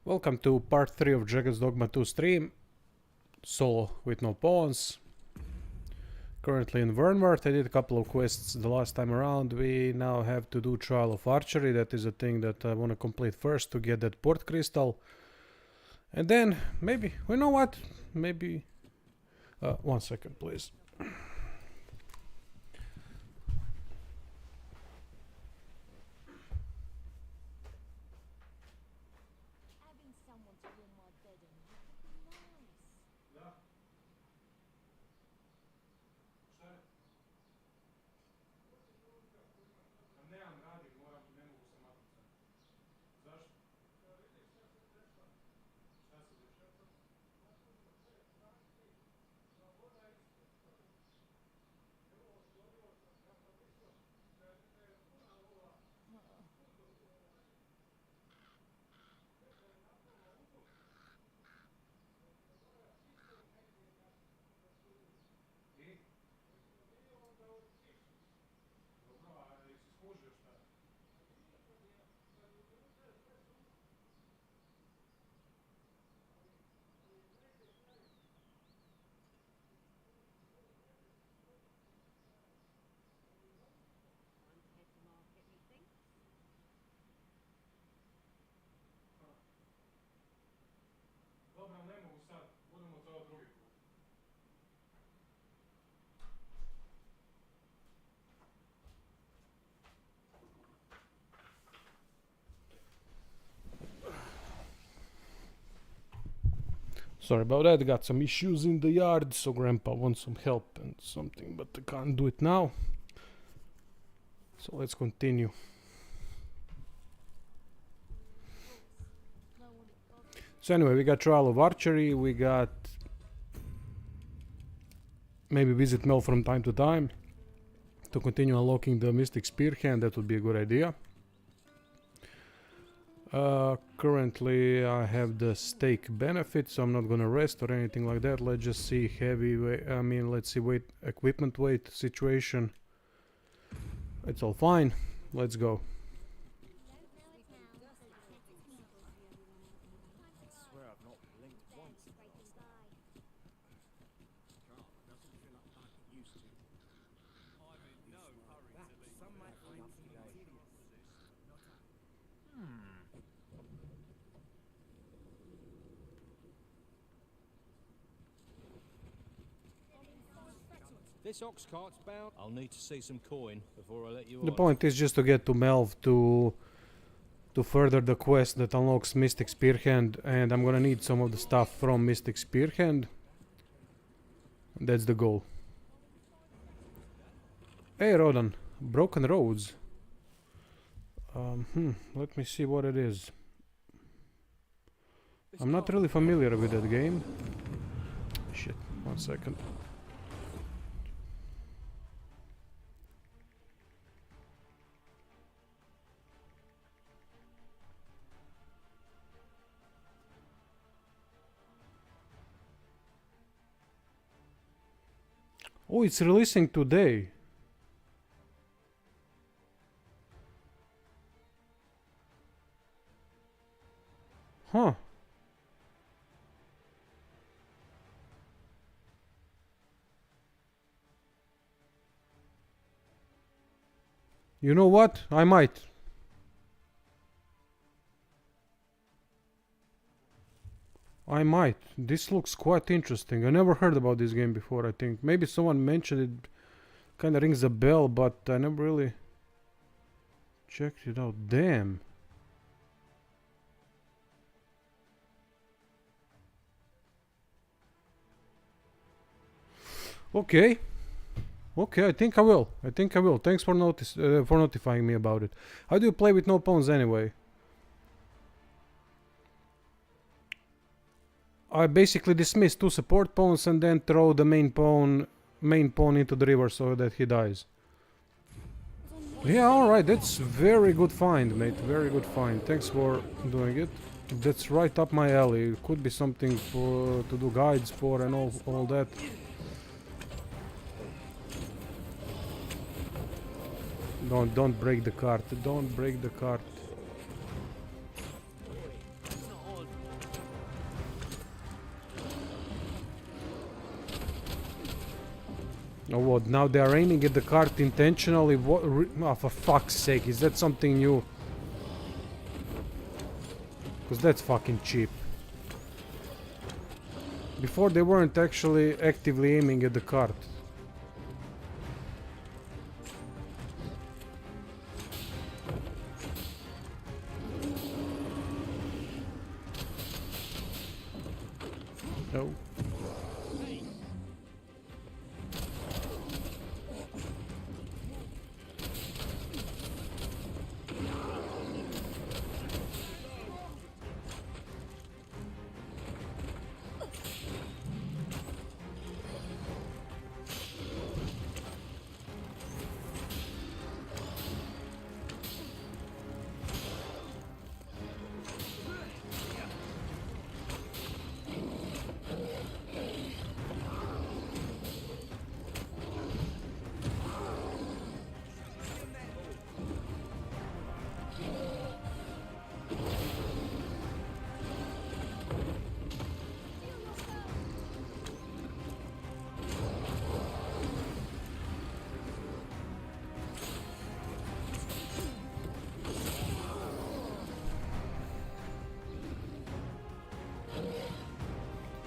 Welcome to part 3 of Dragon's Dogma 2 stream. Solo with no pawns. Currently in Vernworth. I did a couple of quests the last time around. We now have to do Trial of Archery. That is a thing that I want to complete first to get that port crystal. And then maybe, you know what? Maybe... 1 second please. Sorry about that, got some issues in the yard, so Grandpa wants some help and something, but I can't do it now. So let's continue. So anyway, we got Trial of Archery, we got... maybe visit Mel from time to time to continue unlocking the Mystic Spearhand. That would be a good idea. Currently I have the stake benefit, so I'm not gonna rest or anything like that. Let's just see heavy weight, let's see weight, equipment weight situation. It's all fine. Let's go. This ox cart's bound. I'll need to see some coin before I let you The on. point is just to get to Melv to further the quest that unlocks Mystic Spearhand, and I'm gonna need some of the stuff from Mystic Spearhand. That's the goal. Hey Rodan, Broken Roads. Let me see what it is. I'm not really familiar with that game. Shit, 1 second. Oh, it's releasing today. Huh. You know what? I might. I might. This looks quite interesting. I never heard about this game before, I think. Maybe someone mentioned it. Kinda rings a bell, but I never really checked it out. Damn. Okay. Okay, I think I will. I think I will. Thanks for notifying me about it. How do you play with no pawns anyway? I basically dismiss 2 support pawns and then throw the main pawn into the river so that he dies. Yeah, alright, that's very good find, mate. Very good find. Thanks for doing it. That's right up my alley. Could be something to do guides for and all that. Don't break the cart. Don't break the cart. Oh, what? Now they are aiming at the cart intentionally? What? Oh, for fuck's sake, is that something new? Because that's fucking cheap. Before they weren't actually actively aiming at the cart. No.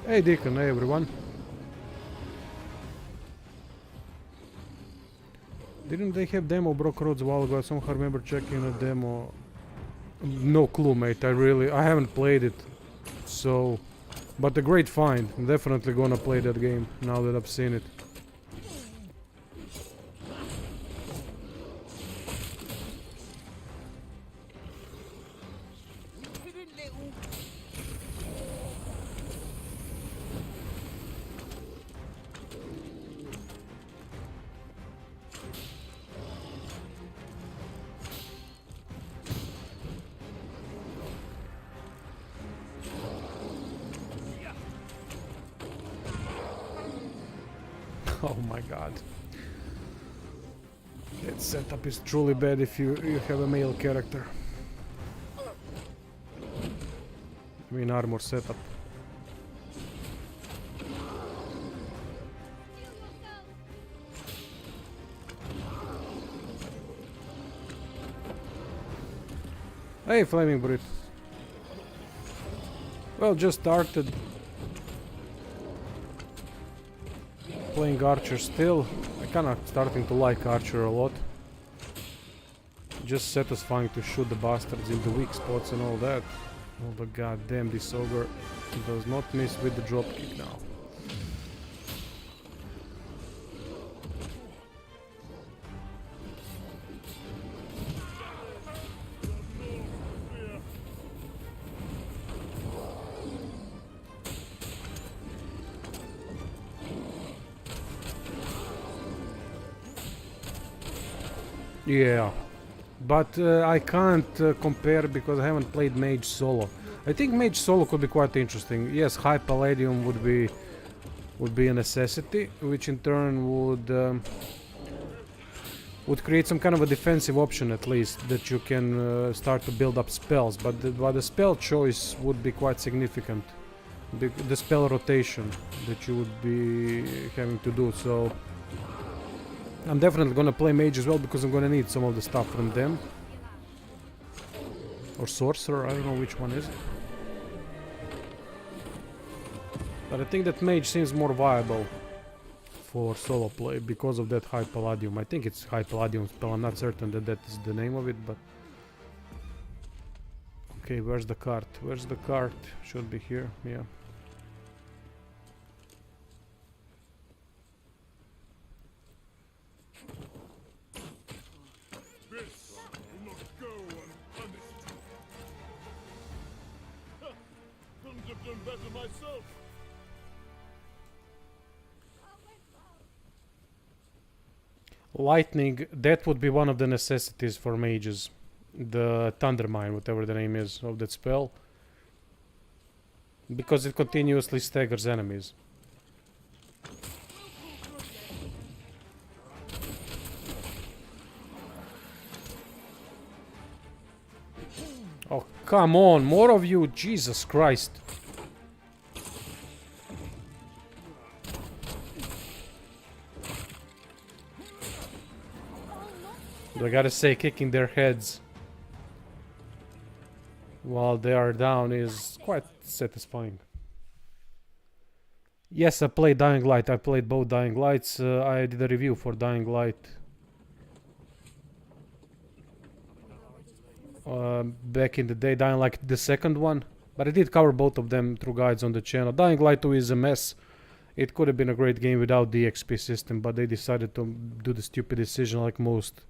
Hey Deacon, hey everyone. Didn't they have demo Broke Roads a while ago? I somehow remember checking a demo. No clue, mate. I haven't played it. So, but a great find. I'm definitely gonna play that game now that I've seen it. Oh my god. That setup is truly bad if you have a male character. I mean armor setup. Hey Flaming Brit. Well, just started playing Archer still. I kinda starting to like Archer a lot. Just satisfying to shoot the bastards in the weak spots and all that. Oh but goddamn, this ogre does not miss with the dropkick now. Yeah, but I can't compare because I haven't played Mage solo. I think Mage solo could be quite interesting. Yes, high Palladium would be a necessity, which in turn would create some kind of a defensive option at least that you can start to build up spells. But the spell choice would be quite significant. The spell rotation that you would be having to do. So I'm definitely gonna play Mage as well because I'm gonna need some of the stuff from them. Or Sorcerer, I don't know which one is it. But I think that mage seems more viable for solo play because of that high palladium. I think it's high palladium spell. I'm not certain that that is the name of it, but... Okay, where's the cart? Where's the cart? Should be here, yeah. This will not go unpunished. Couldn't have done better myself. Lightning, that would be one of the necessities for mages. The Thunder Mine, whatever the name is of that spell. Because it continuously staggers enemies. Oh, come on, more of you, Jesus Christ. I gotta say, kicking their heads while they are down is quite satisfying. Yes, I played Dying Light. I played both Dying Lights. I did a review for Dying Light back in the day. Dying Light, the second one. But I did cover both of them through guides on the channel. Dying Light 2 is a mess. It could have been a great game without the XP system, but they decided to do the stupid decision like most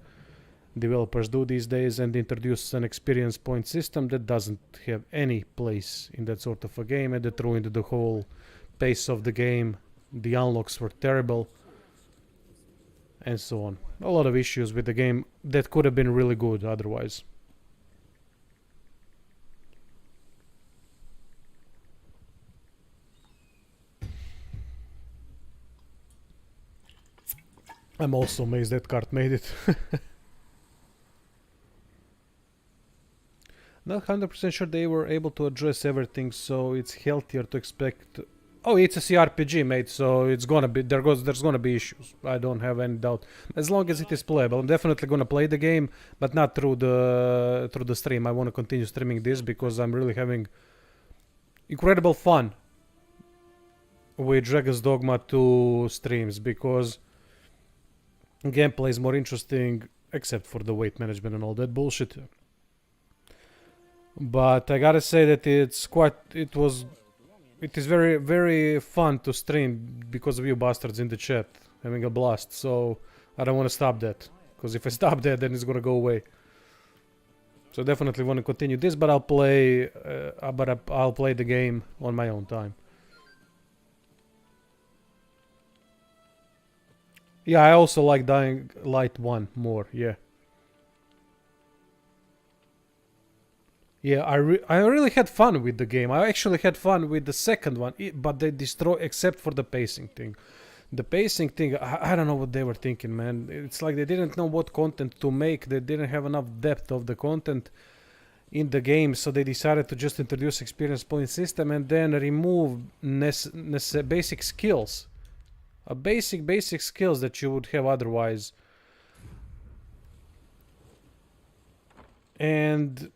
developers do these days and introduce an experience point system that doesn't have any place in that sort of a game, and that ruined the whole pace of the game. The unlocks were terrible and so on. A lot of issues with the game that could have been really good otherwise. I'm also amazed that cart made it. Not 100% sure they were able to address everything, so it's healthier to expect. Oh, it's a CRPG, mate, so it's gonna be there's gonna be issues. I don't have any doubt. As long as it is playable, I'm definitely gonna play the game, but not through the stream. I want to continue streaming this because I'm really having incredible fun with Dragon's Dogma 2 streams, because gameplay is more interesting, except for the weight management and all that bullshit. But I gotta say that it is very, very fun to stream because of you bastards in the chat having a blast. So I don't want to stop that, because if I stop that, then it's gonna go away. So I definitely want to continue this, but I'll play the game on my own time. Yeah, I also like Dying Light 1 more. Yeah. Yeah, I really had fun with the game. I actually had fun with the second one, but they destroy, except for the pacing thing. The pacing thing, I don't know what they were thinking, man. It's like they didn't know what content to make. They didn't have enough depth of the content in the game, so they decided to just introduce experience point system and then remove basic skills. Basic skills that you would have otherwise. And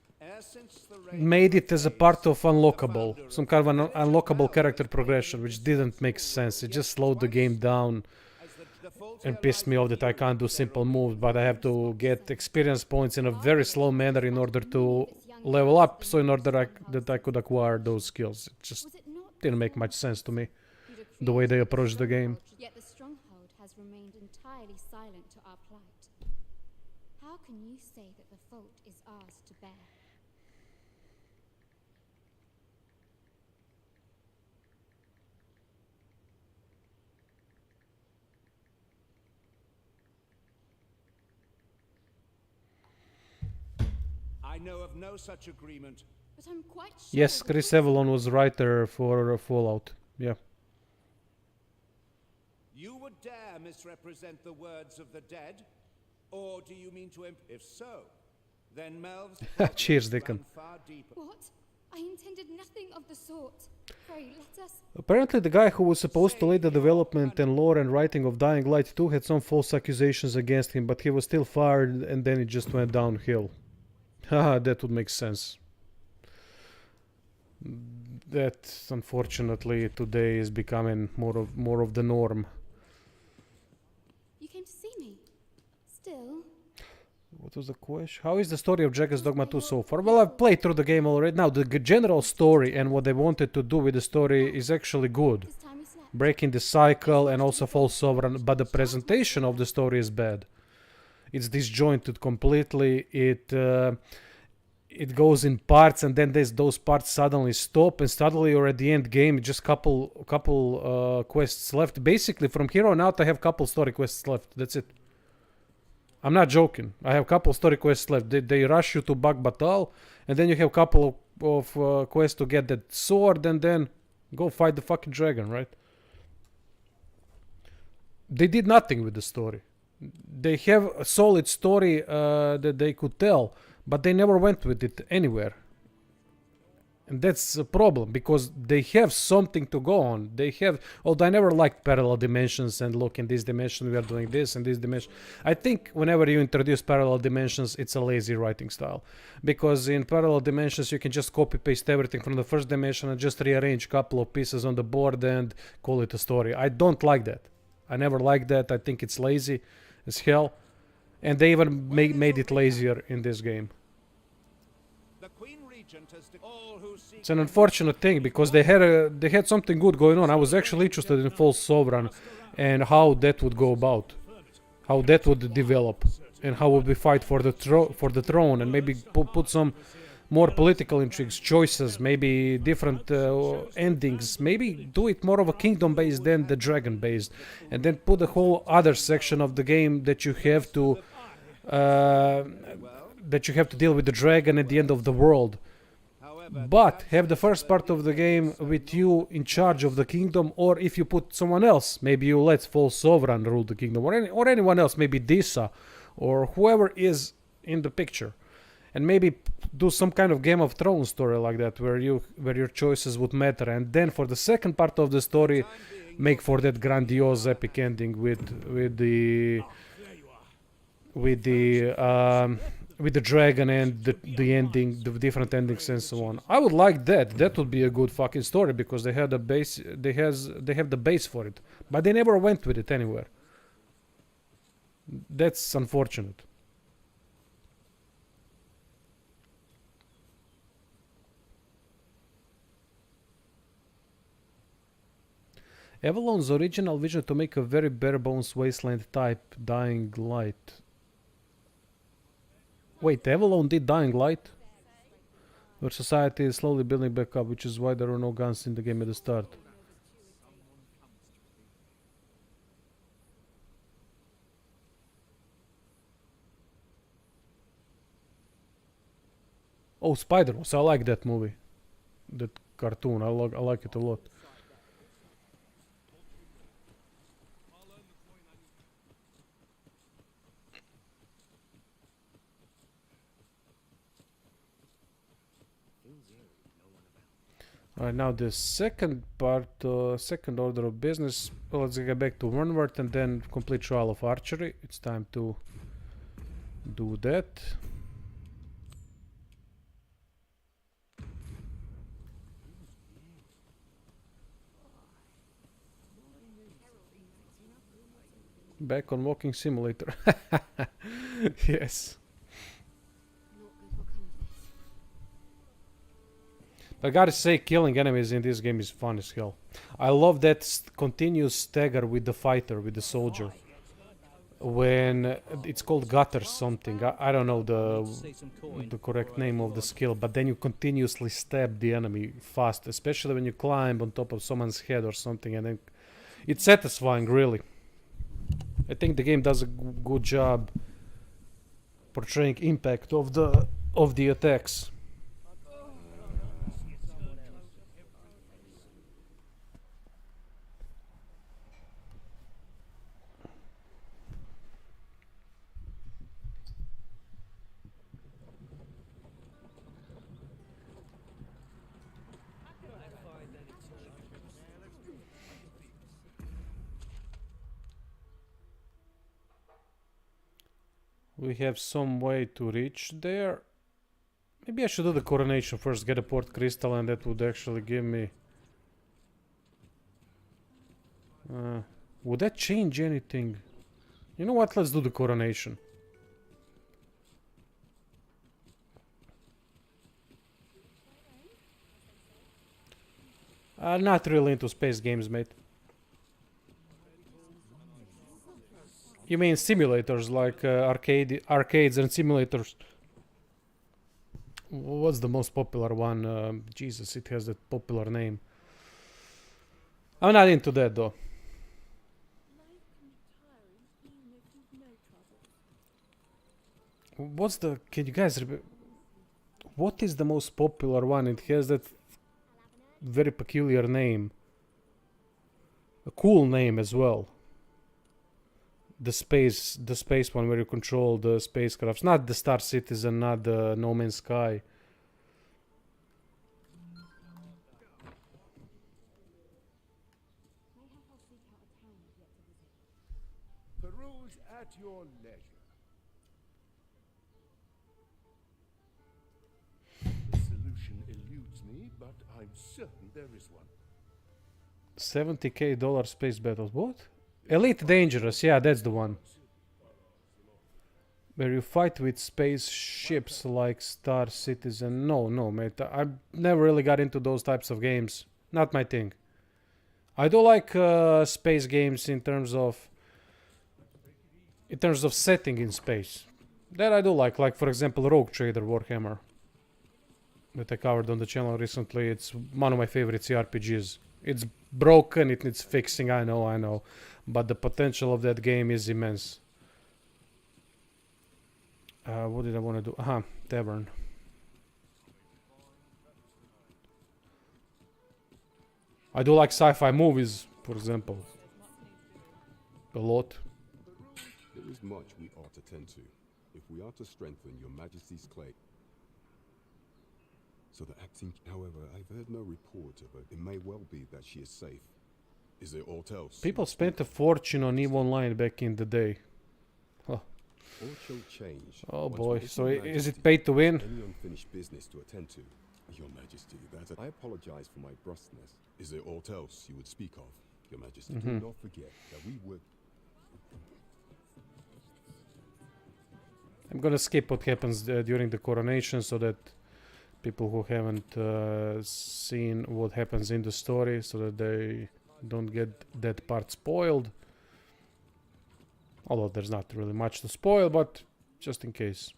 made it as a part of unlockable, some kind of an unlockable character progression, which didn't make sense. It just slowed the game down and pissed me off that I can't do simple moves, but I have to get experience points in a very slow manner in order to level up, so in order that I could acquire those skills. It just didn't make much sense to me, the way they approached the game. Yet the stronghold has remained entirely silent to our plight. How can you say that the fault is ours to bear? I know of no such agreement. But I'm quite sure. Yes, Chris Avalon was writer for Fallout. Yeah. You would dare misrepresent the words of the dead? Or do you mean to if so, then Melv's Cheers, ran Dickon. far deeper. What? I intended nothing of the sort. Pray, let us. Apparently the guy who was supposed to lead the development and lore and writing of Dying Light 2 had some false accusations against him, but he was still fired and then it just went downhill. Haha, that would make sense. that unfortunately today is becoming more of the norm. You came to see me. Still, What was the question? How is the story of Dragon's Dogma 2 so far? Well, I've played through the game already. Now, the general story and what they wanted to do with the story is actually good. this time you slept. Breaking the cycle and also false sovereign, but the presentation of the story is bad. It's disjointed completely. It goes in parts, and then those parts suddenly stop, and suddenly you're at the end game. Just couple quests left. Basically, from here on out, I have couple story quests left. That's it. I'm not joking. I have couple story quests left. They rush you to Bag Batal, and then you have couple of quests to get that sword, and then go fight the fucking dragon, right? They did nothing with the story. They have a solid story that they could tell, but they never went with it anywhere. And that's a problem, because they have something to go on. They have, although I never liked parallel dimensions and look, in this dimension we are doing this, and this dimension. I think whenever you introduce parallel dimensions, it's a lazy writing style. Because in parallel dimensions you can just copy paste everything from the first dimension and just rearrange a couple of pieces on the board and call it a story. I don't like that. I never liked that. I think it's lazy as hell. And they even made it lazier in this game. The Queen Regent has all who seek It's an unfortunate thing, because they had something good going on. I was actually interested in False Sovereign and how that would go about, how that would develop, and how would we fight for the throne, and maybe put some more political intrigues, choices, maybe different endings, maybe do it more of a kingdom based than the dragon based, and then put a whole other section of the game that you have to deal with the dragon at the end of the world. But have the first part of the game with you in charge of the kingdom, or if you put someone else, maybe you let False Sovereign rule the kingdom, or anyone else, maybe Disa, or whoever is in the picture, and maybe do some kind of Game of Thrones story like that, where your choices would matter, and then for the second part of the story, make for that grandiose epic ending with the dragon and the ending, the different endings and so on. I would like that. That would be a good fucking story, because they had a base. They have the base for it, but they never went with it anywhere. That's unfortunate. Avalon's original vision to make a very bare bones wasteland type Dying Light. Wait, Avalon did Dying Light? Where society is slowly building back up, which is why there are no guns in the game at the start. Oh, Spider-Man. I like that movie. That cartoon. I like it a lot. Alright, now the second part, second order of business. Well, let's get back to Wernworth and then complete trial of archery. It's time to do that. Back on Walking Simulator. Yes. I gotta say, killing enemies in this game is fun as hell. I love that continuous stagger with the fighter, with the soldier. When it's called gutter something, I don't know the correct name of the skill, but then you continuously stab the enemy fast, especially when you climb on top of someone's head or something, and then it's satisfying, really. I think the game does a good job portraying impact of the attacks. We have some way to reach there. Maybe I should do the coronation first, get a port crystal, and that would actually give me... would that change anything? You know what, let's do the coronation. Not really into space games, mate. You mean simulators, like arcades and simulators? What's the most popular one? Jesus, it has that popular name. I'm not into that though. What's the... Can you guys... What is the most popular one? It has that very peculiar name. A cool name as well. The space one where you control the spacecrafts. Not the Star Citizen, not the No Man's Sky. Peruse at your leisure. The solution eludes me, but I'm certain there is one. $70K space battles. What? Elite Dangerous. Yeah, that's the one. Where you fight with spaceships like Star Citizen. No, mate. I never really got into those types of games. Not my thing. I do like space games in terms of setting in space. That I do like. Like, for example, Rogue Trader Warhammer that I covered on the channel recently. It's one of my favorite CRPGs. It's broken, it needs fixing, I know. But the potential of that game is immense. What did I want to do? Tavern. I do like sci-fi movies, for example. A lot. There is much we ought to tend to, if we are to strengthen your Majesty's claim. So the acting, however, I've heard no report of her. It may well be that she is safe. Is there aught else? People spent a fortune on EVE Online back in the day. Huh. All shall change. Oh once boy, with so your is it Majesty, paid to win? Any unfinished business to attend to, Your Majesty. I apologize for my brusqueness. Is there aught else you would speak of, Your Majesty? Do not forget that we would. I'm gonna skip what happens during the coronation so that people who haven't seen what happens in the story, so that they don't get that part spoiled. Although there's not really much to spoil, but just in case.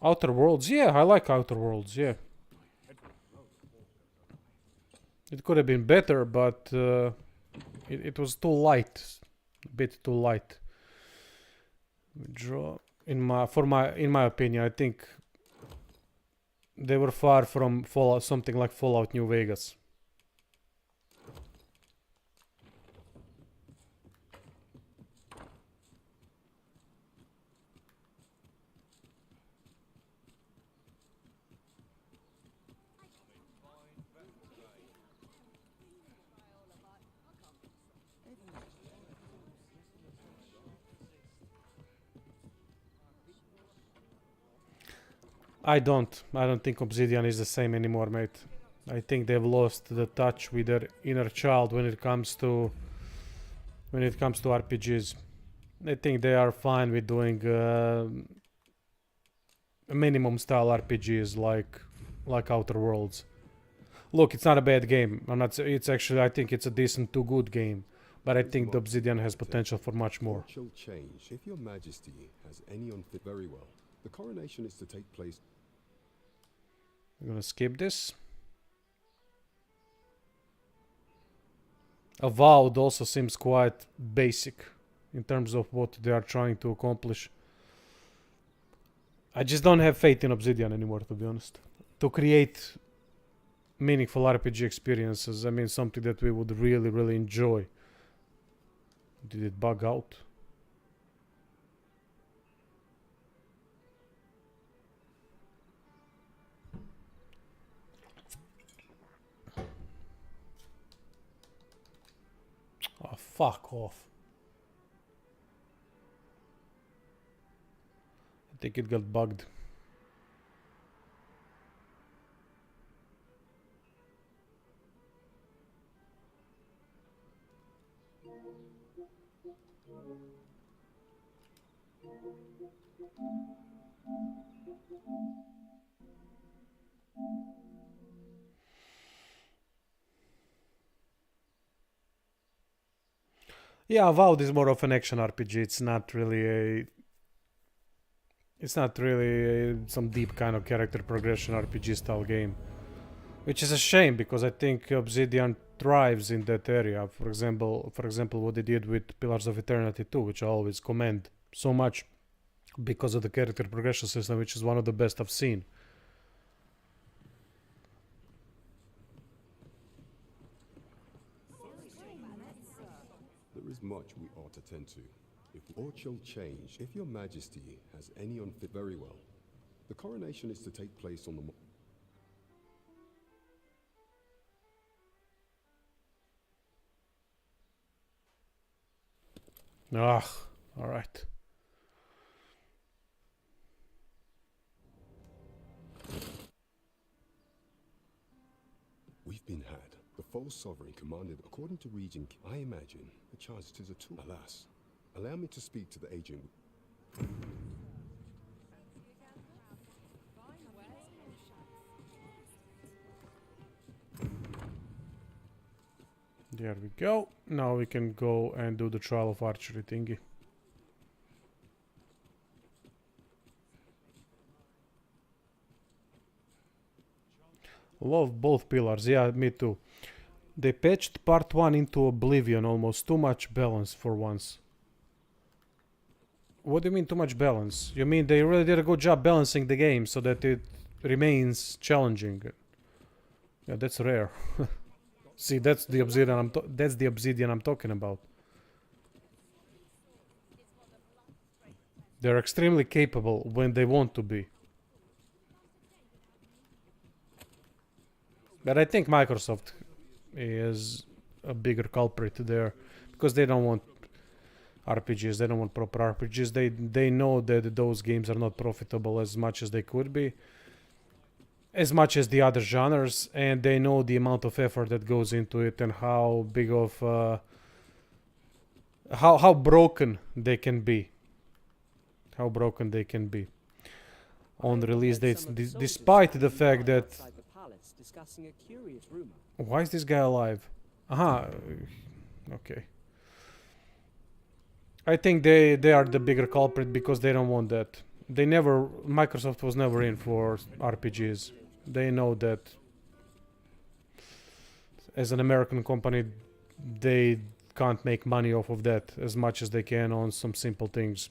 Outer Worlds, yeah, I like Outer Worlds, yeah. It could have been better, but it was too light, a bit too light. Withdraw. In my opinion, I think they were far from Fallout, something like Fallout New Vegas. I don't think Obsidian is the same anymore, mate. I think they've lost the touch with their inner child when it comes to RPGs. I think they are fine with doing minimum style RPGs like Outer Worlds. Look, it's not a bad game. It's actually, I think it's a decent to good game. But I think the Obsidian has potential for much more. What shall change if Your Majesty has any unfit? Very well. The coronation is to take place. I'm gonna skip this. Avowed also seems quite basic in terms of what they are trying to accomplish. I just don't have faith in Obsidian anymore, to be honest. To create meaningful RPG experiences, I mean something that we would really, really enjoy. Did it bug out? Fuck off. I think it got bugged. Yeah, Avowed is more of an action RPG. It's not really some deep kind of character progression RPG style game, which is a shame because I think Obsidian thrives in that area. For example, what they did with Pillars of Eternity 2, which I always commend so much because of the character progression system, which is one of the best I've seen. There is much we ought to tend to. If aught shall change, if your majesty has any unfit, very well. The coronation is to take place on the Ah, alright. We've been had. The false sovereign commanded, according to Regent, I imagine, the charge is a tool. Alas, allow me to speak to the agent. There we go. Now we can go and do the trial of archery thingy. Love both pillars. Yeah, me too. They patched part 1 into oblivion, almost too much balance for once. What do you mean too much balance? You mean they really did a good job balancing the game so that it remains challenging. Yeah, that's rare. See, that's the obsidian I'm talking about. They're extremely capable when they want to be. But I think Microsoft is a bigger culprit there because they don't want RPGs. They don't want proper RPGs. They know that those games are not profitable as much as they could be, as much as the other genres, and they know the amount of effort that goes into it and how big of how broken they can be. How broken they can be on the release dates, despite the fact that. Why is this guy alive? Aha. Okay. I think they are the bigger culprit because they don't want that. Microsoft was never in for RPGs. They know that as an American company, they can't make money off of that as much as they can on some simple things.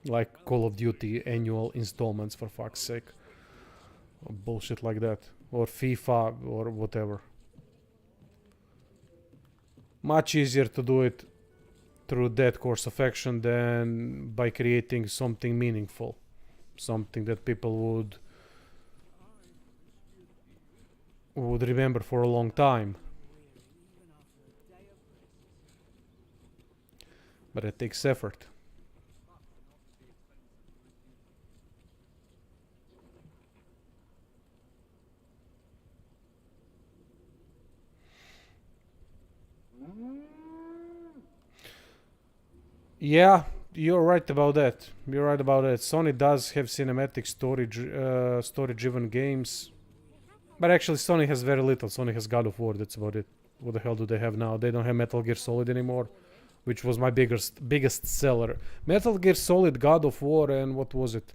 Like Call of Duty annual installments, for fuck's sake. Or bullshit like that. Or FIFA or whatever. Much easier to do it through that course of action than by creating something meaningful. Something that people would remember for a long time. But it takes effort. Yeah, you're right about that. You're right about that. Sony does have cinematic story-driven games. But actually Sony has very little. Sony has God of War, that's about it. What the hell do they have now? They don't have Metal Gear Solid anymore, which was my biggest seller. Metal Gear Solid, God of War, and what was it?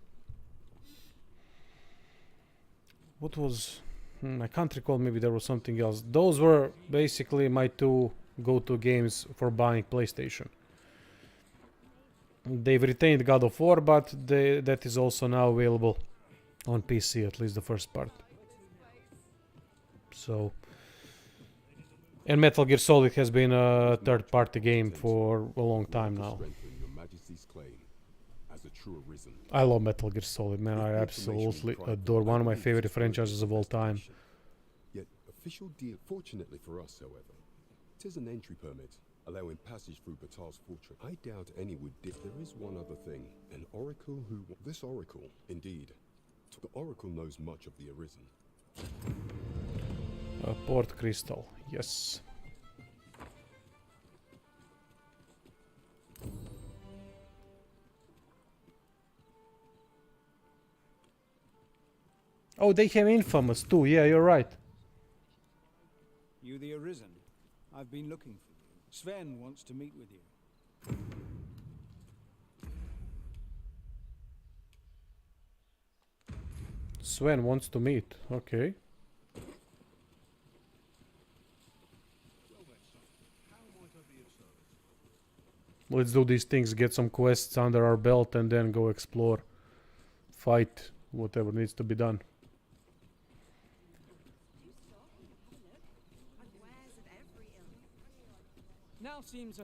What was... I can't recall, maybe there was something else. Those were basically my two go-to games for buying PlayStation. They've retained God of War, but that is also now available on PC, at least the first part. So, and Metal Gear Solid has been a third-party game for a long time now. I love Metal Gear Solid, man. I absolutely adore. One of my favorite franchises of all time. Yet official deal, fortunately for us, however, it is an entry permit. allowing passage through Batar's fortress. I doubt any would dip. There is one other thing. An oracle who... This oracle, indeed. The oracle knows much of the Arisen. Port Crystal, yes. Oh, they have Infamous too. Yeah, you're right. You the Arisen? I've been looking for you. Sven wants to meet with you. Sven wants to meet. Okay. Let's do these things, get some quests under our belt, and then go explore. Fight whatever needs to be done.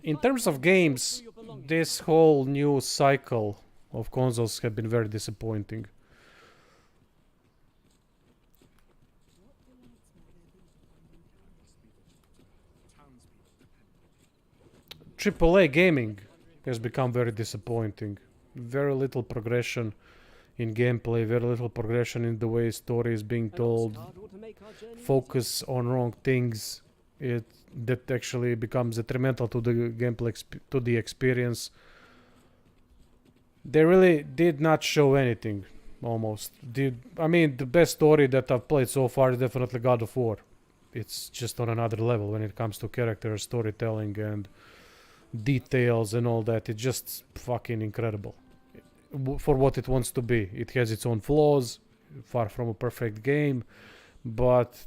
In terms of games, this whole new cycle of consoles have been very disappointing. AAA gaming has become very disappointing. Very little progression in gameplay, very little progression in the way story is being told. Focus on wrong things. That actually becomes detrimental to the gameplay, to the experience. They really did not show anything, almost. I mean, the best story that I've played so far is definitely God of War. It's just on another level when it comes to character, storytelling, and details and all that. It's just fucking incredible for what it wants to be. It has its own flaws, far from a perfect game, but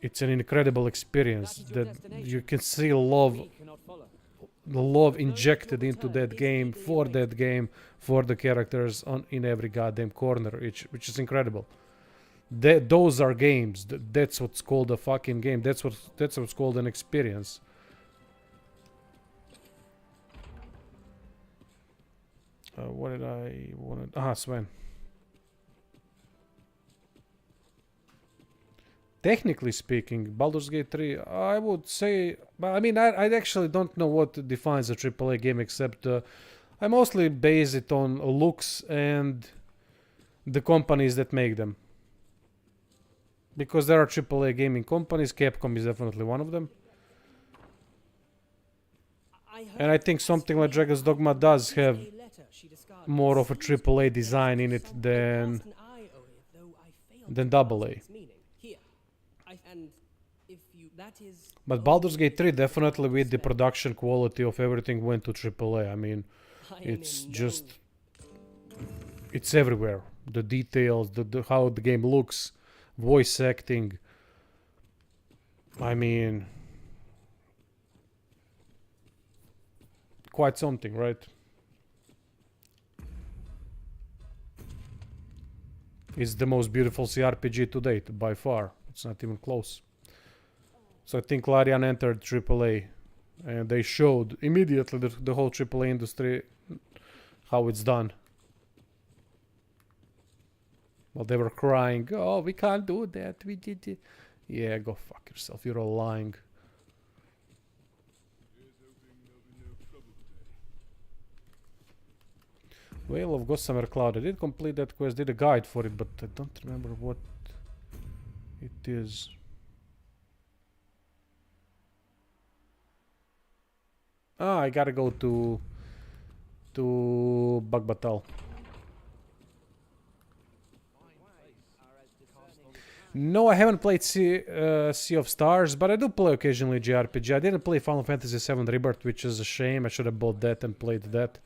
it's an incredible experience that you can see the love injected into that game, for the characters in every goddamn corner, which is incredible. Those are games. That's what's called a fucking game. That's what's called an experience. What did I want? Sven. Technically speaking, Baldur's Gate 3, I would say... I mean, I actually don't know what defines a AAA game, except I mostly base it on looks and the companies that make them. Because there are AAA gaming companies, Capcom is definitely one of them. And I think something like Dragon's Dogma does have more of a AAA design in it than AA. But Baldur's Gate 3 definitely, with the production quality of everything, went to AAA. I mean, it's just... it's everywhere. The details, how the game looks, voice acting. I mean... quite something, right? It's the most beautiful CRPG to date, by far. It's not even close. So I think Larian entered AAA, and they showed immediately the whole AAA industry how it's done. Well, they were crying, "Oh, we can't do that. We did it." Yeah, go fuck yourself. You're all lying. Whale of Gossamer Cloud. I did complete that quest, did a guide for it, but I don't remember what it is. I gotta go to Bagbatal. No, I haven't played Sea of Stars, but I do play occasionally JRPG. I didn't play Final Fantasy VII Rebirth, which is a shame. I should have bought that and played that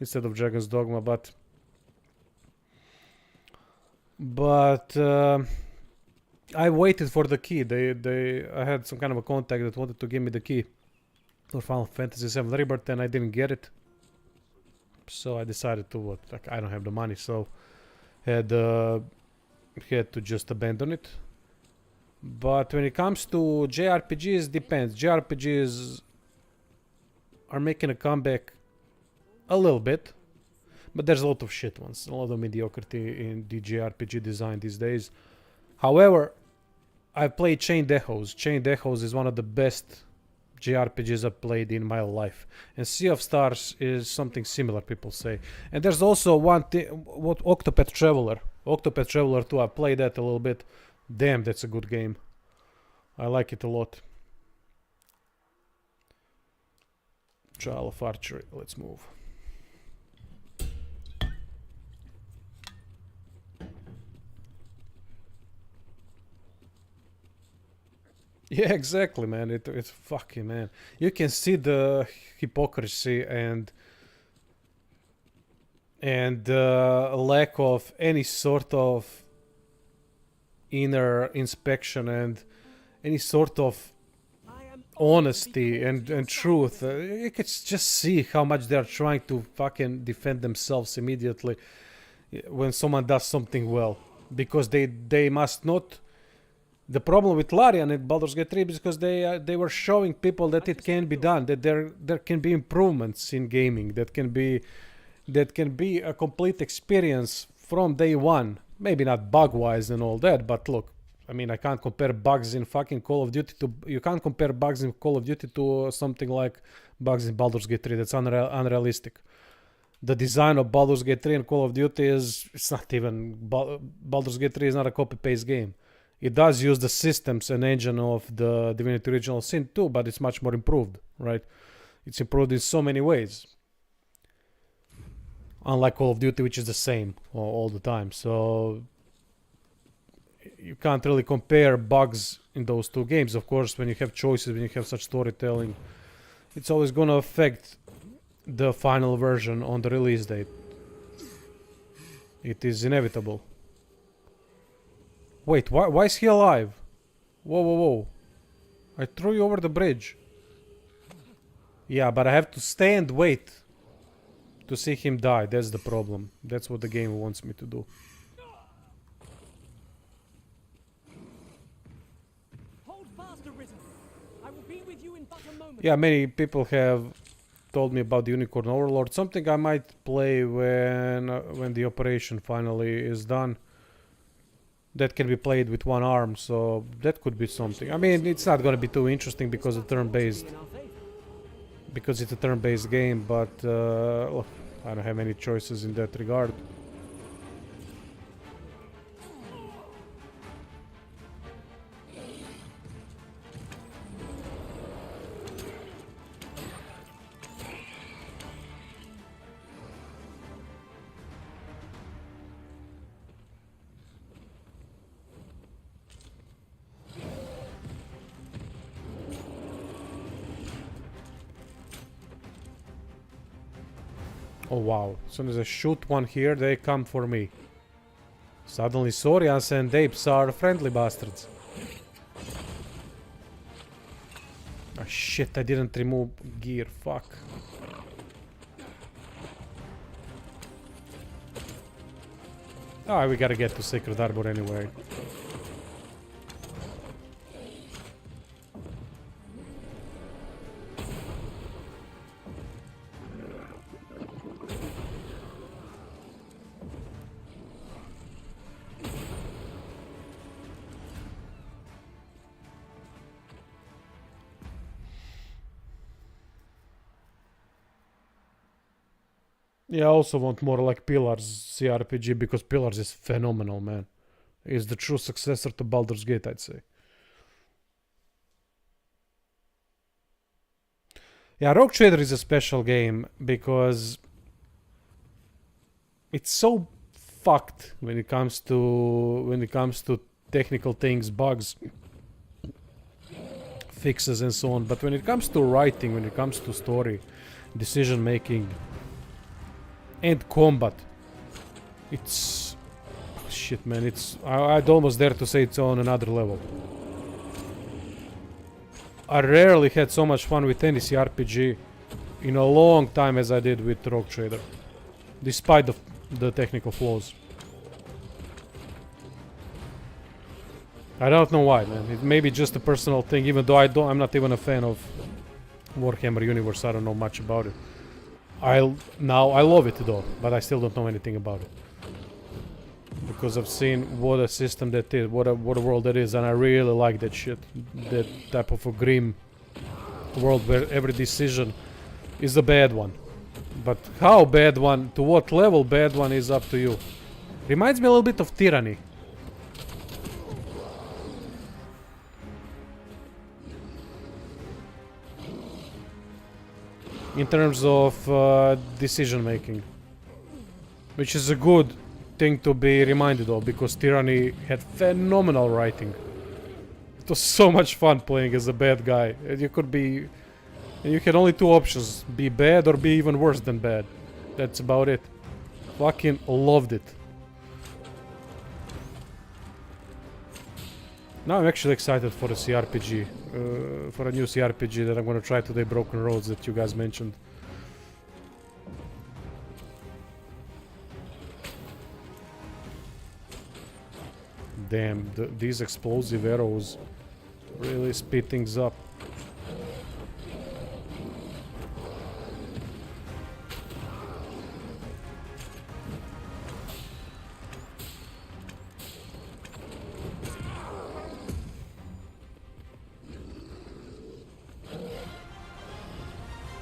instead of Dragon's Dogma, but I waited for the key. I had some kind of a contact that wanted to give me the key for Final Fantasy VII Rebirth, and I didn't get it. So I decided to I don't have the money, so had to just abandon it. But when it comes to JRPGs, depends. JRPGs are making a comeback a little bit, but there's a lot of shit ones, a lot of mediocrity in the JRPG design these days. However, I played Chained Echoes. Chained Echoes is one of the best JRPGs I've played in my life. And Sea of Stars is something similar, people say. And there's also one thing, what Octopath Traveler. Octopath Traveler 2, I played that a little bit. Damn, that's a good game. I like it a lot. Trial of Archery, let's move. Yeah, exactly, man. It's fucking, man. You can see the hypocrisy and lack of any sort of inner inspection and any sort of honesty and truth. You can just see how much they're trying to fucking defend themselves immediately when someone does something well, because they must not. The problem with Larian and Baldur's Gate 3 is because they were showing people that it can be done, that there can be improvements in gaming, that can be a complete experience from day one. Maybe not bug-wise and all that, but look, I mean, I can't compare bugs in fucking Call of Duty to... You can't compare bugs in Call of Duty to something like bugs in Baldur's Gate 3. That's unrealistic. The design of Baldur's Gate 3 and Call of Duty is... It's not even... Baldur's Gate 3 is not a copy-paste game. It does use the systems and engine of the Divinity Original Sin 2, but it's much more improved, right? It's improved in so many ways. Unlike Call of Duty, which is the same all the time. So you can't really compare bugs in those two games. Of course, when you have choices, when you have such storytelling, it's always going to affect the final version on the release date. It is inevitable. Wait, why is he alive? Whoa, whoa, whoa. I threw you over the bridge. Yeah, but I have to stay and wait to see him die. That's the problem. That's what the game wants me to do. Hold fast, Arisen. I will be with you in but a moment. Yeah, many people have told me about the Unicorn Overlord. Something I might play when the operation finally is done. That can be played with one arm, so that could be something. I mean, it's not gonna be too interesting because it's turn-based. Because it's a turn-based game, but look, I don't have any choices in that regard. Oh wow, as soon as I shoot one here, they come for me. Suddenly Saurians and apes are friendly bastards. Ah shit, I didn't remove gear, fuck. Ah, we gotta get to Sacred Harbor anyway. Yeah, I also want more like Pillars CRPG because Pillars is phenomenal, man. It's the true successor to Baldur's Gate, I'd say. Yeah, Rogue Trader is a special game because it's so fucked when it comes to technical things, bugs, fixes and so on. But when it comes to writing, when it comes to story, decision making, and combat, it's shit, man. I'd almost dare to say it's on another level. I rarely had so much fun with any CRPG in a long time as I did with Rogue Trader, despite the technical flaws. I don't know why, man. It may be just a personal thing, even though I'm not even a fan of Warhammer Universe. I don't know much about it. I love it though, but I still don't know anything about it. Because I've seen what a system that is, what a world that is, and I really like that shit. That type of a grim world where every decision is a bad one. But how bad one, to what level bad one is up to you. Reminds me a little bit of Tyranny. In terms of decision making. Which is a good thing to be reminded of, because Tyranny had phenomenal writing. It was so much fun playing as a bad guy. And you could be... And you had only two options, be bad or be even worse than bad. That's about it. Fucking loved it. Now I'm actually excited for a CRPG, for a new CRPG that I'm gonna try today, Broken Roads, that you guys mentioned. Damn, these explosive arrows really speed things up.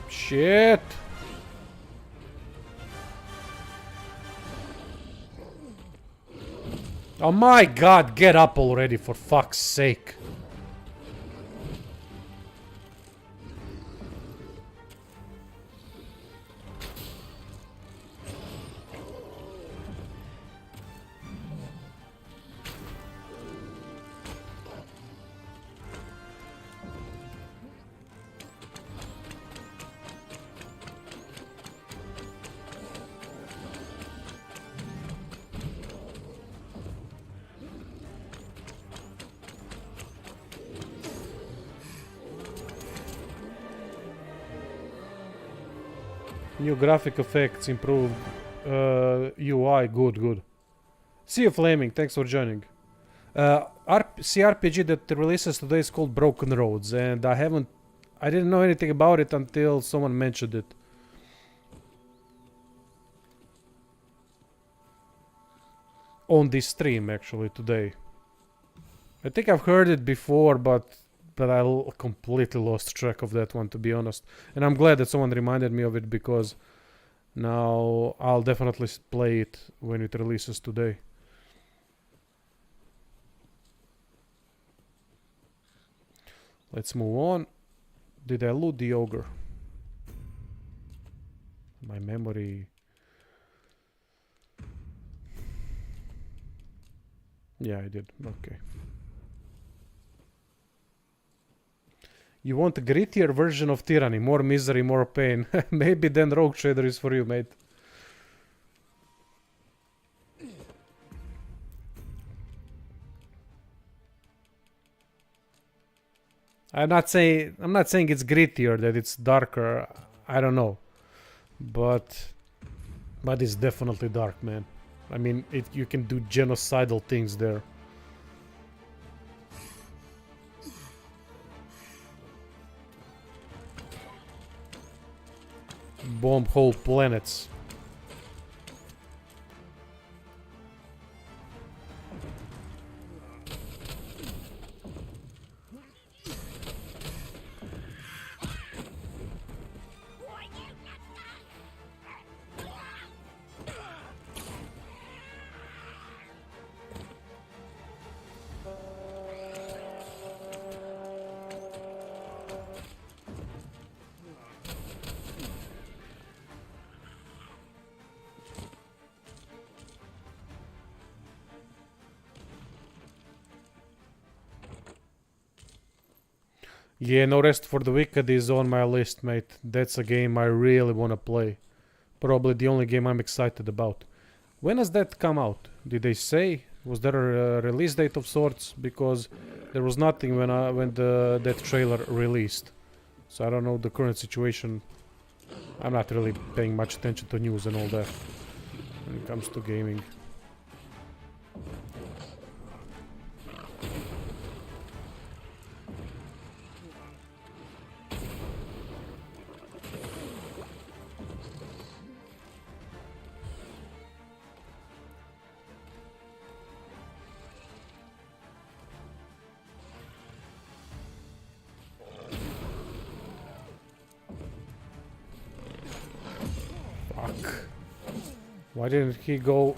Shit! Oh my god, get up already, for fuck's sake. New graphic effects, improved UI, good. See you, Flaming, thanks for joining. CRPG that releases today is called Broken Roads, and I didn't know anything about it until someone mentioned it. On this stream, actually, today. I think I've heard it before, but I completely lost track of that one, to be honest. And I'm glad that someone reminded me of it, because now I'll definitely play it when it releases today. Let's move on. Did I loot the ogre? My memory... Yeah, I did. Okay. You want a grittier version of Tyranny, more misery, more pain. Maybe then Rogue Trader is for you, mate. I'm not saying it's grittier, that it's darker. I don't know. But it's definitely dark, man. I mean, you can do genocidal things there. Bomb whole planets. Yeah, No Rest for the Wicked is on my list, mate. That's a game I really want to play. Probably the only game I'm excited about. When does that come out? Did they say? Was there a release date of sorts? Because there was nothing when that trailer released. So I don't know the current situation. I'm not really paying much attention to news and all that when it comes to gaming. Why didn't he go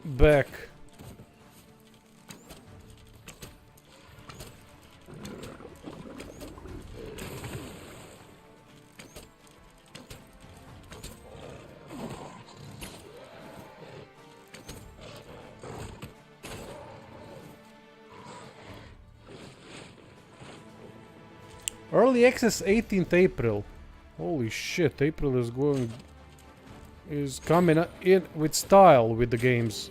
back? Early access 18th April. Holy shit, April is coming in with style with the games.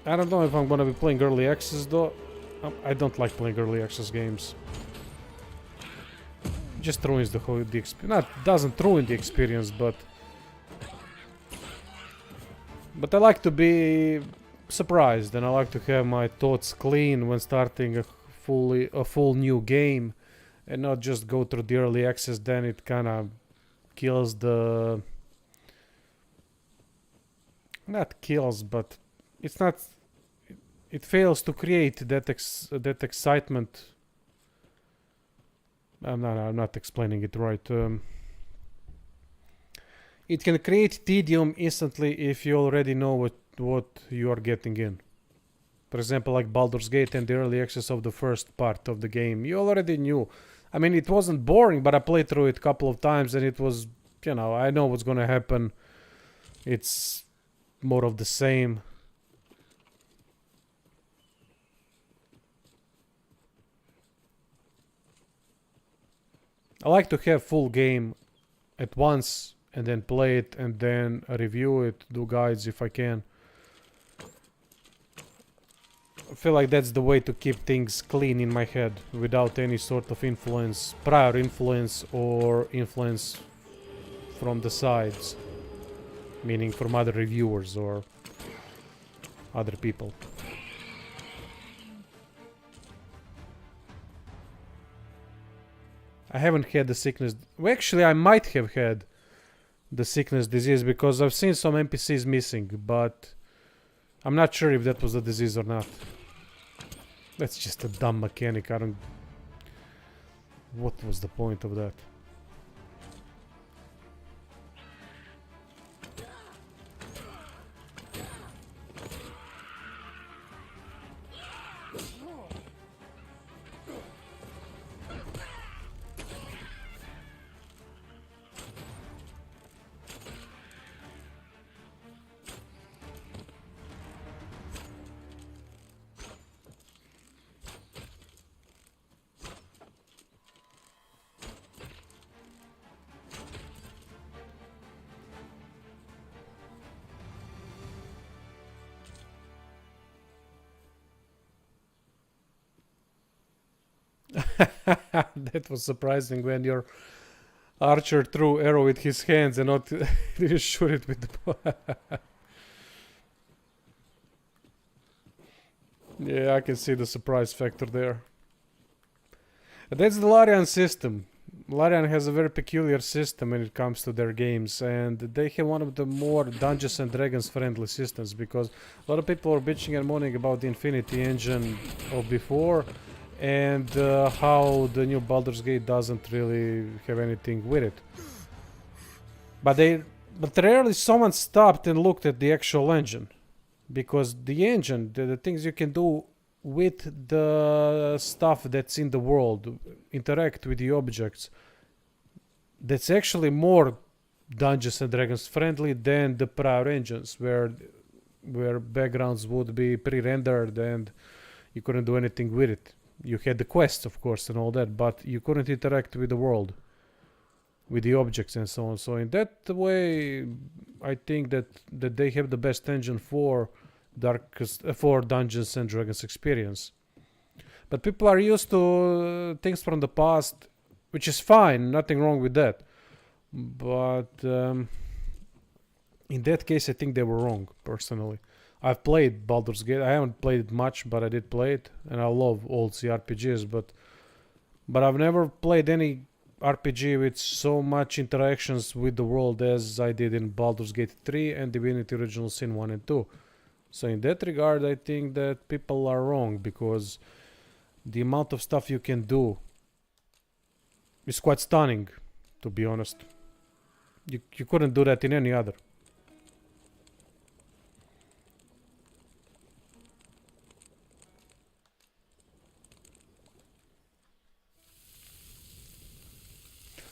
I don't know if I'm gonna be playing early access though. I don't like playing early access games. Just ruins the experience. Not doesn't ruin the experience, but I like to be surprised, and I like to have my thoughts clean when starting a full new game, and not just go through the early access. Then it kind of kills the not kills, but it's not. It fails to create that excitement. I'm not explaining it right. It can create tedium instantly if you already know what you are getting in. For example, like Baldur's Gate and the early access of the first part of the game. You already knew. I mean, it wasn't boring, but I played through it a couple of times and it was, you know, I know what's gonna happen. It's more of the same. I like to have full game at once and then play it and then review it, do guides if I can. I feel like that's the way to keep things clean in my head without any sort of influence, prior influence or influence from the sides, meaning from other reviewers or other people. I haven't had the sickness. Well, actually, I might have had the sickness disease because I've seen some NPCs missing, but I'm not sure if that was a disease or not. That's just a dumb mechanic. I don't... What was the point of that? That was surprising when your archer threw arrow with his hands and not didn't shoot it with the bow. Yeah, I can see the surprise factor there. That's the Larian system. Larian has a very peculiar system when it comes to their games, and they have one of the more Dungeons and Dragons friendly systems, because a lot of people are bitching and moaning about the Infinity Engine of before, and how the new Baldur's Gate doesn't really have anything with it. But rarely someone stopped and looked at the actual engine, because the engine, the things you can do with the stuff that's in the world, interact with the objects, that's actually more Dungeons and Dragons friendly than the prior engines, where backgrounds would be pre-rendered and you couldn't do anything with it. You had the quests, of course, and all that, but you couldn't interact with the world, with the objects and so on. So in that way, I think that they have the best engine for Dungeons and Dragons experience. But people are used to things from the past, which is fine, nothing wrong with that. But in that case, I think they were wrong, personally. I've played Baldur's Gate. I haven't played it much, but I did play it, and I love old CRPGs. But I've never played any RPG with so much interactions with the world as I did in Baldur's Gate 3 and Divinity Original Sin 1 and 2. So in that regard, I think that people are wrong, because the amount of stuff you can do is quite stunning, to be honest. You couldn't do that in any other.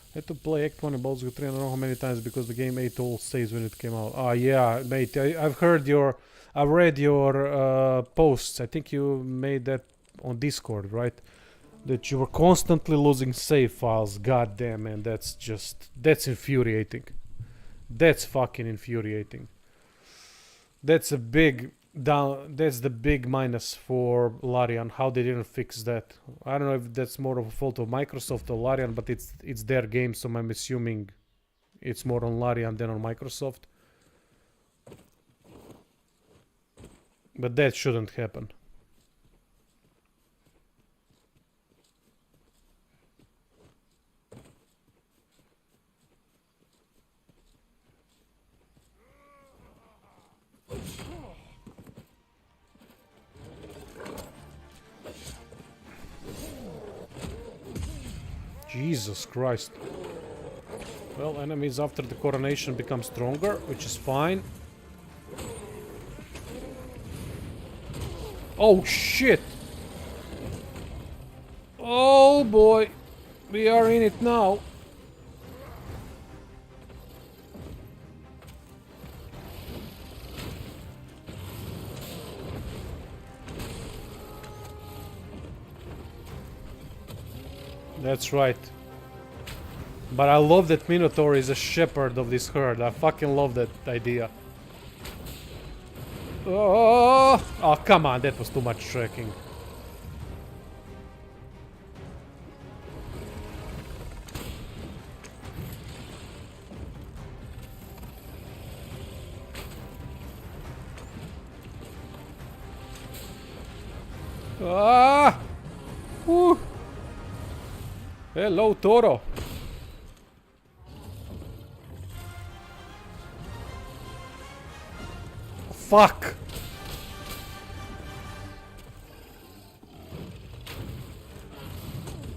I had to play Act 1 in Baldur's Gate 3 I don't know how many times because the game ate all saves when it came out. Ah, yeah, mate. I've heard your... I've read your posts. I think you made that on Discord, right? That you were constantly losing save files. God damn, man. That's just... That's infuriating. That's fucking infuriating. That's a big... That's the big minus for Larian, how they didn't fix that. I don't know if that's more of a fault of Microsoft or Larian, but it's their game, so I'm assuming it's more on Larian than on Microsoft. But that shouldn't happen. Jesus Christ. Well, enemies after the coronation become stronger, which is fine. Oh shit! Oh boy! We are in it now. That's right. But I love that Minotaur is a shepherd of this herd. I fucking love that idea. Oh, oh come on, that was too much trekking. Ah! Woo! Hello, Toro. Fuck!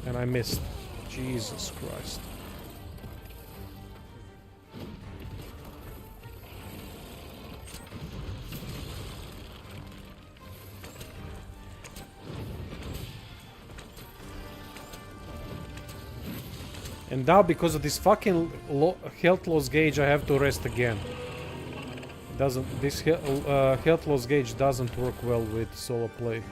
And I missed. Jesus Christ. And now, because of this fucking health loss gauge, I have to rest again. This health loss gauge doesn't work well with solo play.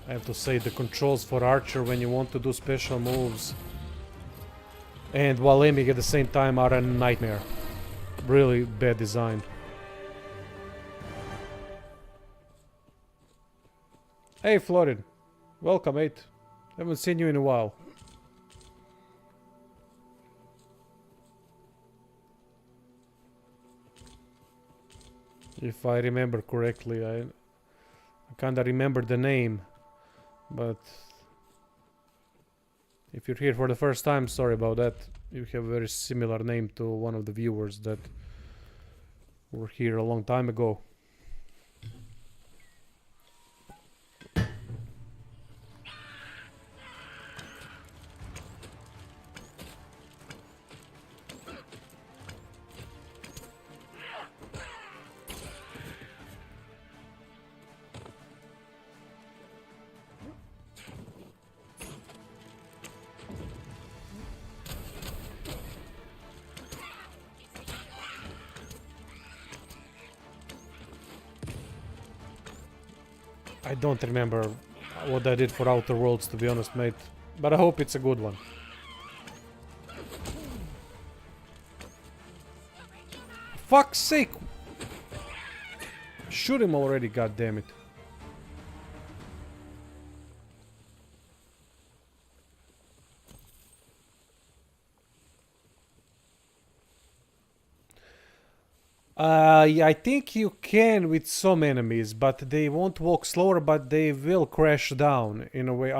I have to say, the controls for Archer when you want to do special moves and while aiming at the same time are a nightmare. Really bad design. Hey Florid, welcome mate. Haven't seen you in a while. If I remember correctly, I kinda remember the name, but if you're here for the first time, sorry about that. You have a very similar name to one of the viewers that were here a long time ago. I don't remember what I did for Outer Worlds, to be honest, mate. But I hope it's a good one. Fuck's sake! Shoot him already, goddammit. Yeah, I think you can with some enemies, but they won't walk slower, but they will crash down in a way.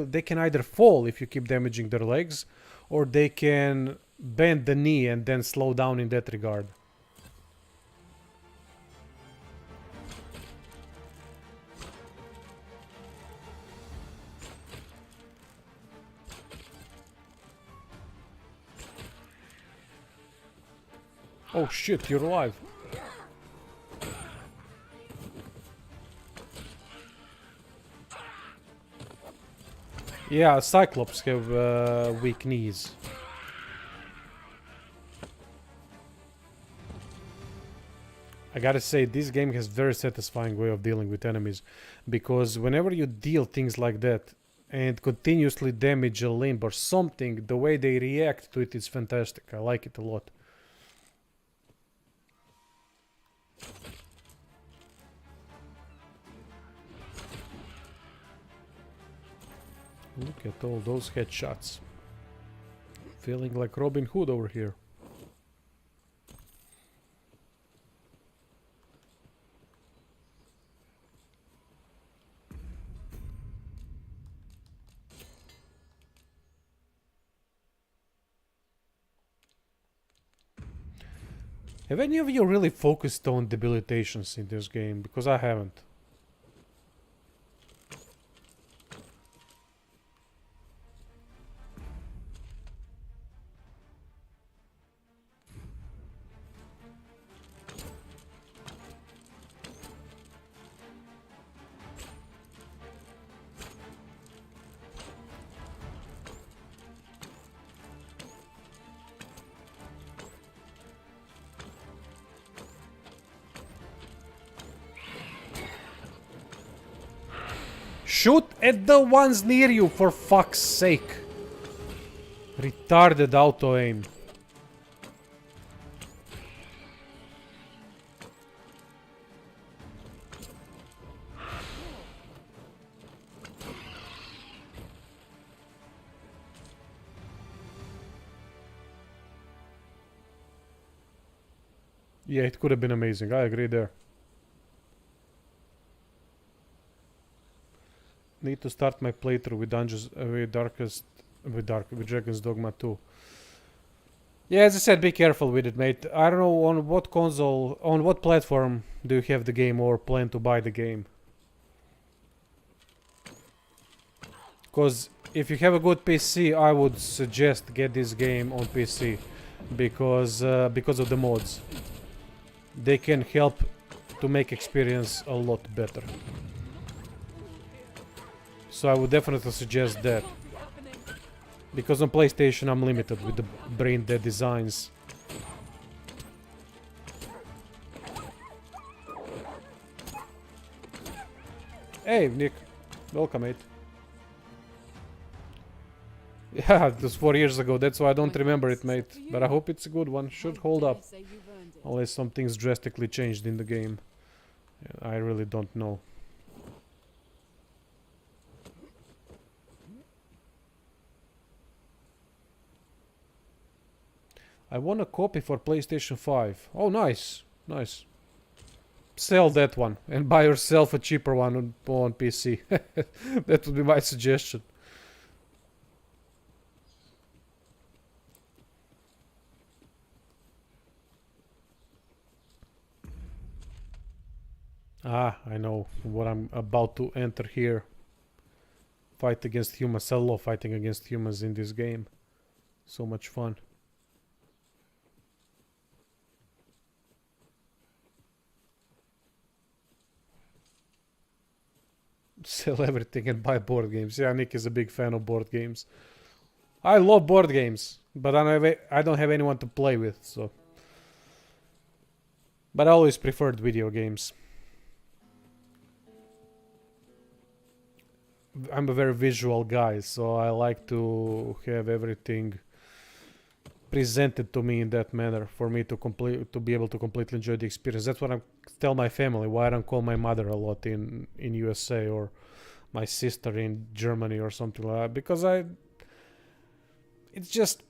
They can either fall if you keep damaging their legs, or they can bend the knee and then slow down in that regard. Oh shit, you're alive. Yeah, Cyclops have weak knees. I gotta say, this game has very satisfying way of dealing with enemies, because whenever you deal things like that and continuously damage a limb or something, the way they react to it is fantastic. I like it a lot. Look at all those headshots. Feeling like Robin Hood over here. Have any of you really focused on debilitations in this game? Because I haven't. Shoot at the ones near you, for fuck's sake. Retarded auto aim. Yeah, it could have been amazing. I agree there. Need to start my playthrough with Dungeons with Dragon's Dogma 2. Yeah, as I said, be careful with it, mate. I don't know on what console, on what platform do you have the game or plan to buy the game. Because if you have a good PC, I would suggest get this game on PC, because of the mods. They can help to make experience a lot better. So I would definitely suggest that. Because on PlayStation I'm limited with the brain dead designs. Hey Nick, welcome mate. Yeah, it was 4 years ago, that's why I don't remember it, mate. But I hope it's a good one, should hold up. Unless something's drastically changed in the game. Yeah, I really don't know. I want a copy for PlayStation 5. Oh, nice. Nice. Sell that one and buy yourself a cheaper one on PC. That would be my suggestion. Ah, I know what I'm about to enter here. Fight against humans. I love fighting against humans in this game. So much fun. Sell everything and buy board games. Yeah, Nick is a big fan of board games. I love board games, but I don't have anyone to play with, so. But I always preferred video games. I'm a very visual guy, so I like to have everything presented to me in that manner for me to be able to completely enjoy the experience. That's what I tell my family, why I don't call my mother a lot in USA or my sister in Germany or something like that, because it's just,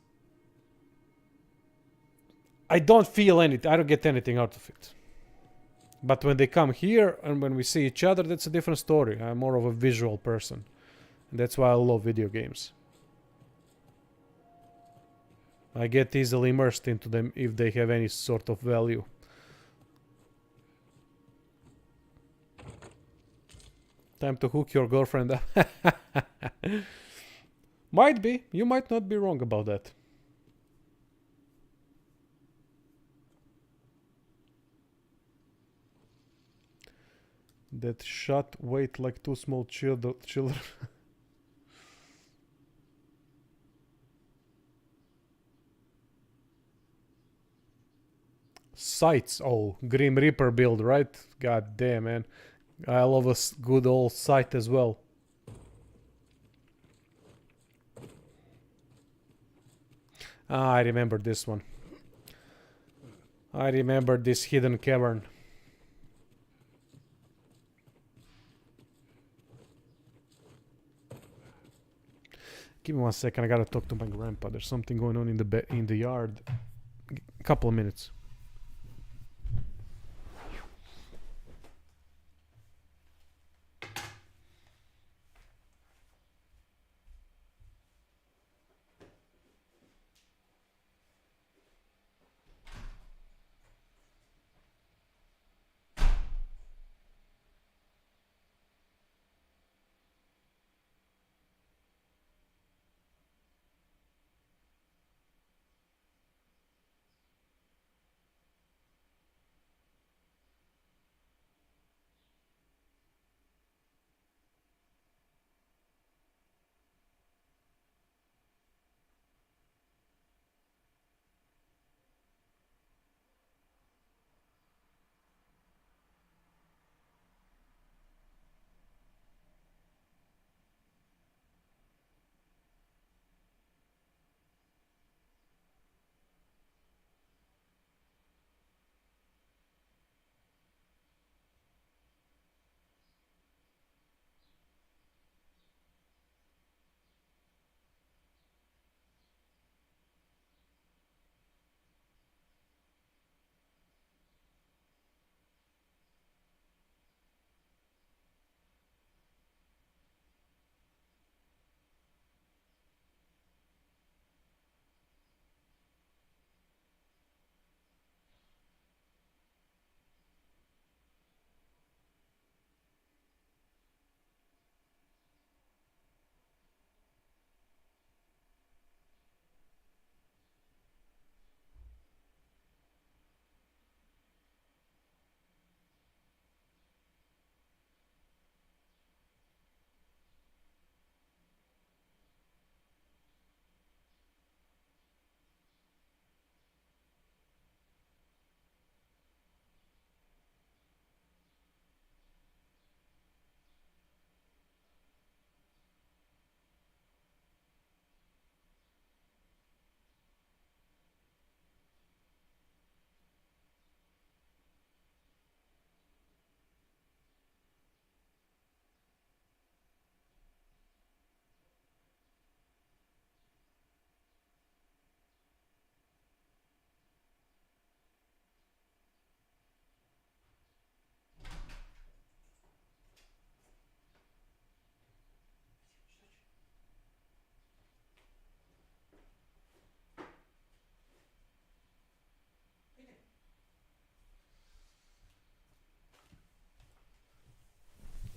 I don't feel anything, I don't get anything out of it. But when they come here and when we see each other, that's a different story. I'm more of a visual person. And that's why I love video games. I get easily immersed into them if they have any sort of value. Time to hook your girlfriend up. Might be. You might not be wrong about that. That shot weight like two small children. Sights. Oh, Grim Reaper build, right? God damn, man. I love a good old sight as well. Ah, I remember this one. I remember this hidden cavern. Give me 1 second. I gotta talk to my grandpa. There's something going on in the yard. Couple of minutes.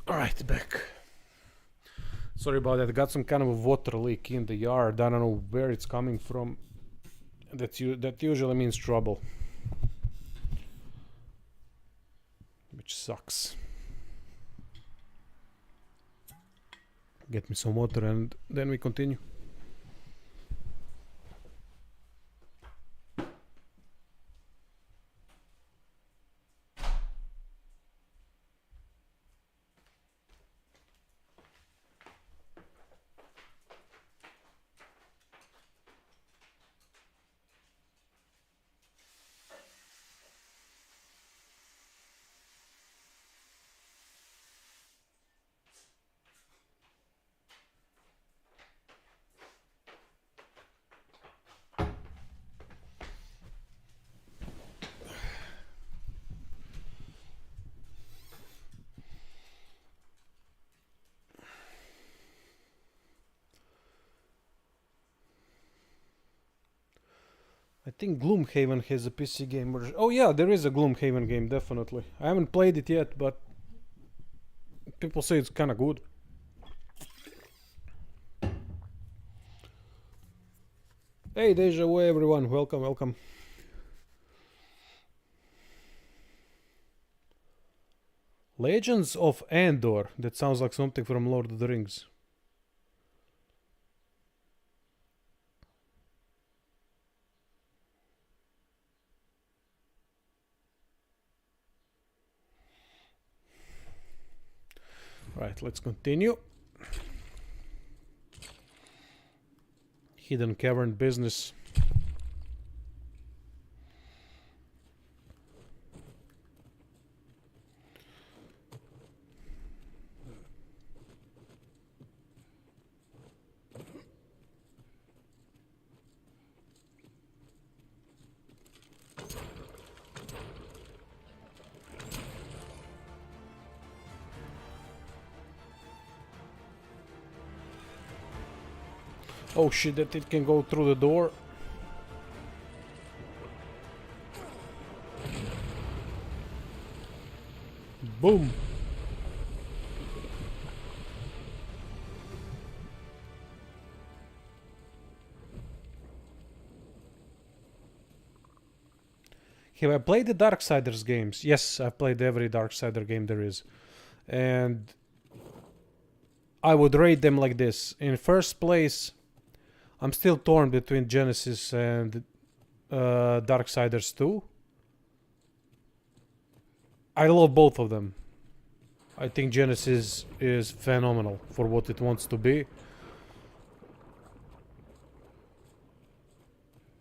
Alright, back. Sorry about that. Got some kind of a water leak in the yard. I don't know where it's coming from. That usually means trouble. Which sucks. Get me some water and then we continue. I think Gloomhaven has a PC game version. Oh yeah, there is a Gloomhaven game, definitely. I haven't played it yet, but people say it's kinda good. Hey, Deja Vu everyone, welcome, welcome. Legends of Andor. That sounds like something from Lord of the Rings. Right, let's continue. Hidden cavern business. Oh shit, that it can go through the door. Boom. Have I played the Darksiders games? Yes, I've played every Darksider game there is. And I would rate them like this. In first place, I'm still torn between Genesis and Darksiders 2. I love both of them. I think Genesis is phenomenal for what it wants to be.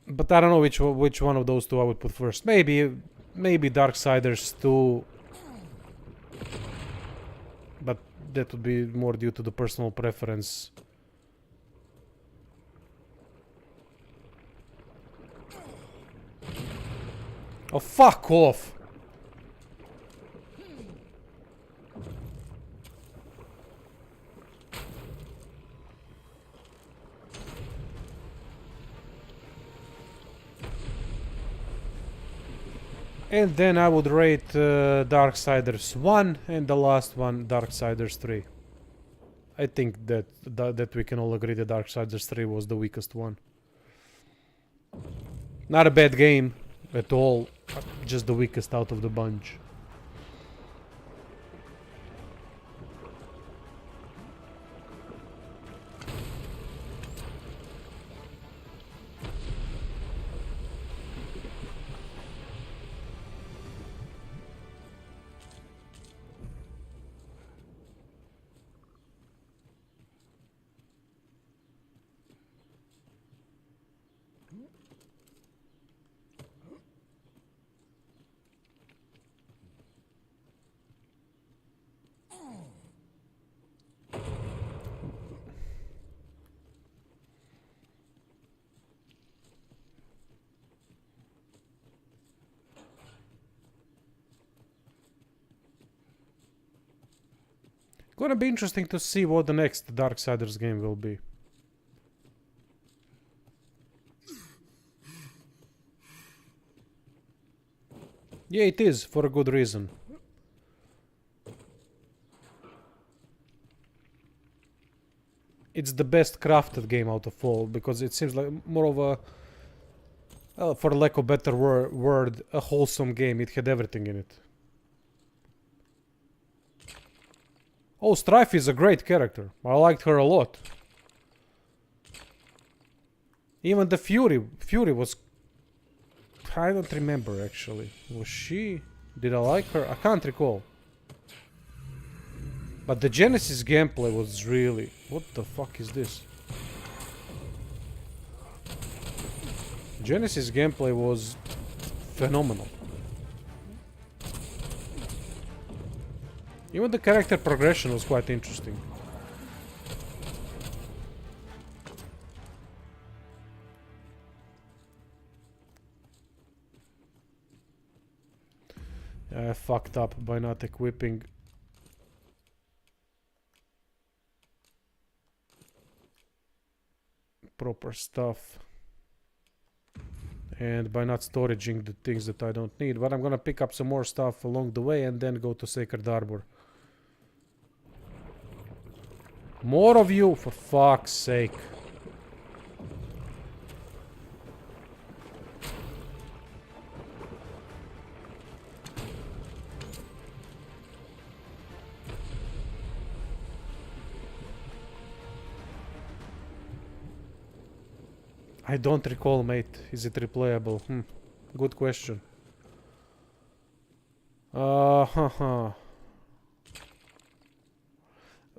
But I don't know which one of those two I would put first. Maybe Darksiders 2. But that would be more due to the personal preference. Oh, fuck off! And then I would rate Darksiders 1 and the last one Darksiders 3. I think that we can all agree that Darksiders 3 was the weakest one. Not a bad game at all, just the weakest out of the bunch. Gonna be interesting to see what the next Darksiders game will be. Yeah, it is, for a good reason. It's the best crafted game out of all, because it seems like more of a, well, for lack of a better word, a wholesome game. It had everything in it. Oh, Strife is a great character. I liked her a lot. Even the Fury was... I don't remember actually. Was she... Did I like her? I can't recall. But the Genesis gameplay was really... What the fuck is this? Genesis gameplay was phenomenal. Even the character progression was quite interesting. I fucked up by not equipping proper stuff. And by not storaging the things that I don't need. But I'm gonna pick up some more stuff along the way and then go to Sacred Harbor. More of you, for fuck's sake. I don't recall, mate. Is it replayable? Good question.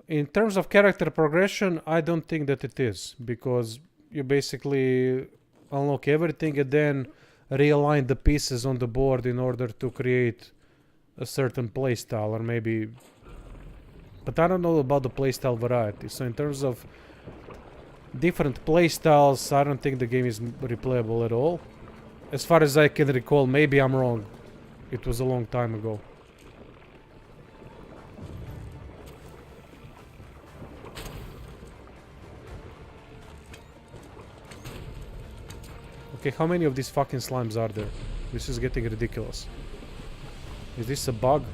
In terms of character progression, I don't think that it is, because you basically unlock everything and then realign the pieces on the board in order to create a certain playstyle, or maybe... But I don't know about the playstyle variety, so in terms of different playstyles, I don't think the game is replayable at all. As far as I can recall, maybe I'm wrong. It was a long time ago. Okay, how many of these fucking slimes are there? This is getting ridiculous. Is this a bug?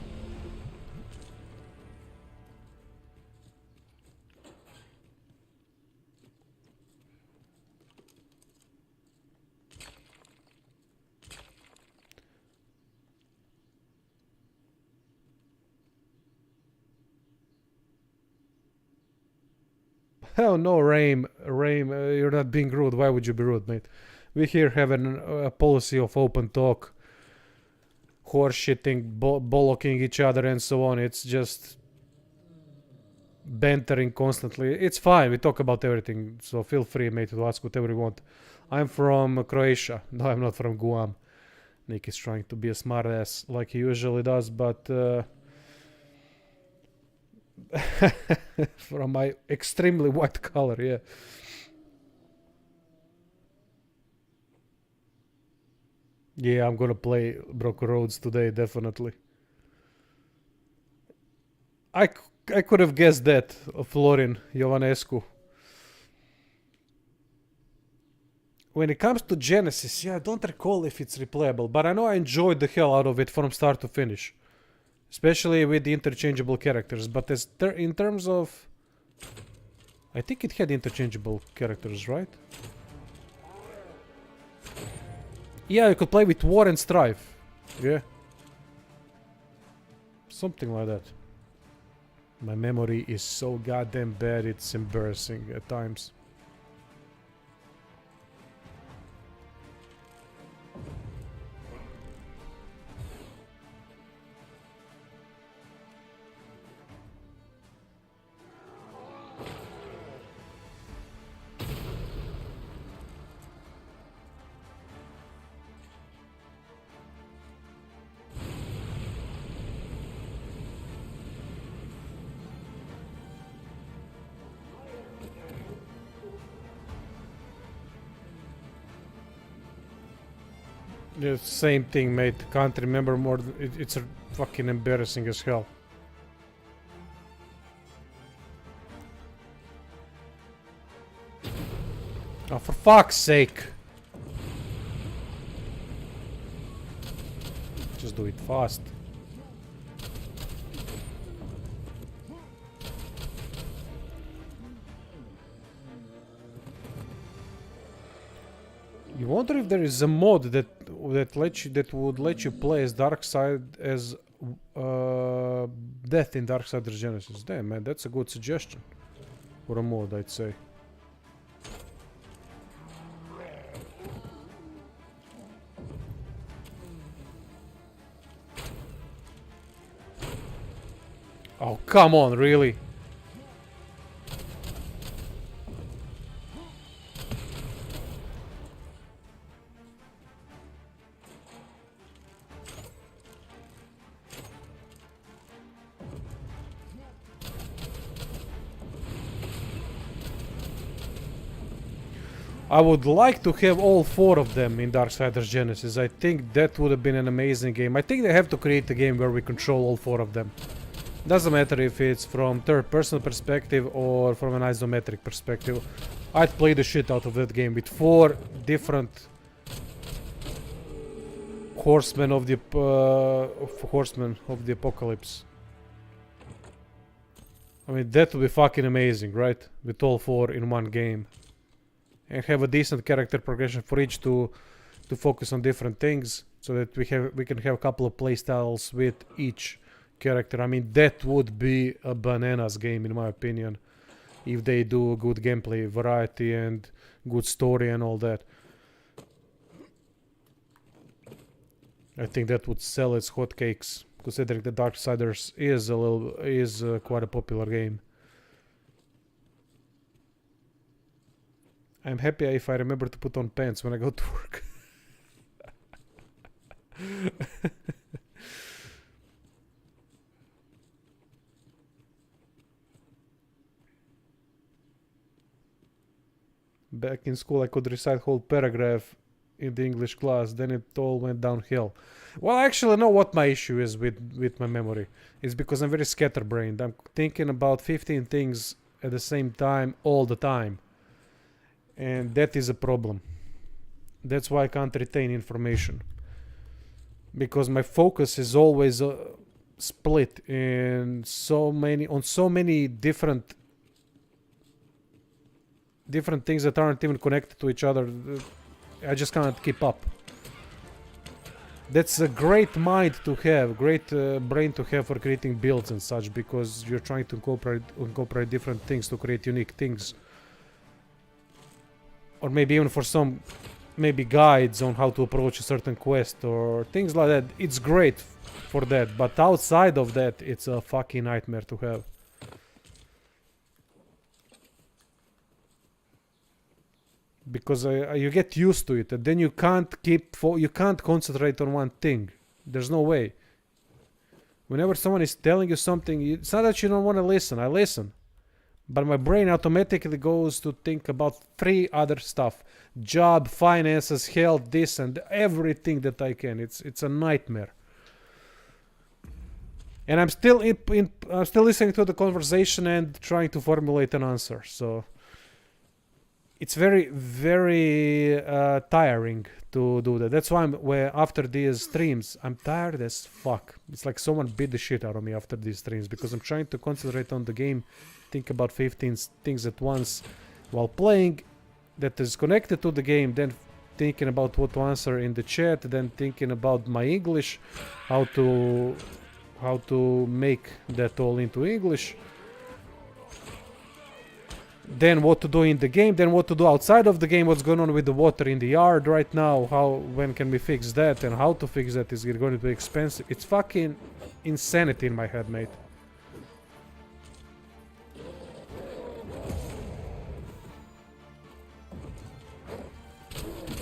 Hell no, Raim, you're not being rude. Why would you be rude, mate? We here have a policy of open talk, horseshitting, bollocking each other and so on. It's just bantering constantly. It's fine, we talk about everything, so feel free, mate, to ask whatever you want. I'm from Croatia. No, I'm not from Guam. Nick is trying to be a smartass like he usually does, but... from my extremely white color, yeah. Yeah, I'm gonna play Broken Roads today, definitely. I could have guessed that, Florin Jovanescu. When it comes to Genesis, yeah, I don't recall if it's replayable, but I know I enjoyed the hell out of it from start to finish. Especially with the interchangeable characters, but as in terms of... I think it had interchangeable characters, right? Yeah, you could play with War and Strife. Yeah. Something like that. My memory is so goddamn bad, it's embarrassing at times. Yeah, same thing, mate. Can't remember more. It's fucking embarrassing as hell. Oh, for fuck's sake. Just do it fast. You wonder if there is a mod that would let you play as Darkseid as Death in Darksiders Genesis. Damn, man, that's a good suggestion for a mod, I'd say. Oh, come on, really? I would like to have all 4 of them in Darksiders Genesis. I think that would have been an amazing game. I think they have to create a game where we control all 4 of them. Doesn't matter if it's from third-person perspective or from an isometric perspective. I'd play the shit out of that game with 4 different horsemen of the apocalypse. I mean, that would be fucking amazing, right? With all 4 in one game. And have a decent character progression for each to focus on different things, so that we can have a couple of playstyles with each character. I mean, that would be a bananas game in my opinion. if they do good gameplay variety and good story and all that. I think that would sell its hotcakes, considering the Darksiders is quite a popular game. I'm happy if I remember to put on pants when I go to work. Back in school, I could recite whole paragraph in the English class, then it all went downhill. Well, I actually know what my issue is with my memory. It's because I'm very scatterbrained. I'm thinking about 15 things at the same time all the time. And that is a problem. That's why I can't retain information. Because my focus is always split in so many different things that aren't even connected to each other. I just can't keep up. That's a great mind to have, great brain to have for creating builds and such, because you're trying to incorporate different things to create unique things. Or maybe even for some guides on how to approach a certain quest or things like that. It's great for that, but outside of that, it's a fucking nightmare to have. Because you get used to it, and then you can't concentrate on one thing. There's no way. Whenever someone is telling you something, it's not that you don't want to listen. I listen, but my brain automatically goes to think about 3 other stuff: job, finances, health, this and everything that I can. It's a nightmare. And I'm still I'm still listening to the conversation and trying to formulate an answer. So it's very, very tiring to do that. That's why after these streams, I'm tired as fuck. It's like someone beat the shit out of me after these streams, because I'm trying to concentrate on the game, think about 15 things at once while playing that is connected to the game, then thinking about what to answer in the chat, then thinking about my English, how to make that all into English. Then what to do in the game, then what to do outside of the game, what's going on with the water in the yard right now, when can we fix that, and how to fix that. Is it going to be expensive? It's fucking insanity in my head, mate.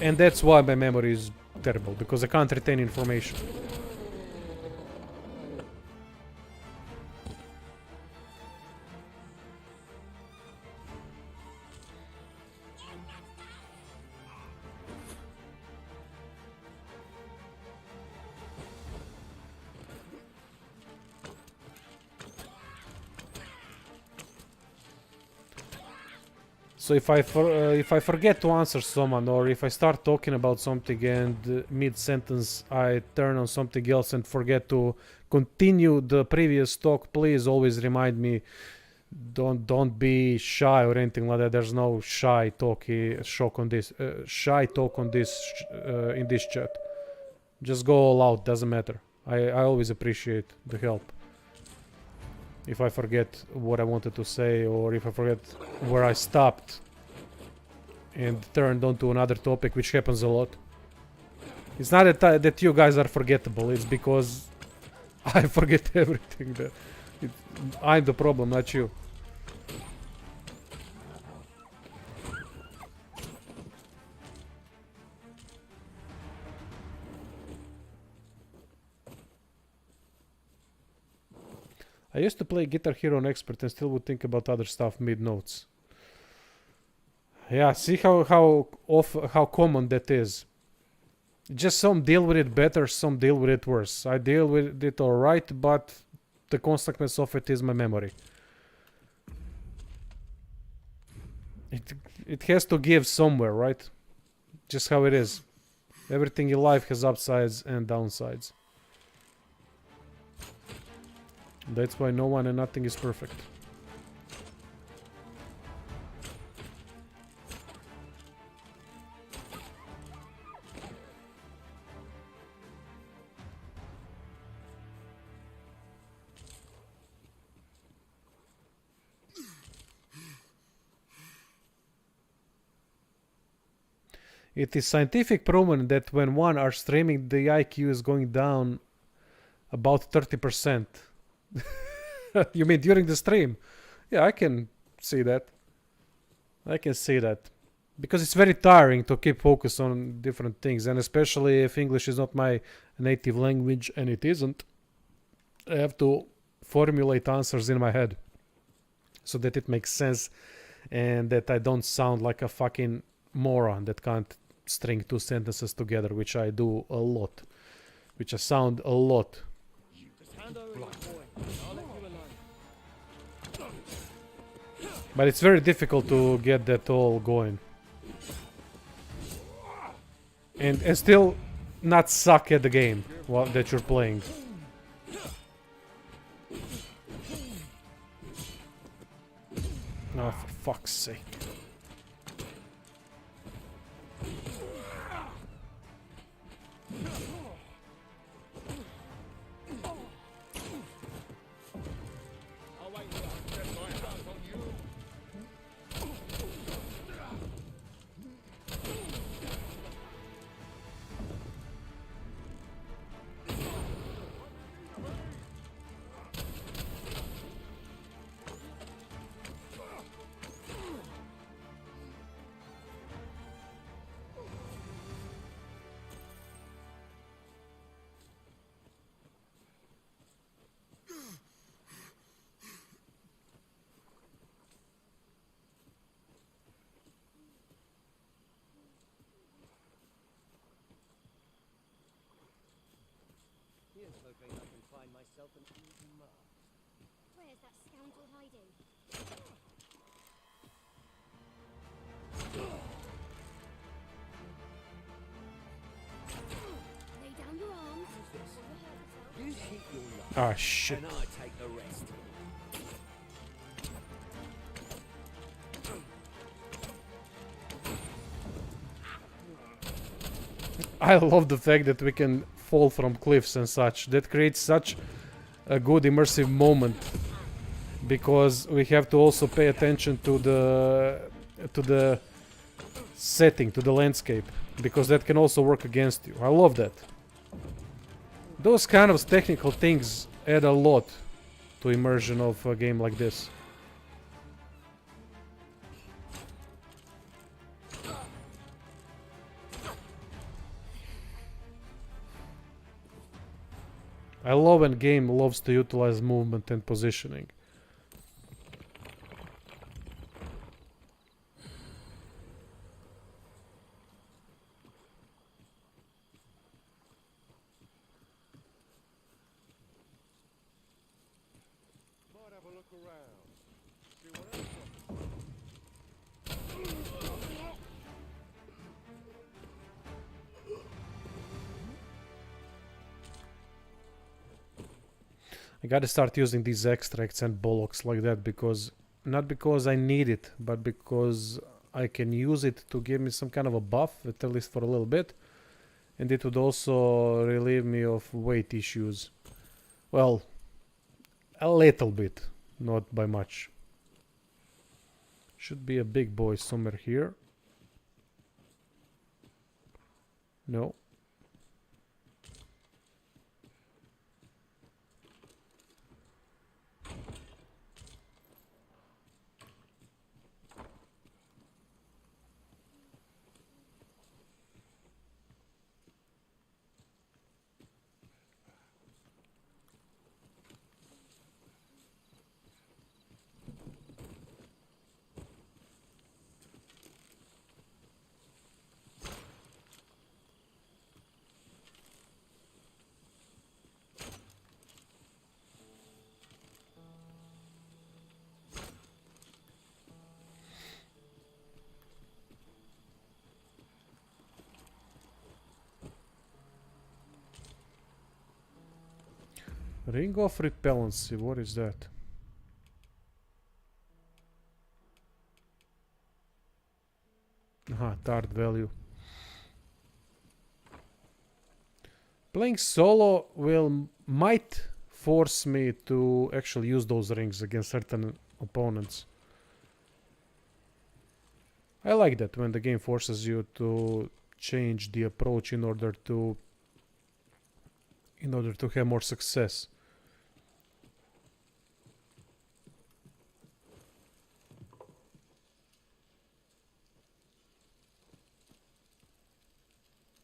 And that's why my memory is terrible, because I can't retain information. So if I forget to answer someone, or if I start talking about something and mid-sentence I turn on something else and forget to continue the previous talk, please always remind me. Don't be shy or anything like that. There's no shy talk in this chat. Just go all out. Doesn't matter. I always appreciate the help. If I forget what I wanted to say, or if I forget where I stopped and turned on to another topic, which happens a lot. It's not that you guys are forgettable, it's because I forget everything. I'm the problem, not you. I used to play Guitar Hero on Expert and still would think about other stuff mid-notes. Yeah, see how common that is. Just some deal with it better, some deal with it worse. I deal with it alright, but the consequence of it is my memory. It has to give somewhere, right? Just how it is. Everything in life has upsides and downsides. That's why no one and nothing is perfect. It is scientific proven that when one are streaming, the IQ is going down about 30%. You mean during the stream? Yeah, I can see that. I can see that. Because it's very tiring to keep focus on different things, and especially if English is not my native language, and it isn't. I have to formulate answers in my head so that it makes sense and that I don't sound like a fucking moron that can't string two sentences together, which I do a lot. Which I sound a lot. Just hand over your boy. I'll let you alone. But it's very difficult to get that all going. And still not suck at the game that you're playing. Oh, for fuck's sake. I'll wait here. Set my hands on you. Here's hoping I can find myself an easy mark. Where's that scoundrel hiding? Lay down your arms. Before you hurt yourself. You keep your love, Ah, shit. and I take the rest. I love the fact that we can fall from cliffs and such. That creates such a good immersive moment, because we have to also pay attention to the setting, to the landscape, because that can also work against you. I love that. Those kind of technical things add a lot to immersion of a game like this. I love when game loves to utilize movement and positioning. Might have a look around. See what else. I gotta start using these extracts and bollocks like that, because not because I need it, but because I can use it to give me some kind of a buff, at least for a little bit, and it would also relieve me of weight issues. Well, a little bit, not by much. Should be a big boy somewhere here. No. Ring of repellency, what is that? Aha, tart value. Playing solo might force me to actually use those rings against certain opponents. I like that when the game forces you to change the approach in order to have more success.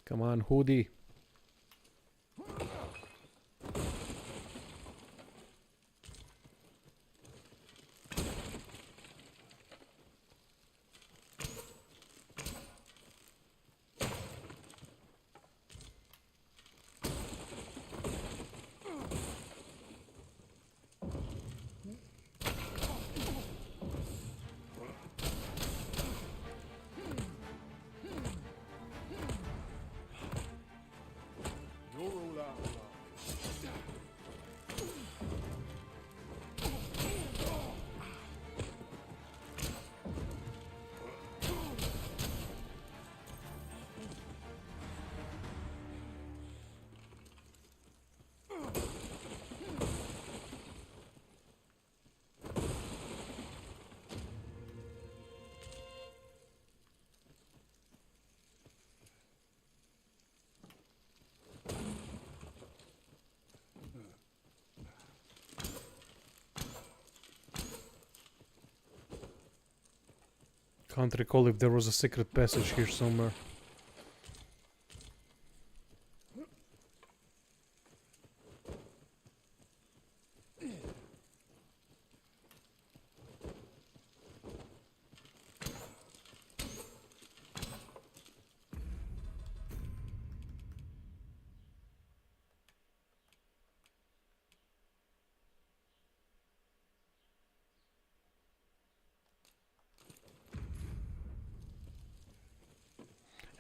Come on, Hoodie. Can't recall if there was a secret passage here somewhere.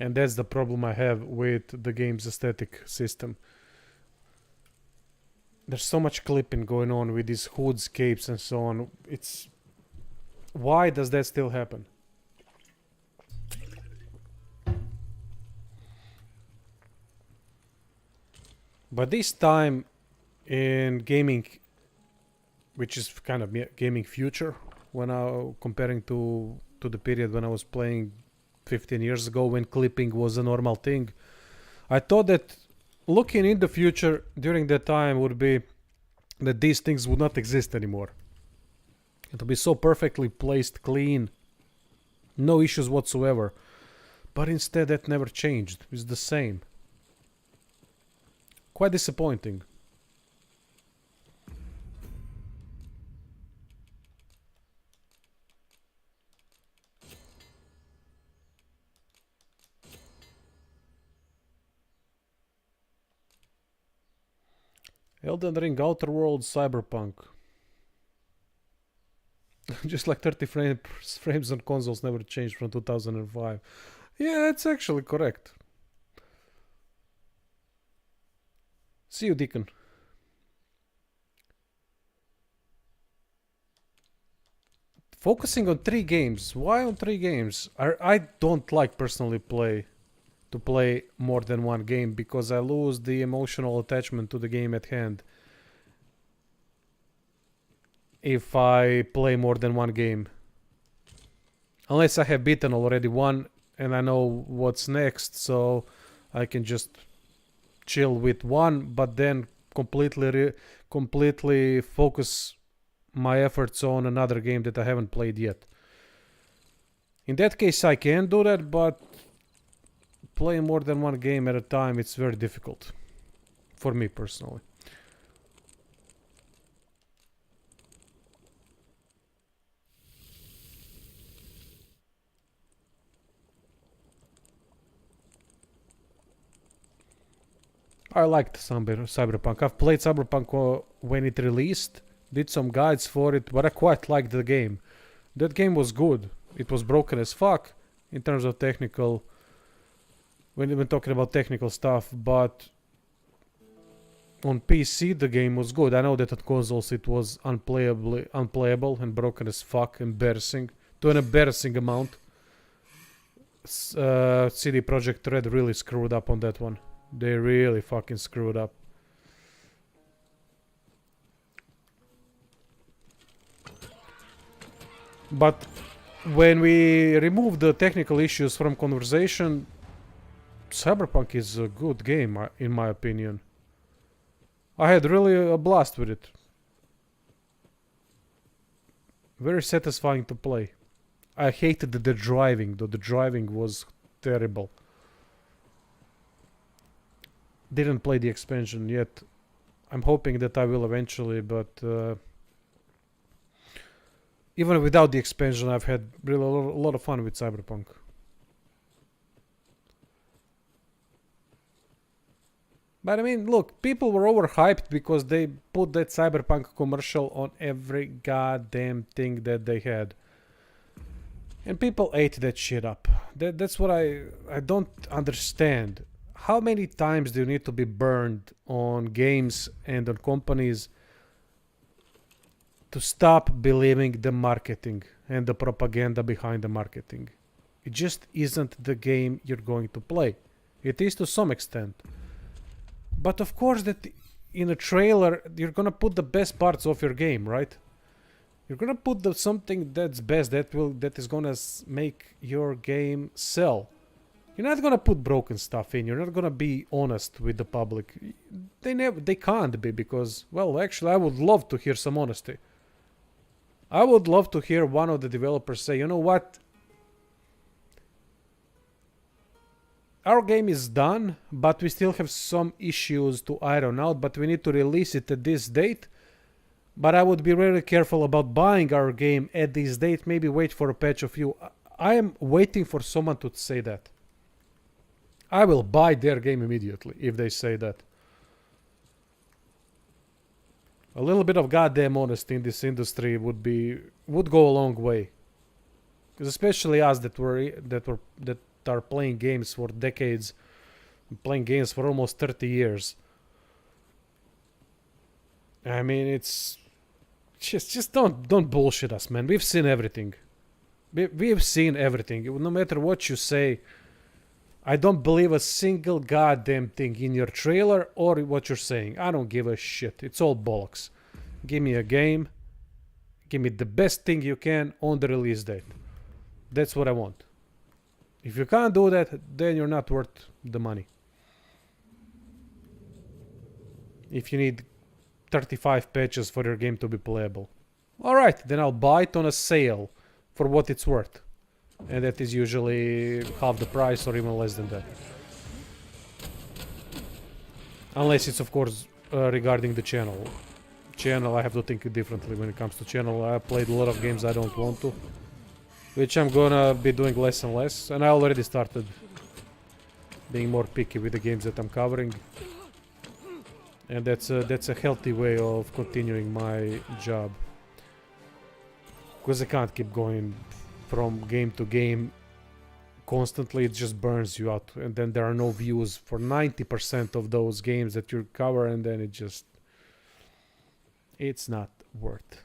And that's the problem I have with the game's aesthetic system. There's so much clipping going on with these hoods, capes and so on. It's... Why does that still happen? But this time in gaming, which is kind of gaming future, when I comparing to the period when I was playing 15 years ago when clipping was a normal thing, I thought that looking in the future during that time would be that these things would not exist anymore. It would be so perfectly placed, clean, no issues whatsoever. But instead that never changed. It's the same. Quite disappointing. Elden Ring, Outer Worlds, Cyberpunk. Just like 30 frames on consoles never changed from 2005. Yeah, that's actually correct. See you, Deacon. Focusing on 3 games. Why on 3 games? I don't like personally to play more than one game because I lose the emotional attachment to the game at hand if I play more than one game. Unless I have beaten already one and I know what's next, so I can just chill with one, but then completely focus my efforts on another game that I haven't played yet. In that case I can do that, but playing more than one game at a time, it's very difficult for me personally. I liked Cyberpunk. I've played Cyberpunk when it released, did some guides for it, but I quite liked the game. That game was good. It was broken as fuck in terms of technical, when we're talking about technical stuff, but on PC the game was good. I know that on consoles it was unplayable and broken as fuck, embarrassing, to an embarrassing amount. CD Projekt Red really screwed up on that one. They really fucking screwed up. But when we remove the technical issues from conversation, Cyberpunk is a good game, in my opinion. I had really a blast with it. Very satisfying to play. I hated the driving, though the driving was terrible. Didn't play the expansion yet. I'm hoping that I will eventually, but even without the expansion, I've had really a lot of fun with Cyberpunk. But I mean, look, people were overhyped because they put that Cyberpunk commercial on every goddamn thing that they had. And people ate that shit up. That's what I don't understand. How many times do you need to be burned on games and on companies to stop believing the marketing and the propaganda behind the marketing? It just isn't the game you're going to play. It is to some extent. But of course that in a trailer you're gonna put the best parts of your game, right? You're gonna put something that's best, that is gonna make your game sell. You're not gonna put broken stuff in. You're not gonna be honest with the public. They can't be, because, well, actually I would love to hear some honesty. I would love to hear one of the developers say, you know what? Our game is done, but we still have some issues to iron out, but we need to release it at this date. But I would be really careful about buying our game at this date. Maybe wait for a patch of you. I am waiting for someone to say that. I will buy their game immediately if they say that. A little bit of goddamn honesty in this industry would go a long way. Because especially us that are playing games for decades, playing games for almost 30 years. I mean, it's just don't bullshit us, man. We've seen everything. We've seen everything. No matter what you say, I don't believe a single goddamn thing in your trailer or what you're saying. I don't give a shit. It's all bollocks. Give me a game. Give me the best thing you can on the release date. That's what I want. If you can't do that, then you're not worth the money. If you need 35 patches for your game to be playable. Alright, then I'll buy it on a sale for what it's worth. And that is usually half the price or even less than that. Unless it's, of course, regarding the channel. Channel, I have to think differently when it comes to channel. I played a lot of games I don't want to. Which I'm gonna be doing less and less. And I already started being more picky with the games that I'm covering. And that's a healthy way of continuing my job. Because I can't keep going from game to game constantly. It just burns you out. And then there are no views for 90% of those games that you cover. And then it's not worth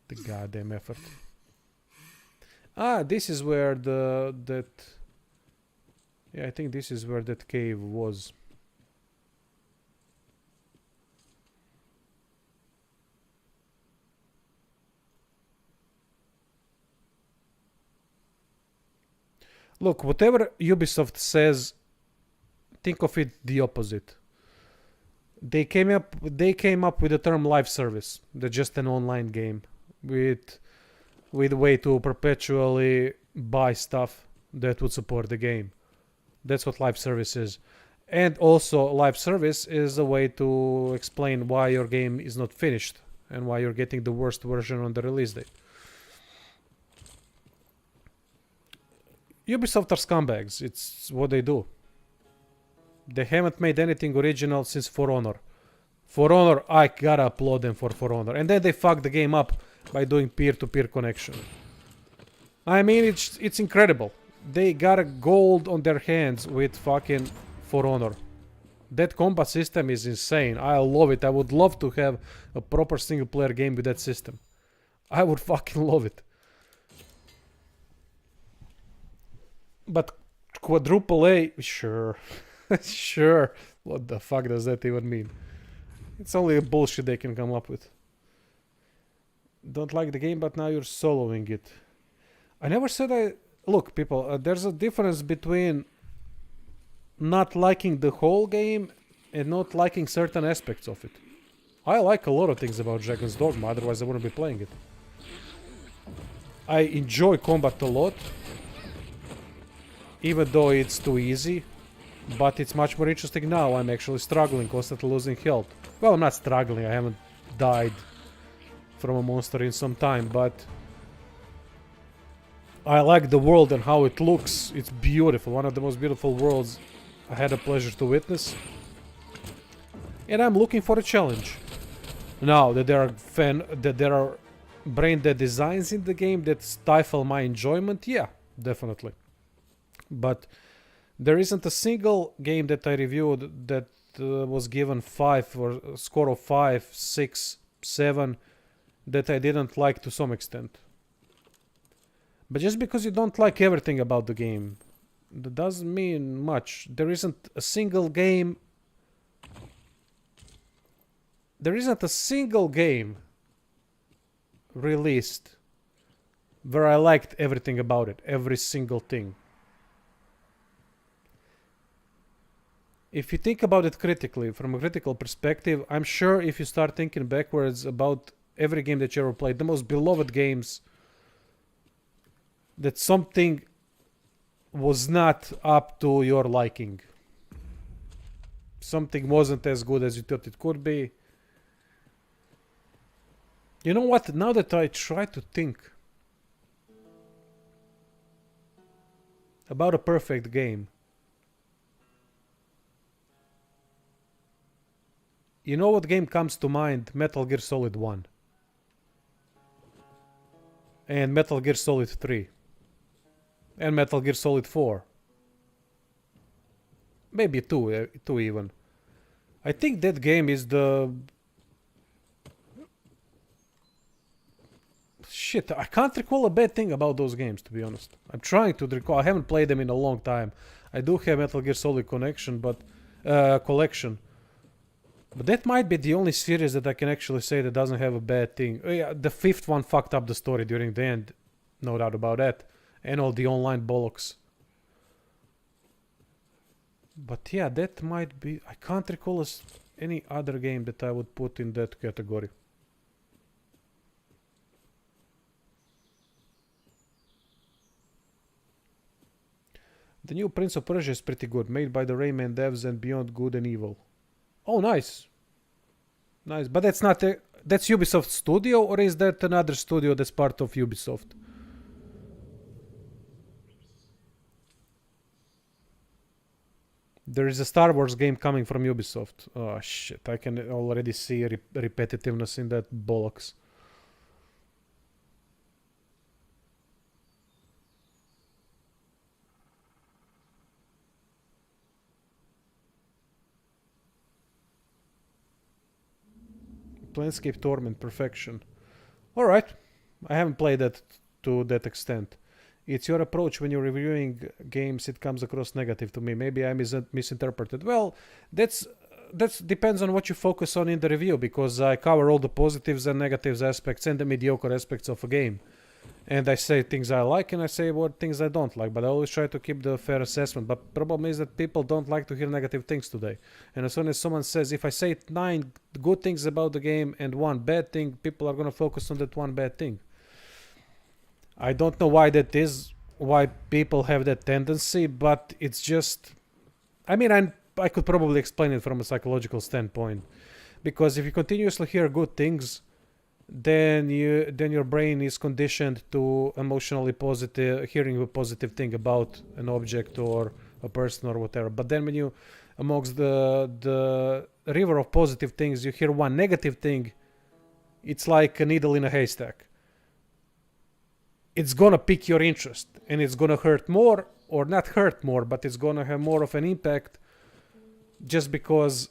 the goddamn effort. This is where I think this is where that cave was. Look, whatever Ubisoft says, think of it the opposite. They came up with the term live service. That's just an online game with a way to perpetually buy stuff that would support the game. That's what live service is. And also, live service is a way to explain why your game is not finished and why you're getting the worst version on the release date. Ubisoft are scumbags. It's what they do. They haven't made anything original since For Honor. For Honor, I gotta applaud them for Honor. And then they fucked the game up by doing peer-to-peer connection. I mean, it's incredible. They got a gold on their hands with fucking For Honor. That combat system is insane. I love it. I would love to have a proper single-player game with that system. I would fucking love it. But quadruple A, sure. Sure. What the fuck does that even mean? It's only a bullshit they can come up with. Don't like the game, but now you're soloing it. I never said I... Look, people, there's a difference between not liking the whole game and not liking certain aspects of it. I like a lot of things about Dragon's Dogma, otherwise I wouldn't be playing it. I enjoy combat a lot, even though it's too easy, but it's much more interesting now. I'm actually struggling, constantly losing health. Well, I'm not struggling, I haven't died from a monster in some time, but I like the world and how it looks. It's beautiful, one of the most beautiful worlds I had a pleasure to witness. And I'm looking for a challenge. Now that there are brain dead designs in the game that stifle my enjoyment, yeah, definitely. But there isn't a single game that I reviewed that was given 5 or a score of 5, 6, 7 that I didn't like to some extent. But just because you don't like everything about the game, that doesn't mean much. There isn't a single game. There isn't a single game released where I liked everything about it, every single thing. If you think about it critically, from a critical perspective, I'm sure if you start thinking backwards about every game that you ever played, the most beloved games, that something was not up to your liking. Something wasn't as good as you thought it could be. You know what? Now that I try to think about a perfect game, you know what game comes to mind? Metal Gear Solid 1. And Metal Gear Solid 3. And Metal Gear Solid 4. Maybe 2 even. I think that game is the... Shit, I can't recall a bad thing about those games, to be honest. I'm trying to recall. I haven't played them in a long time. I do have Metal Gear Solid collection. But that might be the only series that I can actually say that doesn't have a bad thing. Yeah, the 5th one fucked up the story during the end. No doubt about that. And all the online bollocks. But yeah, that might be... I can't recall any other game that I would put in that category. The new Prince of Persia is pretty good. Made by the Rayman devs and Beyond Good and Evil. Oh, nice. Nice. But that's not... that's Ubisoft Studio, or is that another studio that's part of Ubisoft? There is a Star Wars game coming from Ubisoft. Oh shit, I can already see repetitiveness in that bollocks. Planescape Torment Perfection. Alright, I haven't played that to that extent. It's your approach when you're reviewing games, it comes across negative to me. Maybe I misinterpreted. Well, that's depends on what you focus on in the review, because I cover all the positives and negatives aspects and the mediocre aspects of a game. And I say things I like and I say what things I don't like, but I always try to keep the fair assessment. But problem is that people don't like to hear negative things today. And as soon as someone says, if I say 9 good things about the game and 1 bad thing, people are going to focus on that 1 bad thing. I don't know why that is, why people have that tendency, but it's just... I mean, I could probably explain it from a psychological standpoint. Because if you continuously hear good things, then your brain is conditioned to emotionally positive, hearing a positive thing about an object or a person or whatever. But then when you, amongst the river of positive things, you hear 1 negative thing, it's like a needle in a haystack. It's gonna pique your interest, and it's gonna hurt more, or not hurt more, but it's gonna have more of an impact just because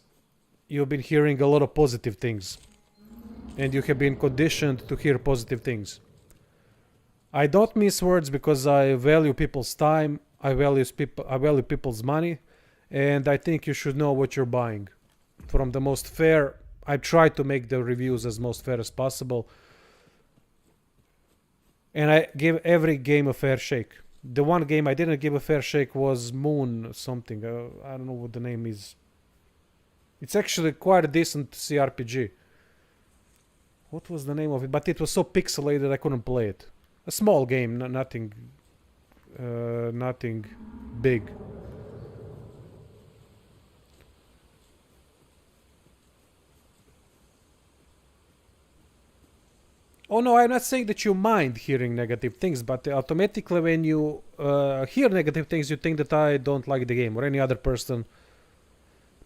you've been hearing a lot of positive things and you have been conditioned to hear positive things. I don't mince words because I value people's time, I value people's money, and I think you should know what you're buying. From the most fair, I try to make the reviews as most fair as possible. And I give every game a fair shake. The one game I didn't give a fair shake was Moon something. I don't know what the name is. It's actually quite a decent CRPG. What was the name of it? But it was so pixelated I couldn't play it. A small game, nothing big. Oh no, I'm not saying that you mind hearing negative things, but automatically when you hear negative things, you think that I don't like the game or any other person.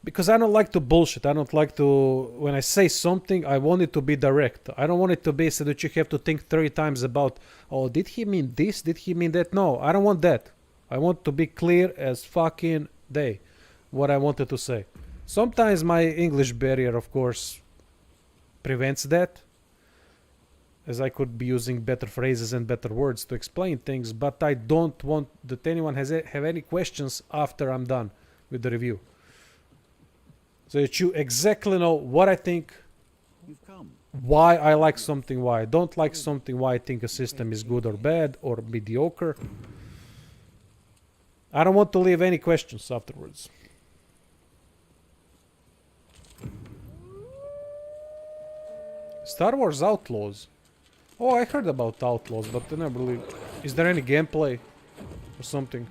Because I don't like to bullshit. I don't like to... When I say something, I want it to be direct. I don't want it to be so that you have to think 3 times about, oh, did he mean this? Did he mean that? No, I don't want that. I want to be clear as fucking day what I wanted to say. Sometimes my English barrier, of course, prevents that, as I could be using better phrases and better words to explain things, but I don't want that anyone have any questions after I'm done with the review. So that you exactly know what I think, You've come. why I like something, why I don't like something, why I think a system is good or bad or mediocre. I don't want to leave any questions afterwards. Star Wars Outlaws. Oh, I heard about Outlaws, but I never really... Is there any gameplay or something?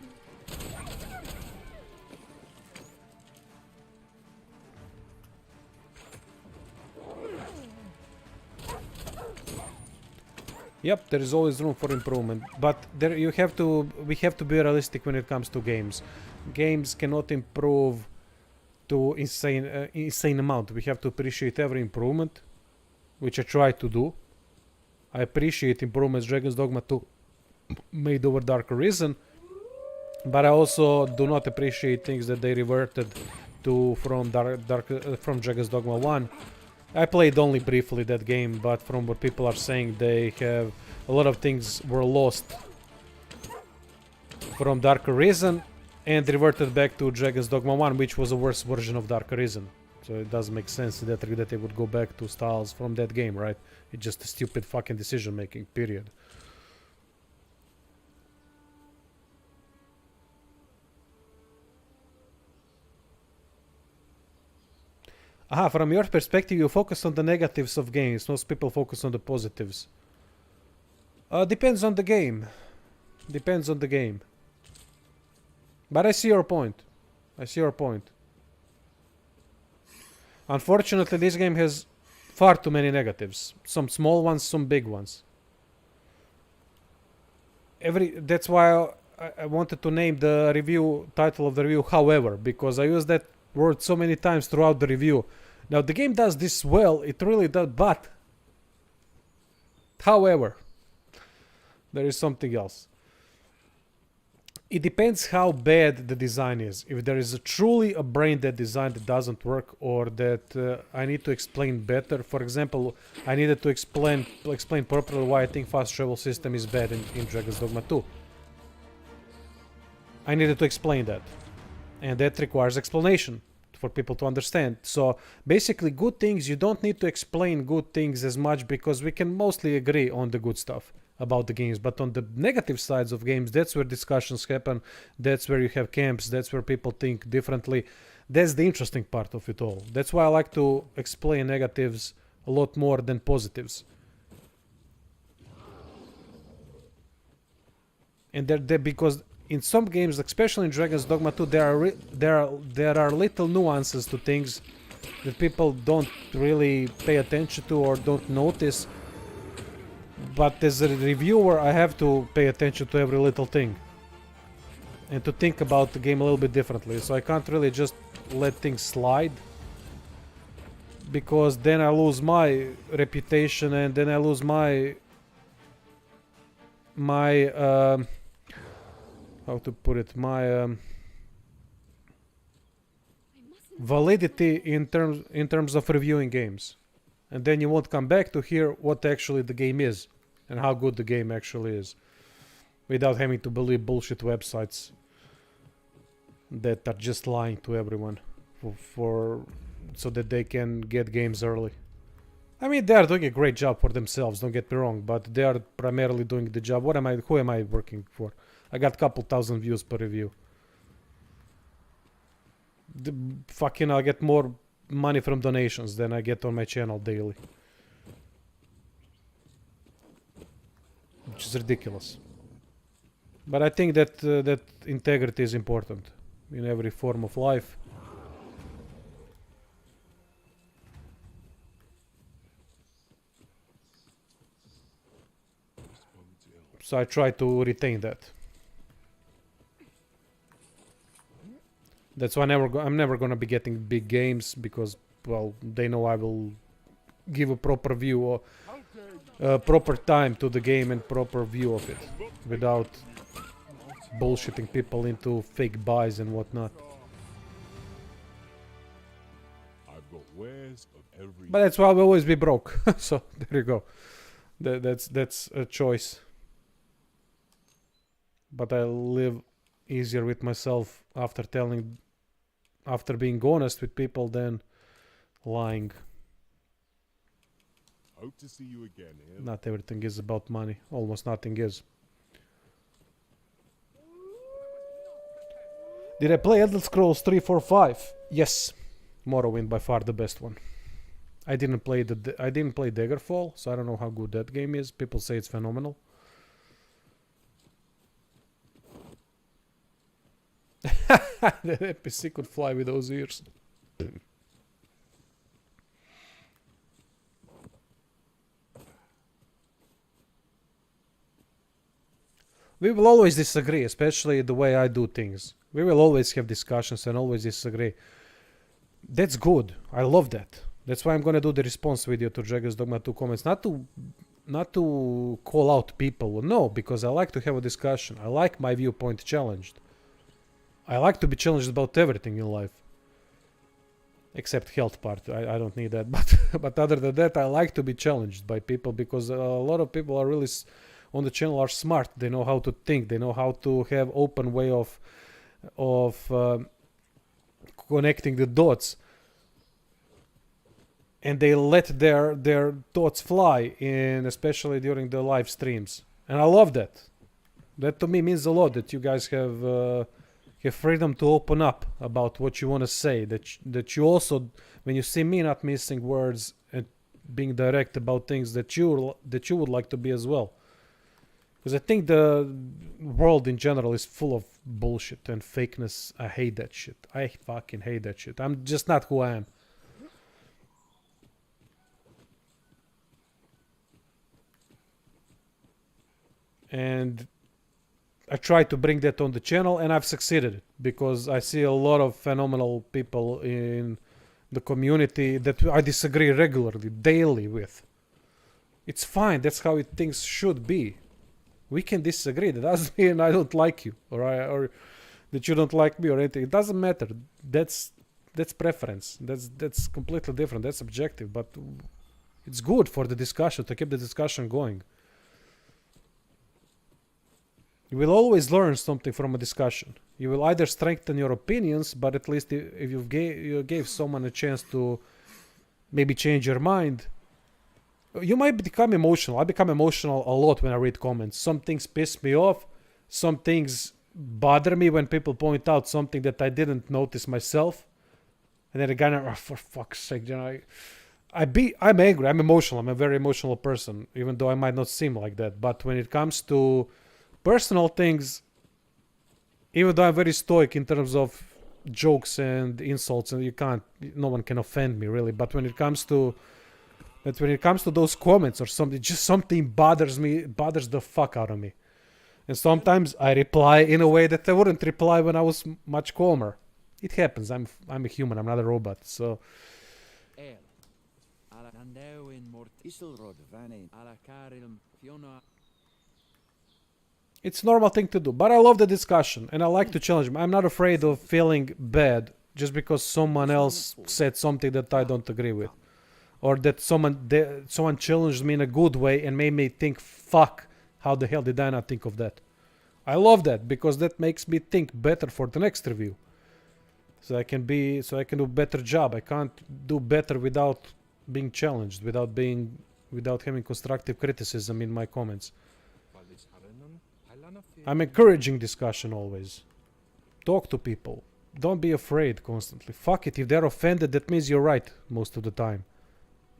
Yep, there is always room for improvement, but we have to be realistic when it comes to games. Games cannot improve to insane amount. We have to appreciate every improvement, which I try to do. I appreciate improvements Dragon's Dogma 2 made over Dark Arisen, but I also do not appreciate things that they reverted to from Dragon's Dogma 1. I played only briefly that game, but from what people are saying, they have a lot of things were lost from Dark Arisen and reverted back to Dragon's Dogma 1, which was a worse version of Dark Arisen. So it does make sense that they would go back to styles from that game, right? It's just a stupid fucking decision making, period. Aha, from your perspective, you focus on the negatives of games. Most people focus on the positives. Depends on the game. Depends on the game. But I see your point. I see your point. Unfortunately, this game has far too many negatives. Some small ones, some big ones. That's why I wanted to name the title of the review, however, because I use that word so many times throughout the review. Now, the game does this well, it really does, but... However, there is something else. It depends how bad the design is. If there is truly a brain dead design that doesn't work, or that I need to explain better. For example, I needed to explain properly why I think fast travel system is bad in Dragon's Dogma 2. I needed to explain that. And that requires explanation for people to understand. So basically, good things, you don't need to explain good things as much, because we can mostly agree on the good stuff about the games. But on the negative sides of games, that's where discussions happen, that's where you have camps, that's where people think differently. That's the interesting part of it all. That's why I like to explain negatives a lot more than positives. And because in some games, especially in Dragon's Dogma 2, there are little nuances to things that people don't really pay attention to or don't notice. But as a reviewer, I have to pay attention to every little thing and to think about the game a little bit differently. So I can't really just let things slide, because then I lose my reputation, and then I lose my how to put it, my validity in terms of reviewing games. And then you won't come back to hear what actually the game is and how good the game actually is, without having to believe bullshit websites that are just lying to everyone so that they can get games early. I mean, they are doing a great job for themselves, don't get me wrong, but they are primarily doing the job. Who am I working for? I got couple thousand views per review. Fucking, I get more money from donations than I get on my channel daily. Which is ridiculous. But I think that that integrity is important in every form of life. So I try to retain that. That's why I'm never gonna be getting big games because, well, they know I will give a proper view or proper time to the game and proper view of it without bullshitting people into fake buys and whatnot. I've got wares of every. But that's why I'll always be broke. So there you go. That's a choice. But I live easier with myself after being honest with people than lying. Hope to see you again. Ian. Not everything is about money. Almost nothing is. Did I play Elder Scrolls 3, 4, 5? Yes. Morrowind by far the best one. I didn't play Daggerfall, so I don't know how good that game is. People say it's phenomenal. The NPC could fly with those ears. We will always disagree, especially the way I do things. We will always have discussions and always disagree. That's good. I love that. That's why I'm gonna do the response video to Dragon's Dogma 2 comments. Not to call out people. No, because I like to have a discussion. I like my viewpoint challenged. I like to be challenged about everything in life. Except health part. I don't need that. But other than that, I like to be challenged by people because a lot of people are really on the channel are smart. They know how to think. They know how to have open way of connecting the dots. And they let their thoughts fly, especially during the live streams. And I love that. That to me means a lot, that you guys have freedom to open up about what you want to say. That you also, when you see me not missing words and being direct about things that you would like to be as well. Because I think the world in general is full of bullshit and fakeness. I hate that shit. I fucking hate that shit. I'm just not who I am. And I try to bring that on the channel, and I've succeeded because I see a lot of phenomenal people in the community that I disagree regularly, daily with. It's fine. That's how things should be. We can disagree. That doesn't mean I don't like you, or that you don't like me, or anything. It doesn't matter. That's preference. That's completely different. That's subjective, but it's good for the discussion, to keep the discussion going. You will always learn something from a discussion. You will either strengthen your opinions, but at least if you gave someone a chance to maybe change your mind, you might become emotional. I become emotional a lot when I read comments. Some things piss me off. Some things bother me when people point out something that I didn't notice myself. And then again, oh, for fuck's sake, you know, I'm angry. I'm emotional. I'm a very emotional person, even though I might not seem like that. But when it comes to personal things, even though I'm very stoic in terms of jokes and insults, and no one can offend me really. But when it comes to those comments or something, just something bothers the fuck out of me. And sometimes I reply in a way that I wouldn't reply when I was much calmer. It happens. I'm a human. I'm not a robot. So. It's a normal thing to do, but I love the discussion and I like to challenge them. I'm not afraid of feeling bad just because someone else said something that I don't agree with, or that someone challenged me in a good way and made me think, fuck, how the hell did I not think of that? I love that because that makes me think better for the next review. So I can do a better job. I can't do better without being challenged, without having constructive criticism in my comments. I'm encouraging discussion always. Talk to people. Don't be afraid constantly. Fuck it, if they're offended, that means you're right most of the time.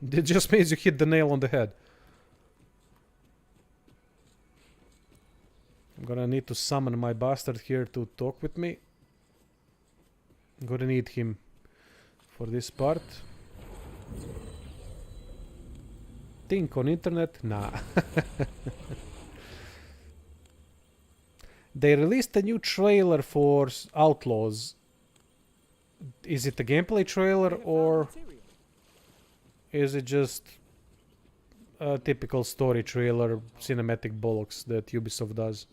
It just means you hit the nail on the head. I'm gonna need to summon my bastard here to talk with me. I'm gonna need him for this part. Think on internet? Nah. They released a new trailer for Outlaws. Is it a gameplay trailer or is it just a typical story trailer, cinematic bollocks that Ubisoft does?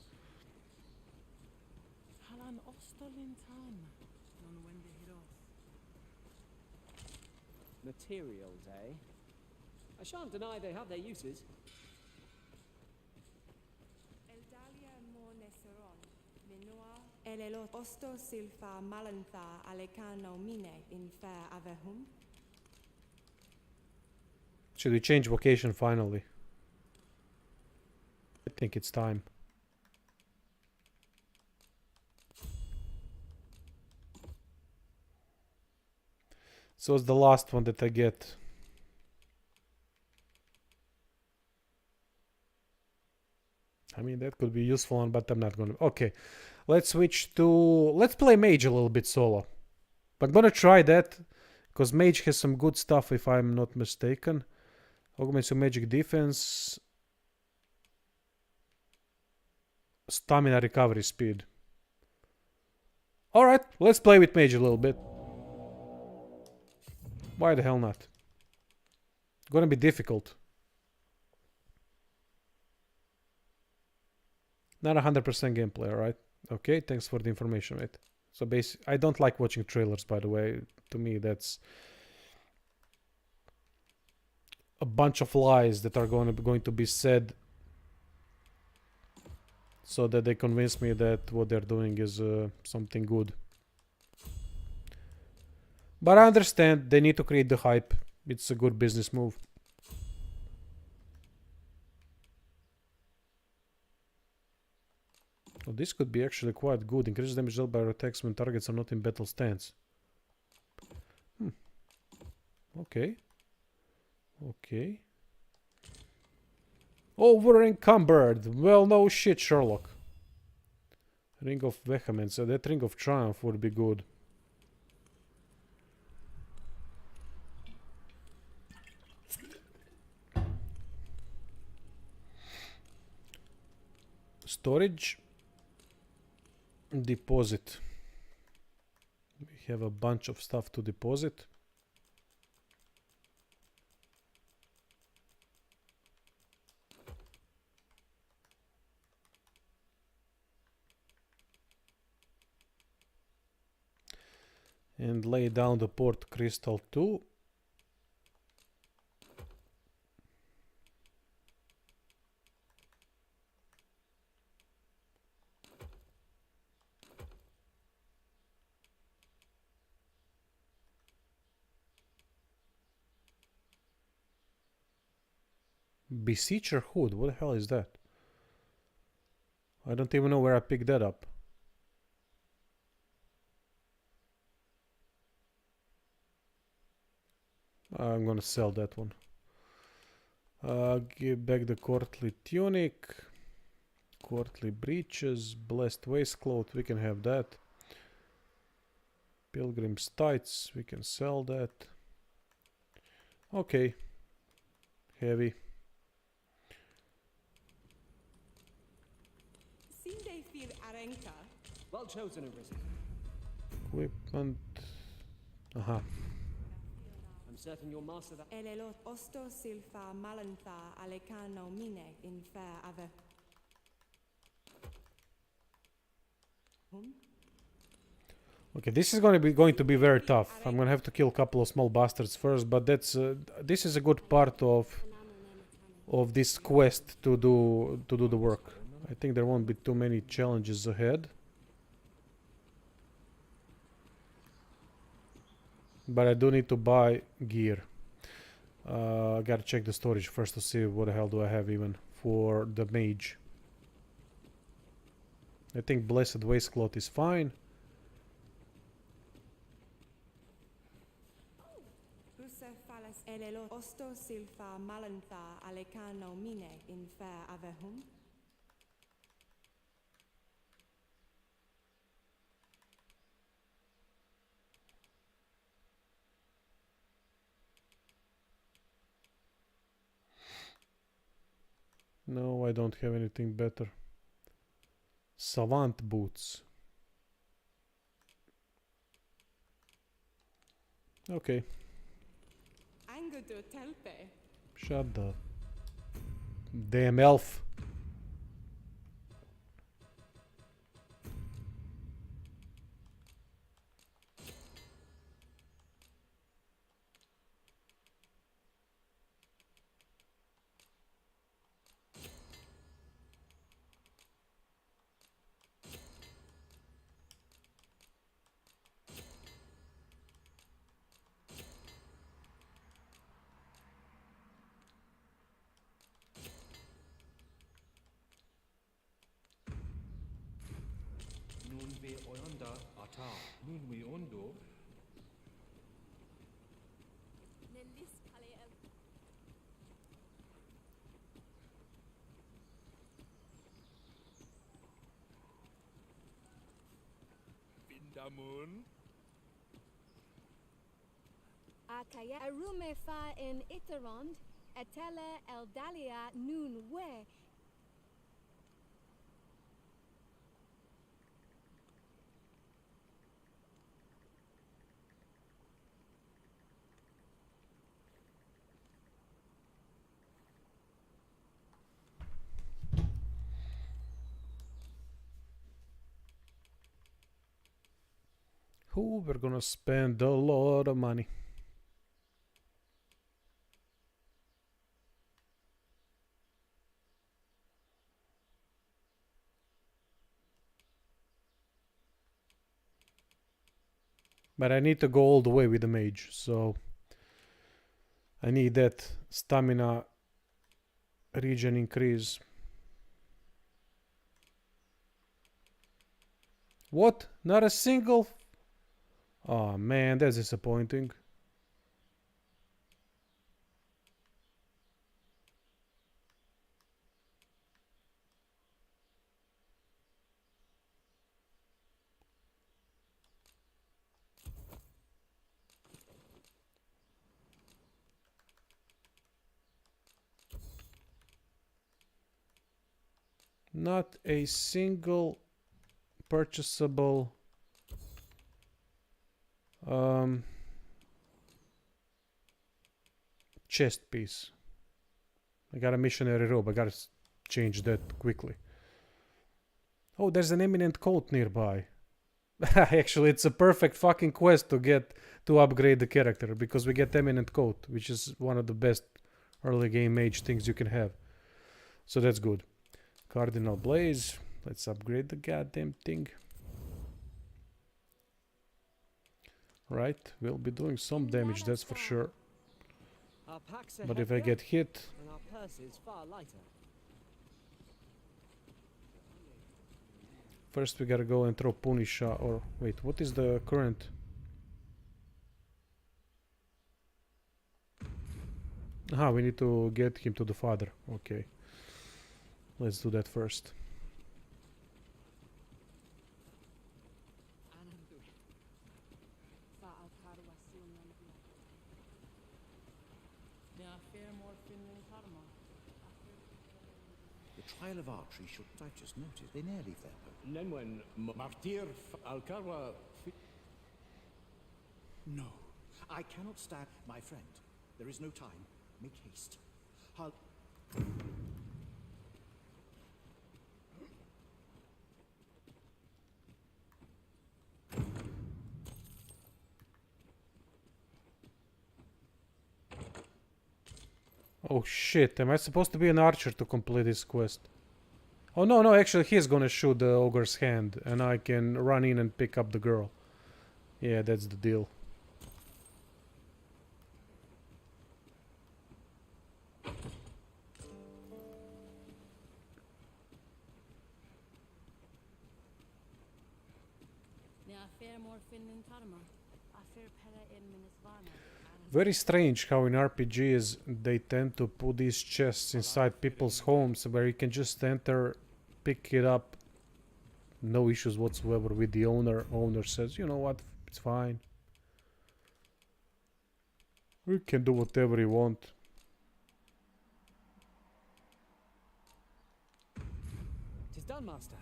Materials, eh? I shan't deny they have their uses. Elelot osto silfa malantha alecano mine in fair avehum. Should we change vocation finally? I think it's time. So it's the last one that I get. I mean, that could be useful one, but I'm not gonna. Okay, let's switch to. Let's play mage a little bit solo. I'm gonna try that because mage has some good stuff, if I'm not mistaken. Augments your magic defense, stamina recovery speed. All right, let's play with mage a little bit. Why the hell not? Gonna be difficult. Not 100% gameplay, alright? Okay, thanks for the information, mate. So basically, I don't like watching trailers, by the way. To me, that's a bunch of lies that are going to be said so that they convince me that what they're doing is something good. But I understand they need to create the hype. It's a good business move. Oh, this could be actually quite good. Increases damage dealt by your attacks when targets are not in battle stance. Okay. Okay. Over encumbered. Well, no shit, Sherlock. Ring of Vehemence. That Ring of Triumph would be good. Storage. Deposit. We have a bunch of stuff to deposit. And lay down the port crystal too. Beseecher Hood, what the hell is that? I don't even know where I picked that up. I'm gonna sell that one. Give back the courtly tunic, courtly breeches, blessed waistcloth, we can have that. Pilgrim's tights, we can sell that. Okay. Heavy. Well chosen, Arisen. Equipment. Aha. I'm certain you'll master that. Elelot osto silfa malantha alecano mine in fair ave. Okay, this is going to be very tough. I'm gonna have to kill a couple of small bastards first, but that's this is a good part of this quest to do the work. I think there won't be too many challenges ahead. But I do need to buy gear. I gotta check the storage first to see what the hell do I have even for the mage. I think Blessed Waistcloth is fine. Bucephalus elelo osto silpha malantha alecano mine in fair avehum. No, I don't have anything better. Savant boots. Okay, Angudu telpe. shut the damn elf. Nun we oyanda ata. Nun we ondo. Vindamun. Akaya arume fa in iterond, etele eldalia nun we. Who we're gonna spend a lot of money. But I need to go all the way with the mage, so I need that stamina regen increase. What? Not a single? Oh man, that's disappointing. Not a single purchasable chest piece. I got a missionary robe. I gotta change that quickly. Oh, there's an eminent coat nearby. Actually, it's a perfect fucking quest to upgrade the character, because we get eminent coat, which is one of the best early game mage things you can have. So that's good. Cardinal Blaze. Let's upgrade the goddamn thing. Right, we'll be doing some damage, that's for sure. Our packs are But if I heavier, get hit, and our purses far lighter. first we gotta go and throw Punisha, or wait, what is the current? Aha, we need to get him to the father. Okay. Let's do that first. The trial of archery should, I've just noticed, they nearly leave their post. And then when Martyr Alcarwa... No, I cannot stand my friend. There is no time. Make haste. Oh shit, am I supposed to be an archer to complete this quest? Oh no, no, actually he's gonna shoot the ogre's hand and I can run in and pick up the girl. Yeah, that's the deal. Very strange how in RPGs they tend to put these chests inside people's homes where you can just enter, pick it up, no issues whatsoever with the owner. Owner says, you know what, it's fine. We can do whatever you want. Tis done, master.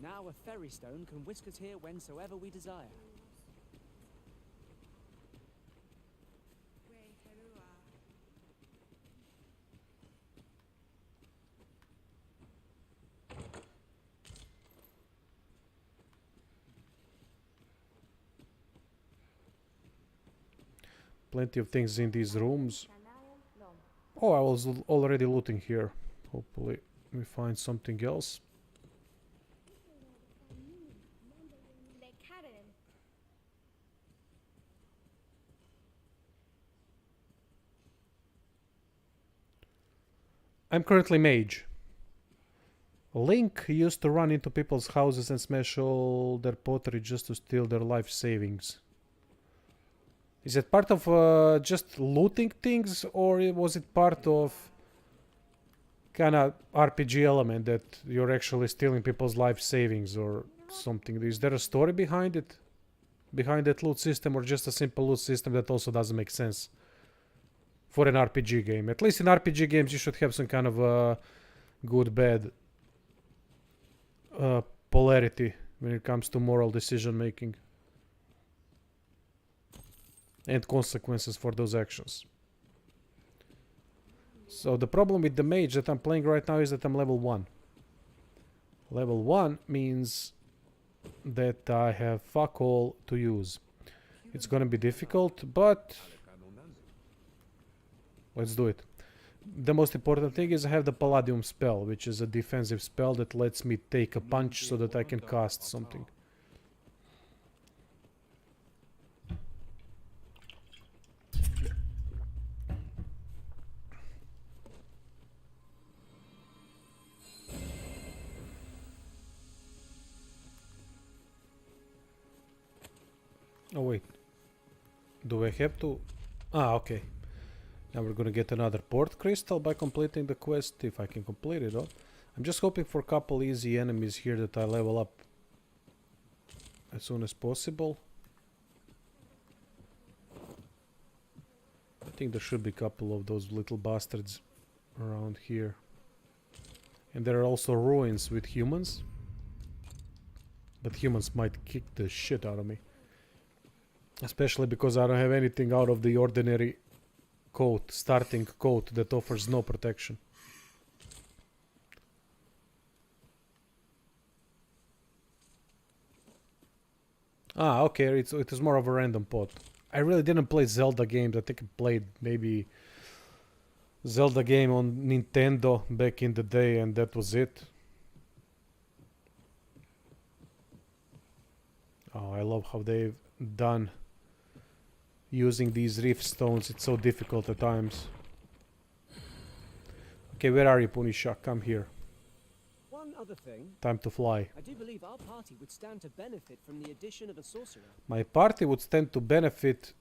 Now a ferry stone can whisk us here whensoever we desire. Plenty of things in these rooms. Oh, I was already looting here. Hopefully we find something else. I'm currently mage. Link used to run into people's houses and smash all their pottery just to steal their life savings. Is it part of just looting things, or was it part of kind of RPG element that you're actually stealing people's life savings or something? Is there a story behind it? Behind that loot system, or just a simple loot system that also doesn't make sense for an RPG game? At least in RPG games you should have some kind of good-bad polarity when it comes to moral decision making and consequences for those actions. So the problem with the mage that I'm playing right now is that I'm level 1. Level 1 means that I have fuck all to use. It's gonna be difficult, but let's do it. The most important thing is I have the Palladium spell, which is a defensive spell that lets me take a punch so that I can cast something. Oh wait, do I have to? Ah, okay. Now we're gonna get another port crystal by completing the quest, if I can complete it all. I'm just hoping for a couple easy enemies here that I level up as soon as possible. I think there should be a couple of those little bastards around here. And there are also ruins with humans. But humans might kick the shit out of me. Especially because I don't have anything out of the ordinary coat, starting coat that offers no protection. Ah, okay, it is more of a random pot. I really didn't play Zelda games. I think I played maybe Zelda game on Nintendo back in the day, and that was it. Oh, I love how they've done using these rift stones. It's so difficult at times. Okay, where are you, Punisha? Come here. One other thing. Time to fly. I do believe our party would stand to benefit from the addition of a sorcerer. My party would stand to benefit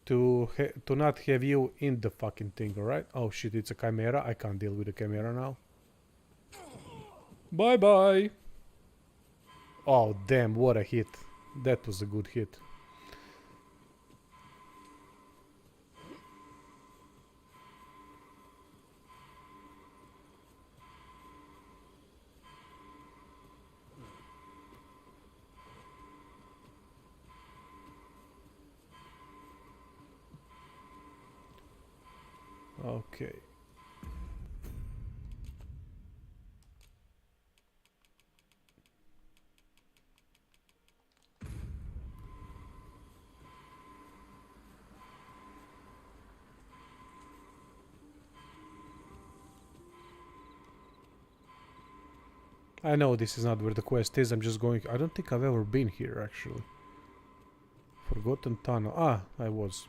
to not have you in the fucking thing, alright? Oh shit, it's a chimera. I can't deal with a chimera now. Bye bye. Oh damn, what a hit. That was a good hit. Okay. I know this is not where the quest is. I'm just going. I don't think I've ever been here actually. Forgotten tunnel. Ah, I was.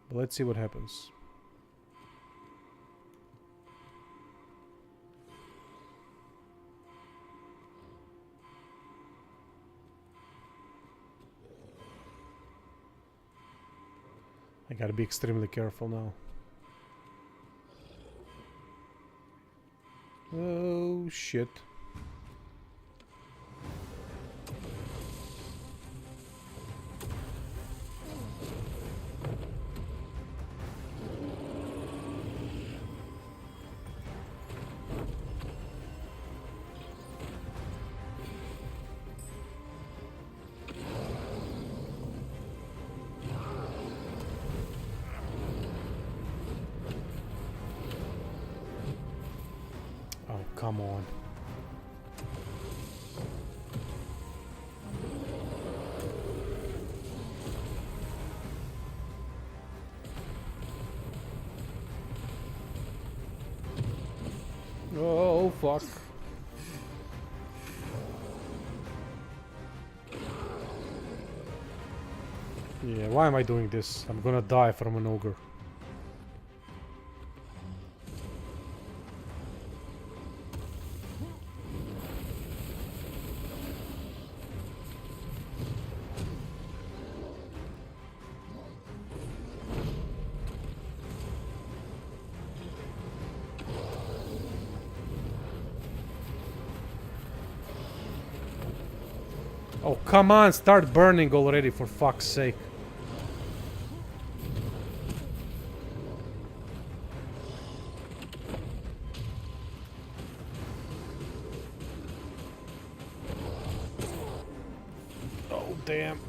But let's see what happens. I gotta be extremely careful now. Oh shit. Oh, come on. Oh, fuck. Yeah, why am I doing this? I'm gonna die from an ogre. Oh, come on, start burning already, for fuck's sake. Oh, damn.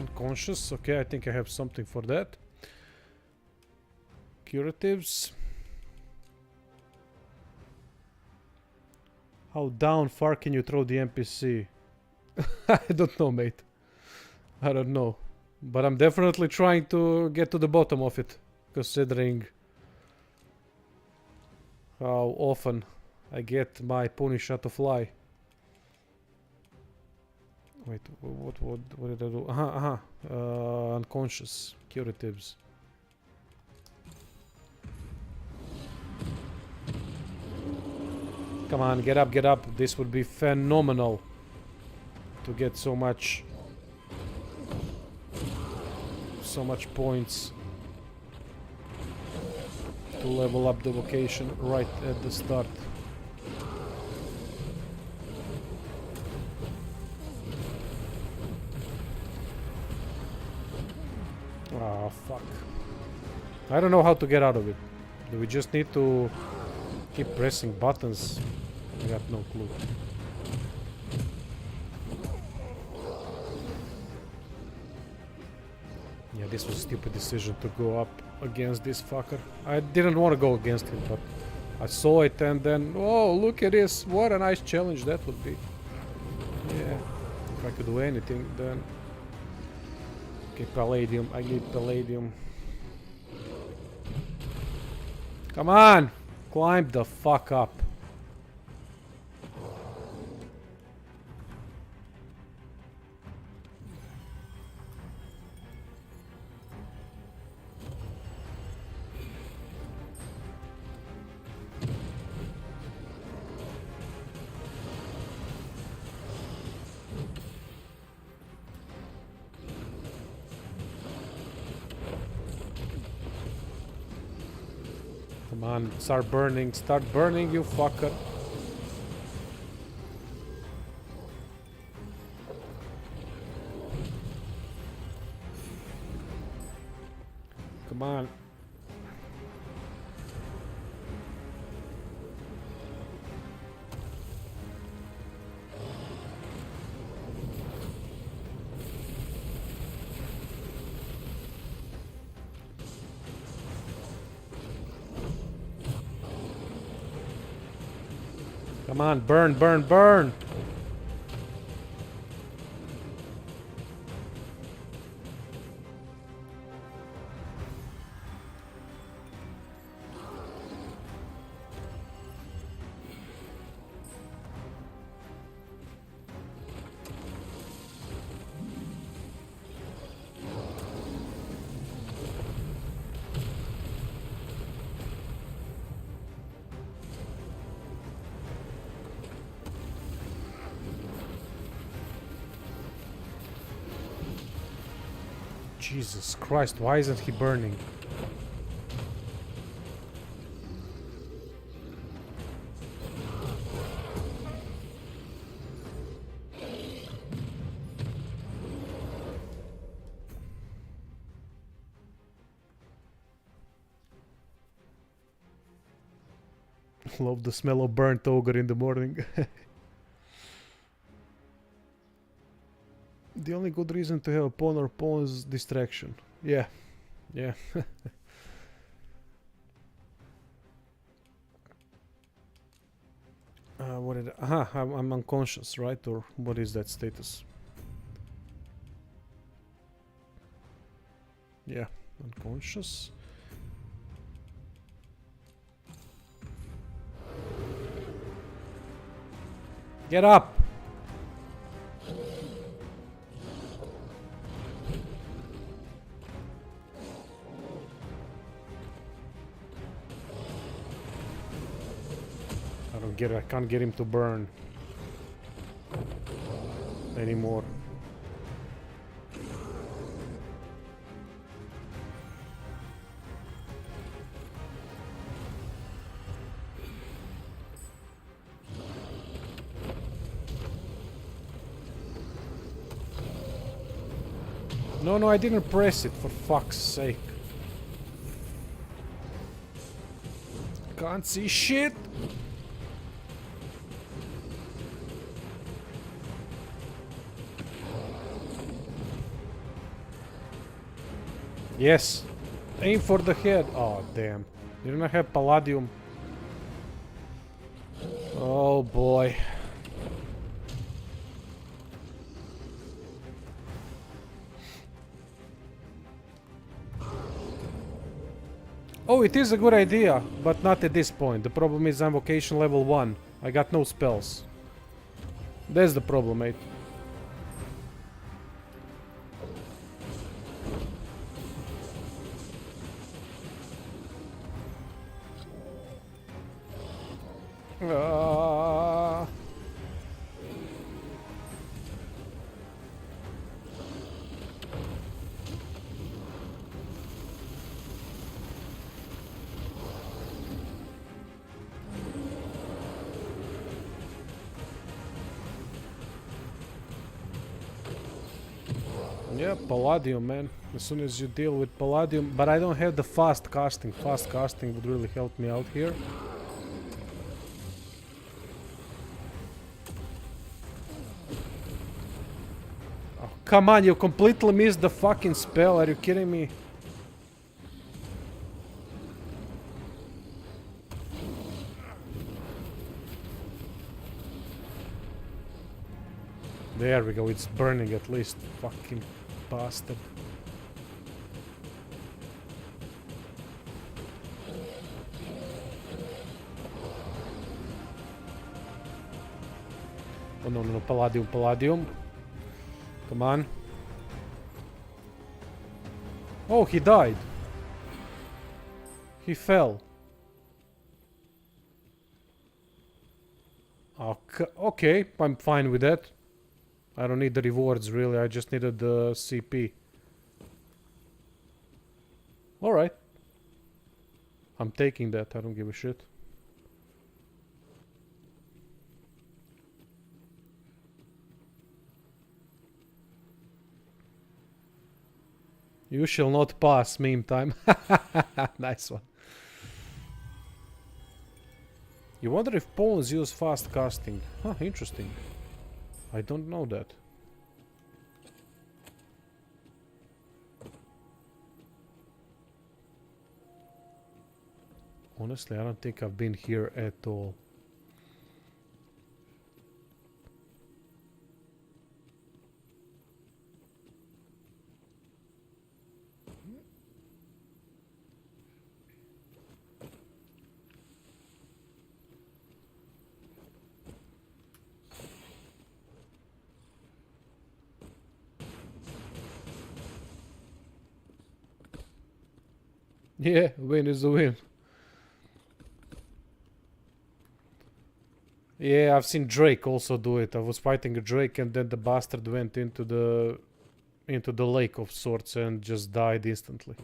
Unconscious. Okay, I think I have something for that. Curatives. How down far can you throw the NPC? I don't know, mate. I don't know. But I'm definitely trying to get to the bottom of it, considering how often I get my pony shot to fly. Wait, what did I do? Unconscious. Curatives. Come on, get up, get up. This would be phenomenal to get so much points to level up the vocation right at the start. Ah, fuck. I don't know how to get out of it. Do we just need to keep pressing buttons? I got no clue. Yeah, this was a stupid decision to go up against this fucker. I didn't want to go against him, but I saw it and then, oh, look at this. What a nice challenge that would be. Yeah, if I could do anything, then... Okay, palladium. I need palladium. Come on! Climb the fuck up. Come on, start burning, you fucker. Come on. Come on, burn, burn, burn! Jesus Christ, why isn't he burning? Love the smell of burnt ogre in the morning. The only good reason to have a pawn or pawn's distraction. Yeah. Yeah. What did I'm unconscious, right? Or what is that status? Yeah, unconscious. Get up! I can't get him to burn anymore. No, I didn't press it, for fuck's sake. Can't see shit! Yes. Aim for the head. Oh, damn. Didn't I have palladium? Oh, boy. Oh, it is a good idea, but not at this point. The problem is I'm vocation level 1. I got no spells. That's the problem, mate. Yeah, Palladium, man. As soon as you deal with Palladium. But I don't have the fast casting. Fast casting would really help me out here. Oh, come on, you completely missed the fucking spell. Are you kidding me? There we go, it's burning at least. Fucking bastard. Oh no, Palladium. Come on. Oh, he died. He fell. Okay, I'm fine with that. I don't need the rewards, really. I just needed the CP. Alright. I'm taking that. I don't give a shit. You shall not pass, meme time. Nice one. You wonder if pawns use fast casting. Huh, interesting. I don't know that. Honestly, I don't think I've been here at all. Yeah, win is a win. Yeah, I've seen Drake also do it. I was fighting a Drake and then the bastard went into into the lake of sorts and just died instantly.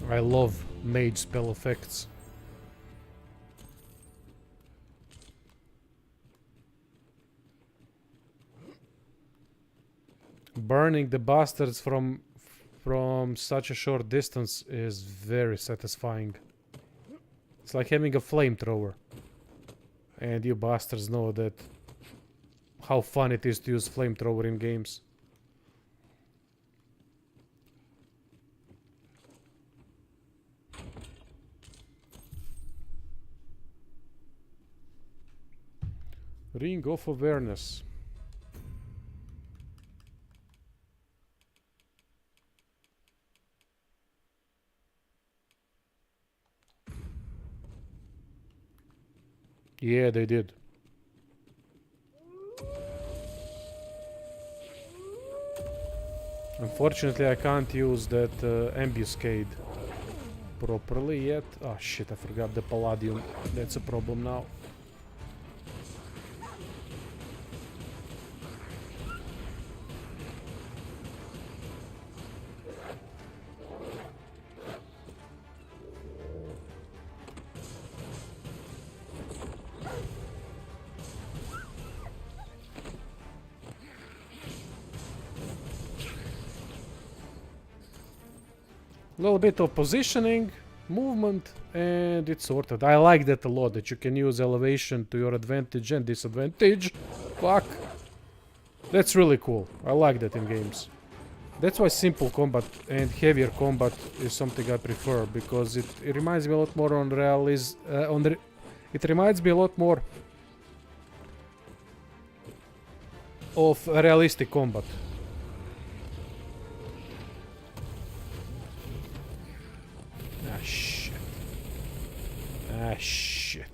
I love mage spell effects. Burning the bastards from such a short distance is very satisfying. It's like having a flamethrower. And you bastards know that how fun it is to use flamethrower in games. Ring of Awareness. Yeah, they did. Unfortunately, I can't use that ambuscade properly yet. Oh shit, I forgot the Palladium. That's a problem now. A little bit of positioning, movement, and it's sorted. I like that a lot, that you can use elevation to your advantage and disadvantage. Fuck. That's really cool. I like that in games. That's why simple combat and heavier combat is something I prefer, because it reminds me a lot more on it reminds me a lot more of realistic combat. Ah shit. Ah shit.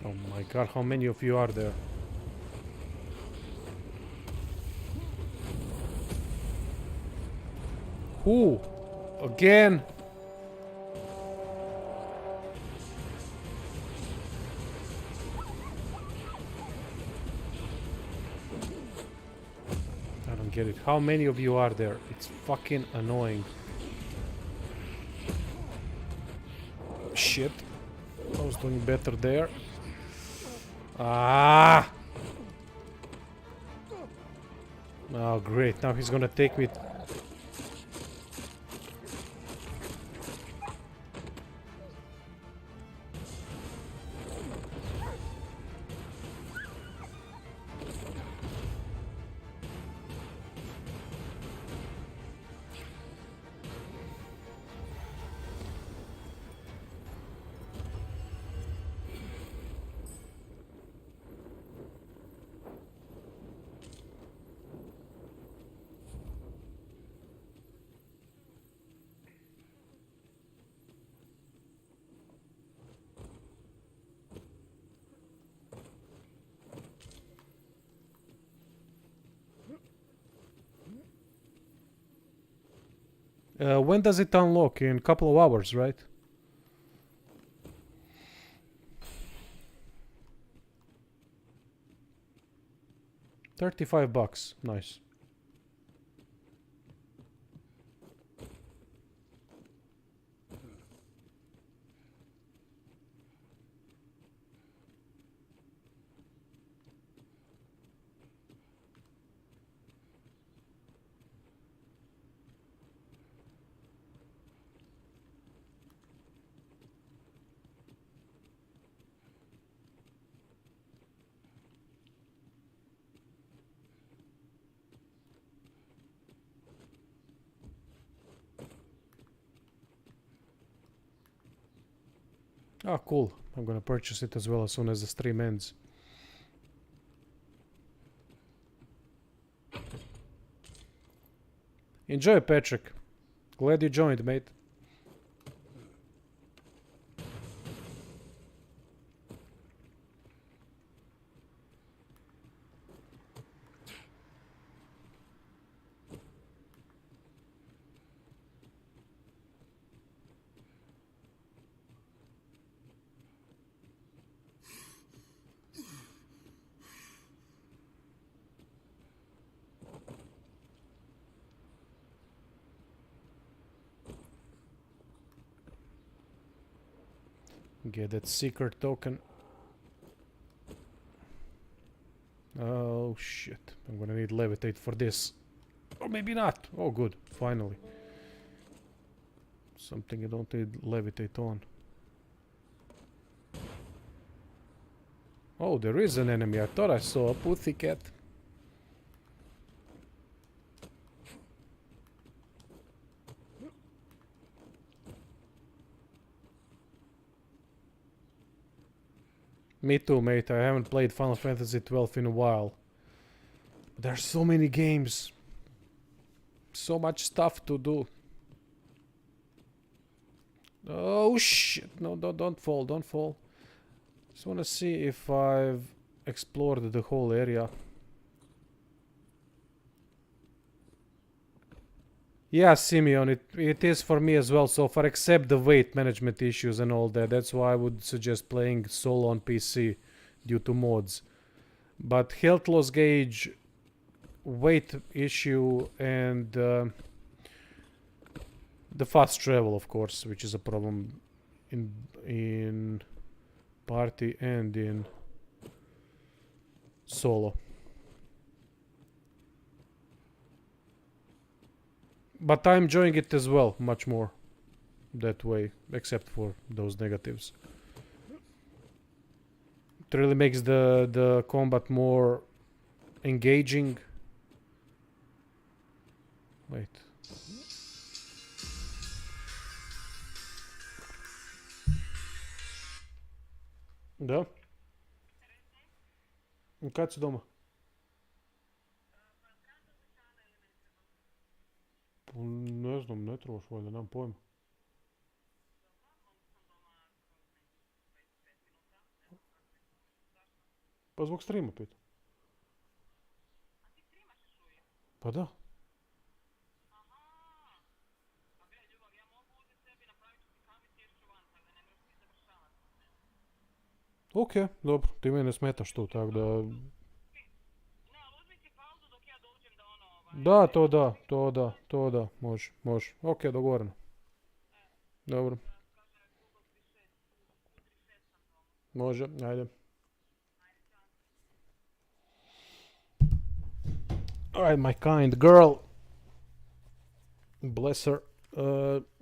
Oh my god, how many of you are there? Who? Again? I don't get it. How many of you are there? It's fucking annoying. Shit. I was doing better there. Ah! Oh great, now he's gonna take me. When does it unlock? In a couple of hours, right? $35. Nice. Ah, cool. I'm gonna purchase it as well as soon as the stream ends. Enjoy, Patrick. Glad you joined, mate. Get that secret token. Oh shit. I'm gonna need levitate for this. Or maybe not. Oh good. Finally. Something I don't need levitate on. Oh, there is an enemy. I thought I saw a pussycat. Me too, mate. I haven't played Final Fantasy 12 in a while. There's so many games. So much stuff to do. Oh shit. No, don't fall, don't fall. Just wanna see if I've explored the whole area. Yeah, Simeon, it is for me as well so far, except the weight management issues and all that. That's why I would suggest playing solo on PC due to mods. But health loss gauge, weight issue, and the fast travel, of course, which is a problem in party and in solo. But I'm enjoying it as well, much more that way, except for those negatives. It really makes the combat more engaging. Wait. Да? Kad si doma? Ne znam, ne trebaš valjda, nemam pojma. Pa zbog streama pitam. Pa da. Ok, dobro, ti mene smetaš tu, tako da... Da, to da, može. Ok, dogovoreno. Dobro. Može, ajde. Alright, my kind girl. Bless her.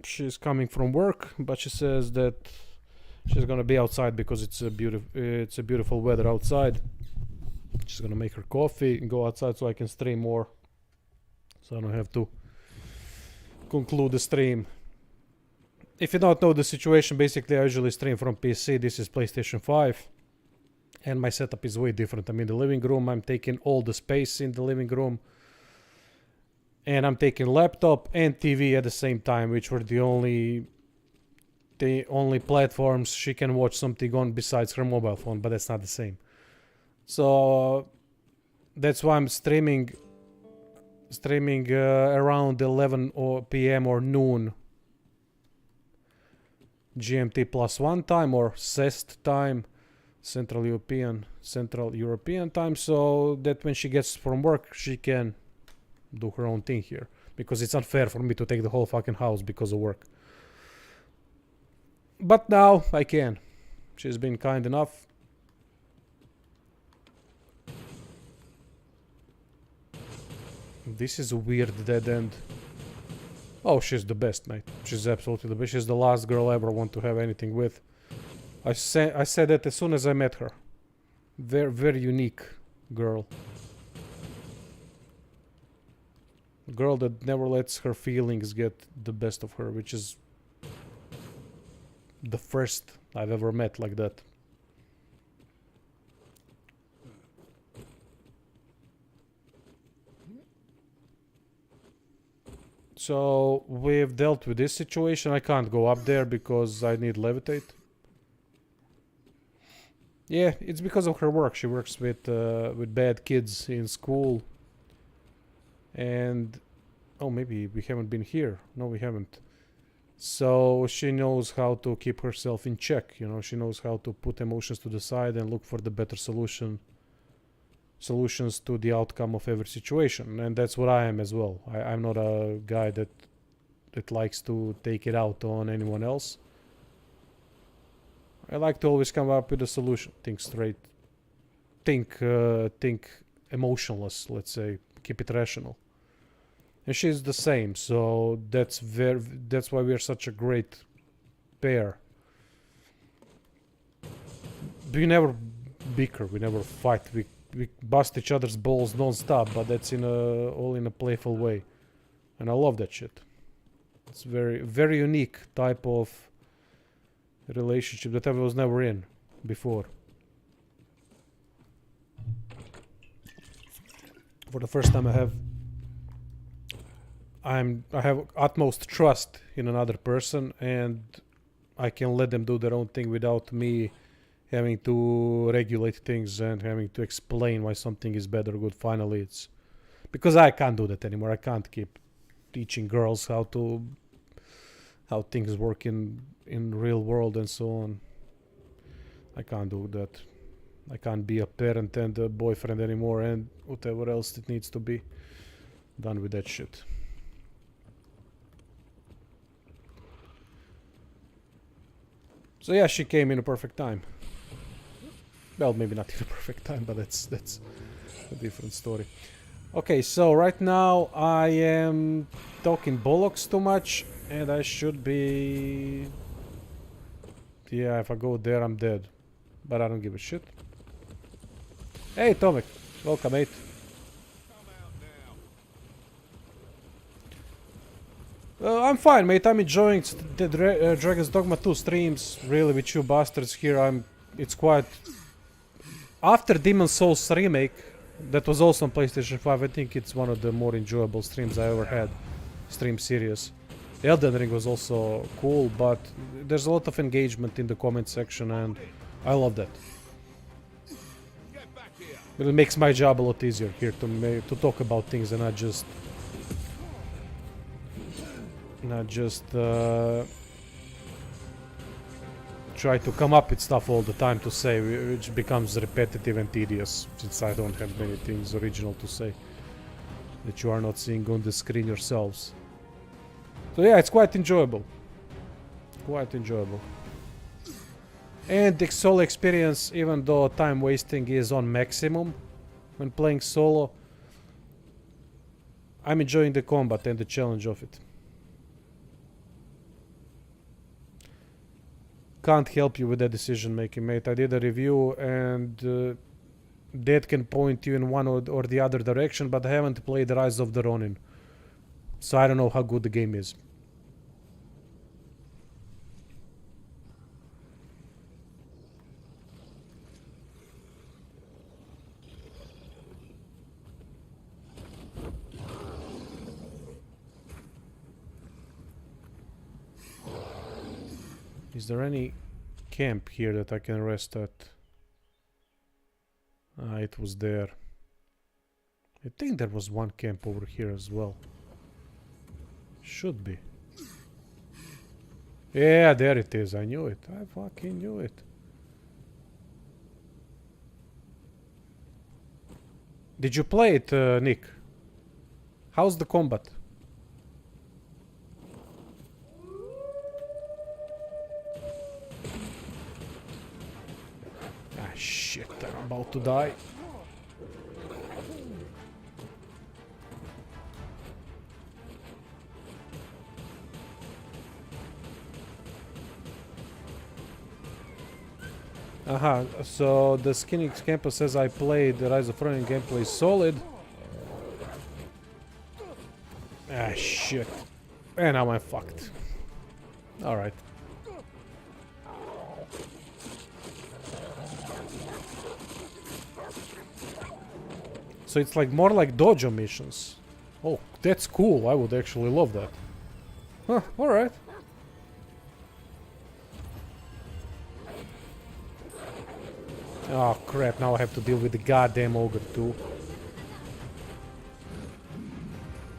She's coming from work, but she says that she's gonna be outside because it's a beautiful weather outside. She's gonna make her coffee and go outside so I can stream more. So I don't have to conclude the stream. If you don't know the situation, basically I usually stream from PC. This is PlayStation 5. And my setup is way different. I'm in the living room. I'm taking all the space in the living room. And I'm taking laptop and TV at the same time, which were the only platforms she can watch something on besides her mobile phone, but that's not the same. So that's why I'm streaming streaming around 11 p.m. or noon GMT +1 time, or CEST time, Central European time, so that when she gets from work she can do her own thing here, because it's unfair for me to take the whole fucking house because of work. But now I can. She's been kind enough. This is a weird dead end. Oh, she's the best, mate. She's absolutely the best. She's the last girl I ever want to have anything with. I said that as soon as I met her. Very, very unique girl. A girl that never lets her feelings get the best of her, which is the first I've ever met like that. So we've dealt with this situation. I can't go up there because I need levitate. Yeah, it's because of her work. She works with bad kids in school. And oh, maybe we haven't been here. No, we haven't. So she knows how to keep herself in check. You know, she knows how to put emotions to the side and look for the better solutions to the outcome of every situation. And that's what I am as well. I'm not a guy that likes to take it out on anyone else. I like to always come up with a solution. Think straight. Think emotionless, let's say. Keep it rational. And she's the same, so that's why we're such a great pair. We never bicker, we never fight. We bust each other's balls non-stop, but that's all in a playful way. And I love that shit. It's very, very unique type of relationship that I was never in before. For the first time I have utmost trust in another person, and I can let them do their own thing without me having to regulate things and having to explain why something is bad or good. Finally, it's because I can't do that anymore. I can't keep teaching girls how things work in real world and so on. I can't do that. I can't be a parent and a boyfriend anymore and whatever else it needs to be. Done with that shit. So yeah, she came in a perfect time. Well, maybe not in a perfect time, but that's a different story. Okay, so right now I am talking bollocks too much, and I should be... Yeah, if I go there, I'm dead. But I don't give a shit. Hey, Tomek. Welcome, mate. I'm fine, mate. I'm enjoying the Dragon's Dogma 2 streams. Really, with you bastards here, it's quite... After Demon's Souls remake, that was also on PlayStation 5, I think it's one of the more enjoyable streams I ever had. Stream series. Elden Ring was also cool, but there's a lot of engagement in the comment section, and I love that. It makes my job a lot easier here to talk about things and not just try to come up with stuff all the time to say, which becomes repetitive and tedious, since I don't have many things original to say that you are not seeing on the screen yourselves. So yeah, it's quite enjoyable. Quite enjoyable. And the solo experience, even though time wasting is on maximum when playing solo, I'm enjoying the combat and the challenge of it. Can't help you with that decision making, mate. I did a review and that can point you in one or the other direction, but I haven't played Rise of the Ronin. So I don't know how good the game is. Is there any camp here that I can rest at? Ah, it was there. I think there was one camp over here as well. Should be. Yeah, there it is. I knew it. I fucking knew it. Did you play it, Nick? How's the combat? Ah, shit. I'm about to die. So the Skinny Campus says I played the Rise of Ronin gameplay solid. Ah, shit. And now I'm fucked. Alright. So it's like more like dojo missions. Oh, that's cool. I would actually love that. Huh, alright. Oh crap, now I have to deal with the goddamn ogre too.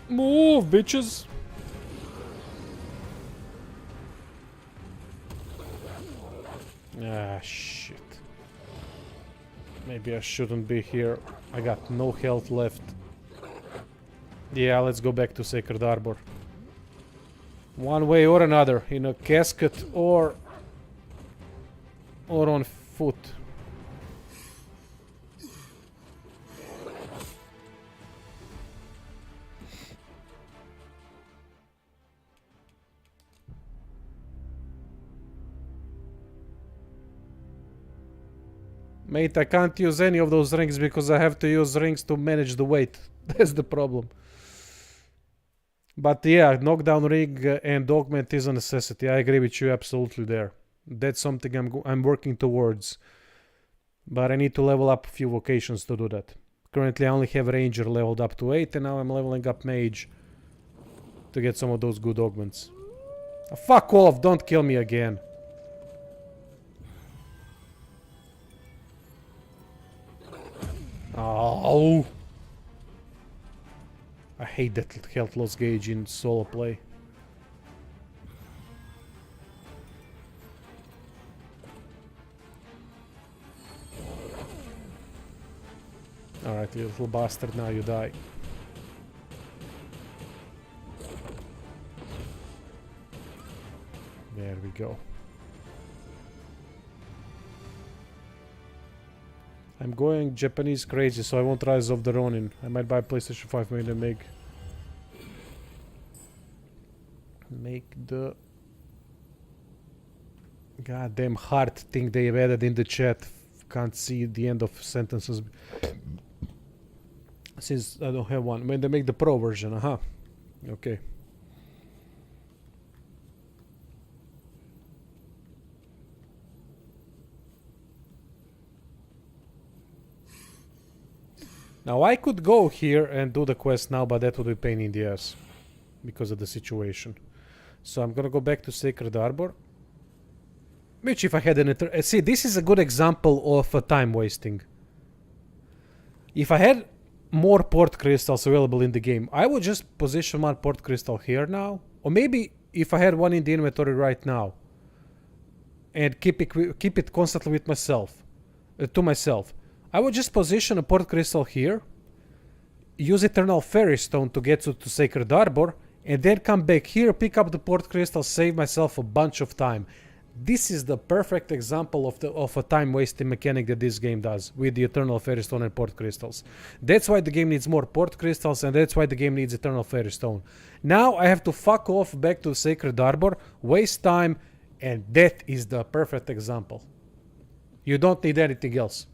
Move, bitches! Ah, shit. Maybe I shouldn't be here. I got no health left. Yeah, let's go back to Sacred Arbor. One way or another, in a casket or on foot. Mate, I can't use any of those rings because I have to use rings to manage the weight. That's the problem. But yeah, knockdown ring and augment is a necessity. I agree with you absolutely there. That's something I'm working towards. But I need to level up a few vocations to do that. Currently I only have Ranger leveled up to 8 and now I'm leveling up Mage to get some of those good augments. Fuck off, don't kill me again. Oh! I hate that health loss gauge in solo play. Alright, you little bastard, now you die. There we go. I'm going Japanese crazy, so I won't Rise of the Ronin. I might buy PlayStation 5 maybe and make the goddamn heart thing they've added in the chat. Can't see the end of sentences since I don't have one. When they make the pro version, okay. Now I could go here and do the quest now, but that would be a pain in the ass because of the situation. So I'm gonna go back to Sacred Arbor. Which if I had an... see, this is a good example of time wasting. If I had more port crystals available in the game, I would just position one port crystal here now. Or maybe if I had one in the inventory right now. And keep it constantly with myself. To myself. I would just position a port crystal here, use Eternal Fairy Stone to get to Sacred Arbor, and then come back here, pick up the port crystal, save myself a bunch of time. This is the perfect example of a time wasting mechanic that this game does with the Eternal Fairy Stone and port crystals. That's why the game needs more port crystals, and that's why the game needs Eternal Fairy Stone. Now I have to fuck off back to Sacred Arbor, waste time, and that is the perfect example. You don't need anything else.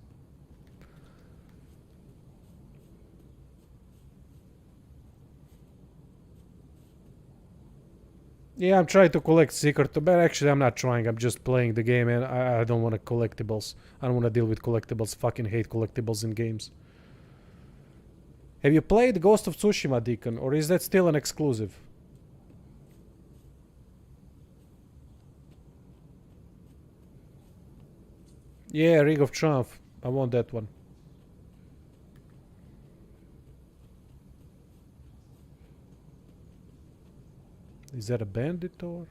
Yeah, I'm trying to collect secret, but actually I'm not trying. I'm just playing the game and I don't want collectibles. I don't want to deal with collectibles. Fucking hate collectibles in games. Have you played Ghost of Tsushima, Deacon, or is that still an exclusive? Yeah, Ring of Triumph. I want that one. Is that a bandit or?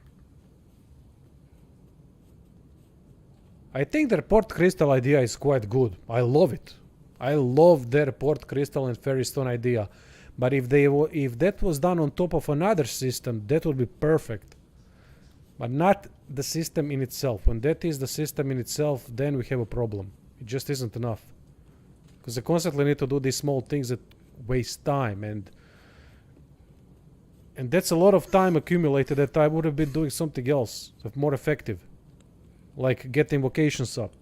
I think the port crystal idea is quite good. I love it. I love their port crystal and fairy stone idea. But if that was done on top of another system, that would be perfect. But not the system in itself. When that is the system in itself, then we have a problem. It just isn't enough. Because I constantly need to do these small things that waste time, and that's a lot of time accumulated that I would have been doing something else, more effective. Like getting vocations up.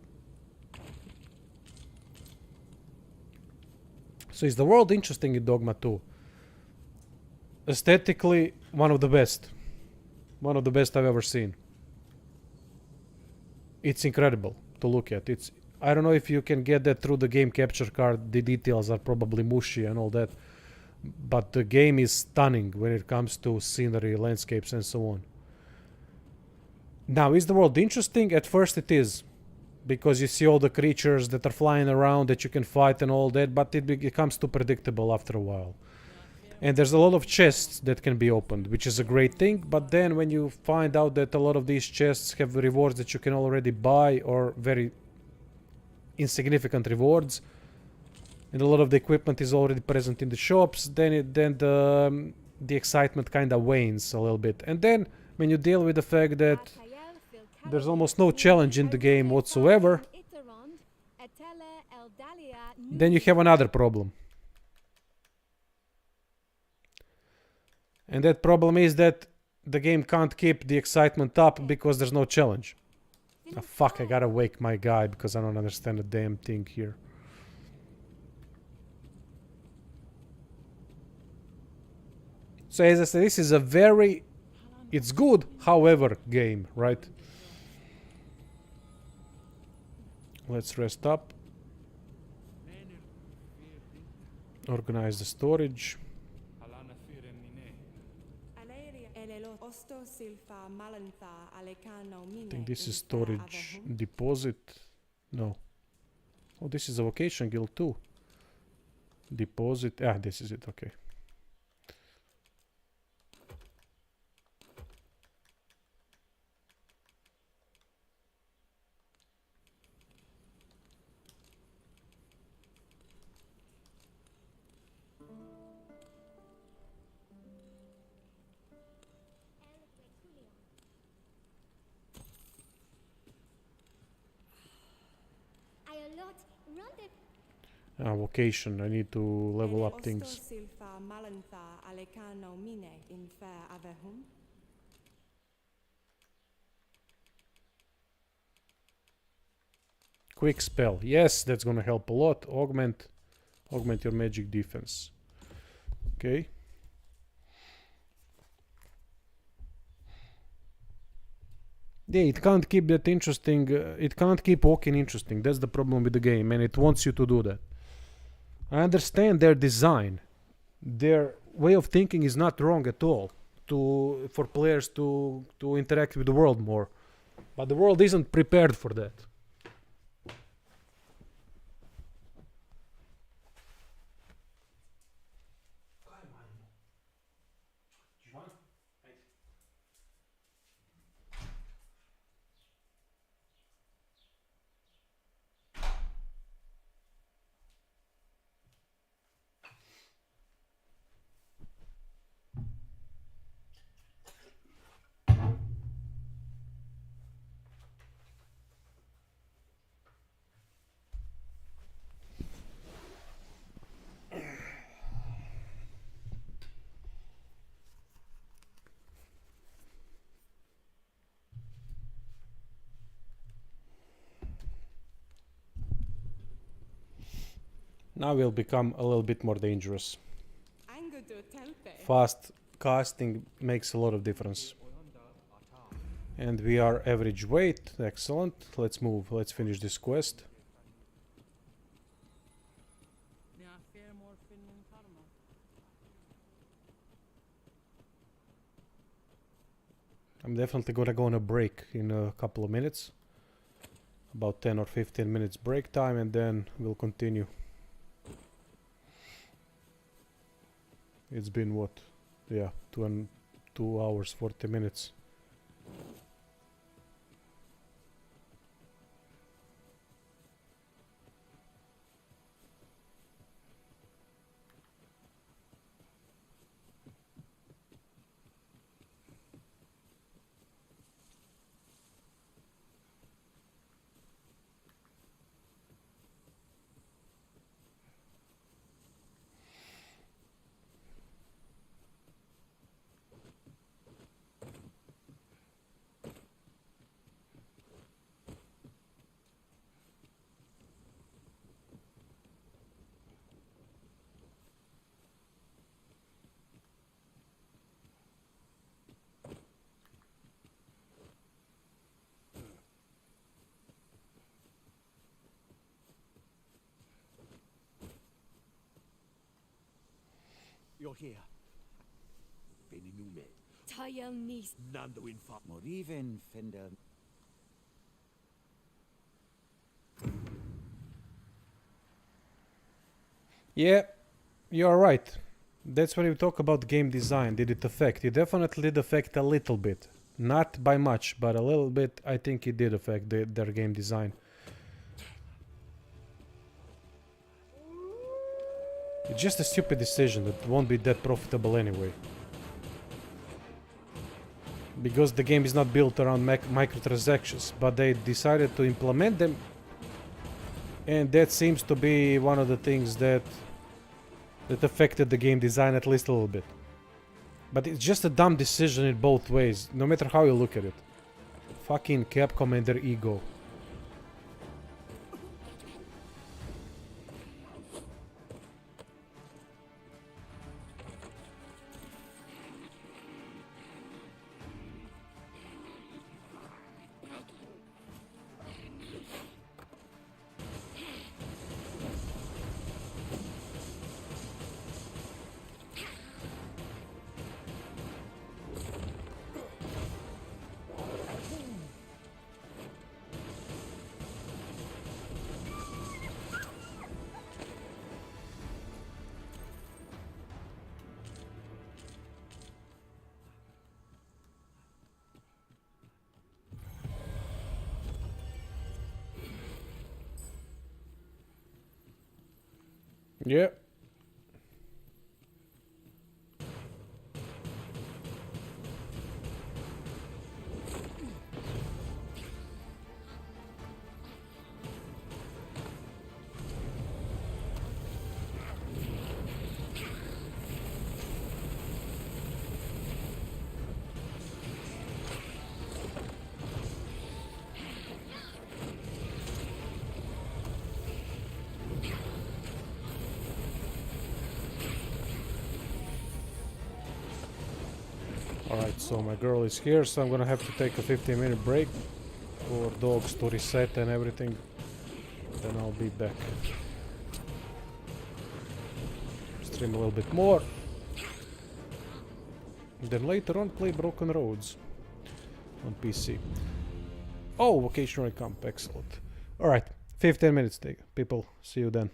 So is the world interesting in Dogma 2? Aesthetically, one of the best. One of the best I've ever seen. It's incredible to look at. I don't know if you can get that through the game capture card. The details are probably mushy and all that. But the game is stunning when it comes to scenery, landscapes and so on. Now, is the world interesting? At first it is. Because you see all the creatures that are flying around that you can fight and all that, but it becomes too predictable after a while. And there's a lot of chests that can be opened, which is a great thing, but then when you find out that a lot of these chests have rewards that you can already buy, or very insignificant rewards, and a lot of the equipment is already present in the shops, then the excitement kind of wanes a little bit. And then when you deal with the fact that there's almost no challenge in the game whatsoever, then you have another problem. And that problem is that the game can't keep the excitement up because there's no challenge. Oh, fuck, I gotta wake my guy because I don't understand a damn thing here. So as I said, this is a very... It's good, however, game, right? Let's rest up. Organize the storage. I think this is storage deposit. No. Oh, this is a vocation guild too. Deposit. Ah, this is it. Okay. Vocation. I need to level up things. Quick spell. Yes, that's gonna help a lot. Augment your magic defense. Okay. Yeah, it can't keep that interesting. It can't keep walking interesting. That's the problem with the game, and it wants you to do that. I understand their design. Their way of thinking is not wrong at all. For players to interact with the world more. But the world isn't prepared for that. Now we'll become a little bit more dangerous. Fast casting makes a lot of difference. And we are average weight. Excellent. Let's move. Let's finish this quest. I'm definitely gonna go on a break in a couple of minutes. About 10 or 15 minutes break time, and then we'll continue. It's been what? Yeah, 2 hours 40 minutes. You're here. Beninume. Tayel Nis. Nando in fa. Moriven Fender. Yeah, you're right. That's when you talk about game design. Did it affect? It definitely did affect a little bit. Not by much, but a little bit. I think it did affect their game design. It's just a stupid decision that won't be that profitable anyway. Because the game is not built around microtransactions, but they decided to implement them. And that seems to be one of the things that affected the game design at least a little bit. But it's just a dumb decision in both ways, no matter how you look at it. Fucking Capcom and their ego. Yeah. Alright, so my girl is here, so I'm gonna have to take a 15-minute break for dogs to reset and everything. Then I'll be back. Stream a little bit more. Then later on play Broken Roads on PC. Oh, vocational camp, excellent. Alright, 15 minutes, people. See you then.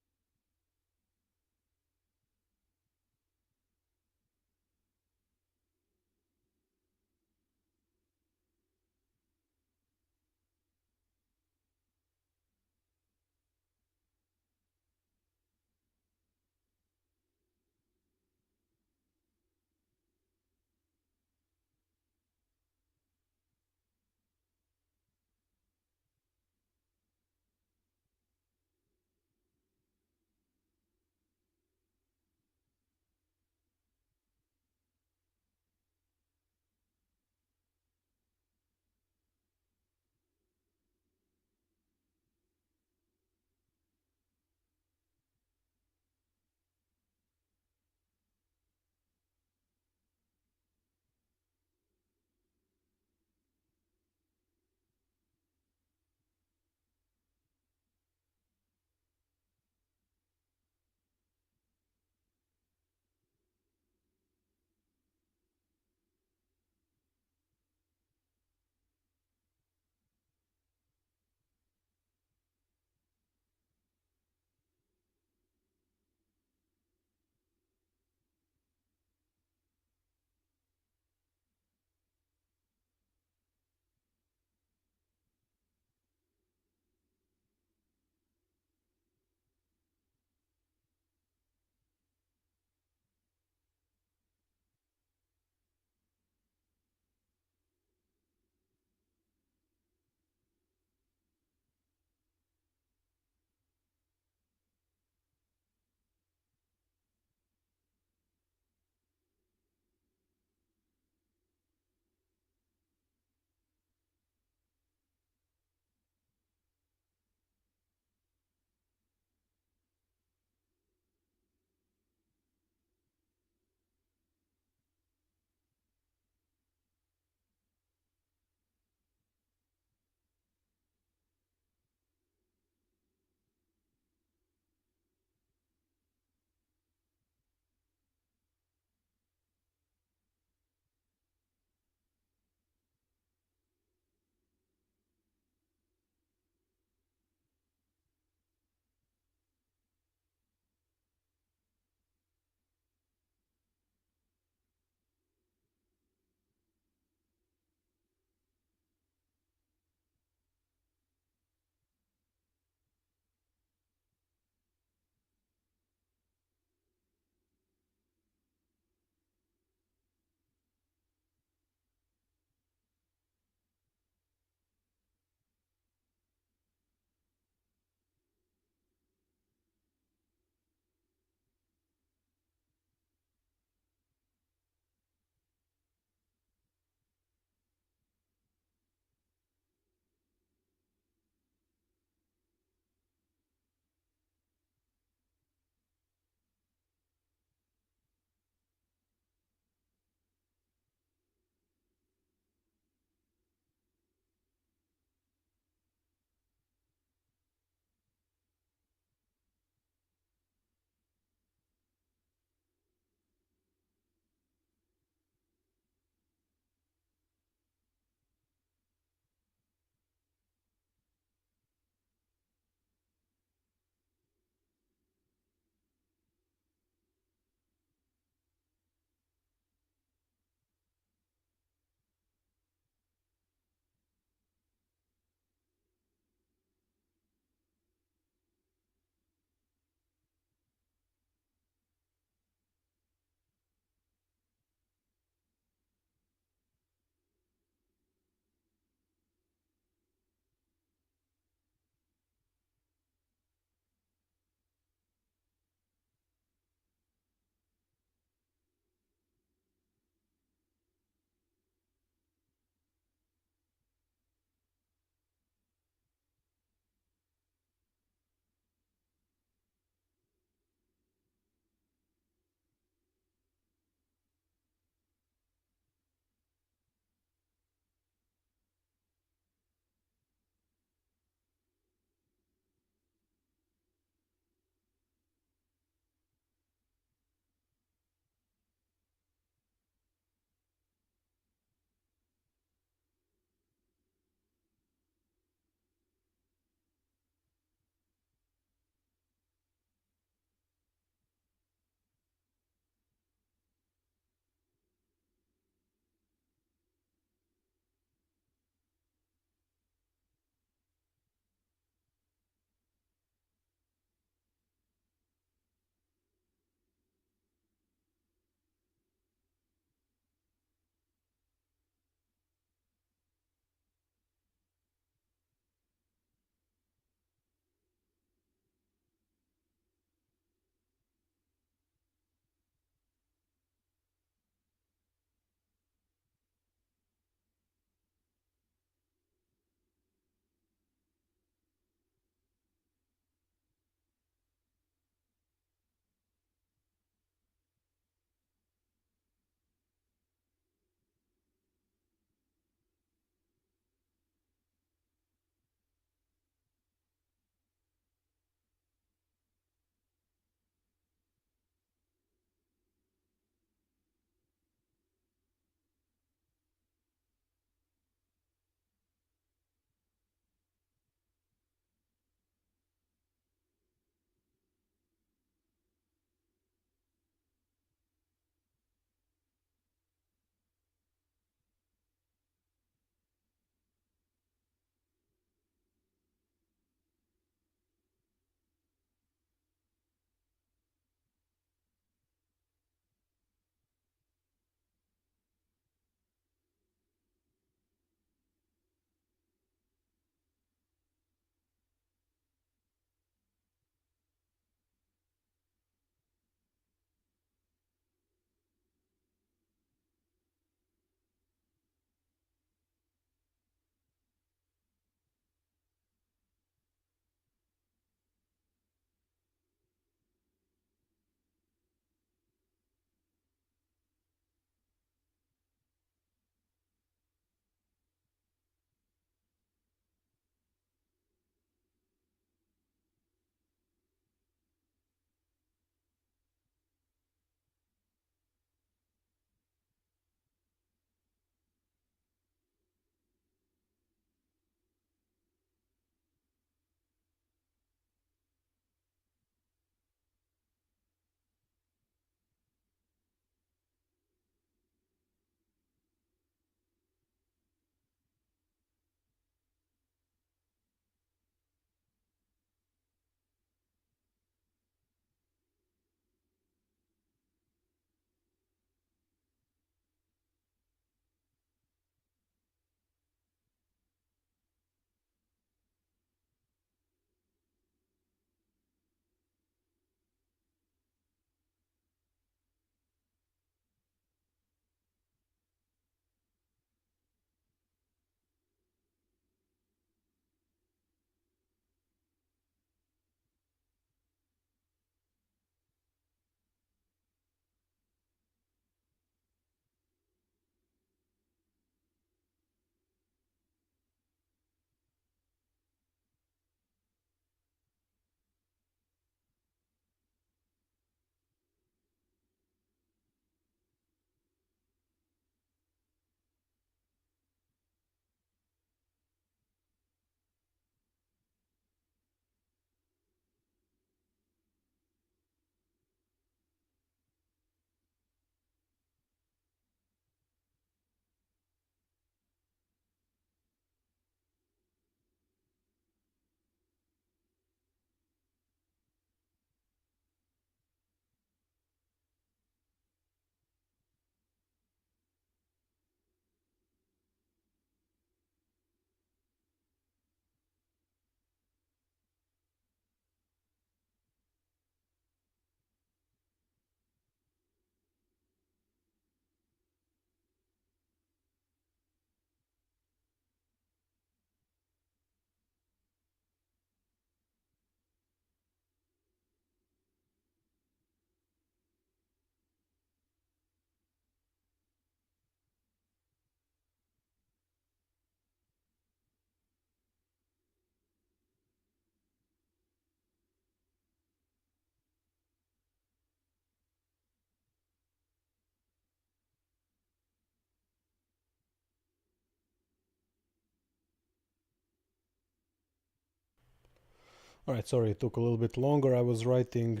Alright, sorry, it took a little bit longer. I was writing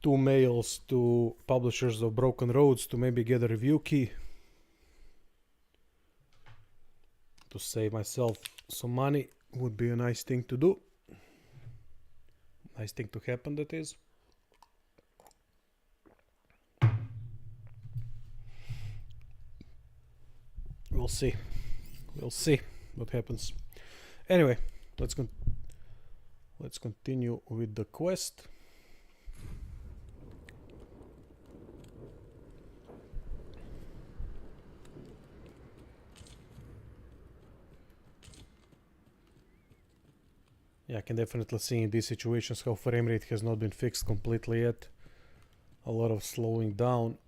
2 mails to publishers of Broken Roads to maybe get a review key to save myself some money. Would be a nice thing to do. Nice thing to happen, that is. We'll see. We'll see what happens. Anyway, let's continue with the quest. Yeah, I can definitely see in these situations how frame rate has not been fixed completely yet. A lot of slowing down.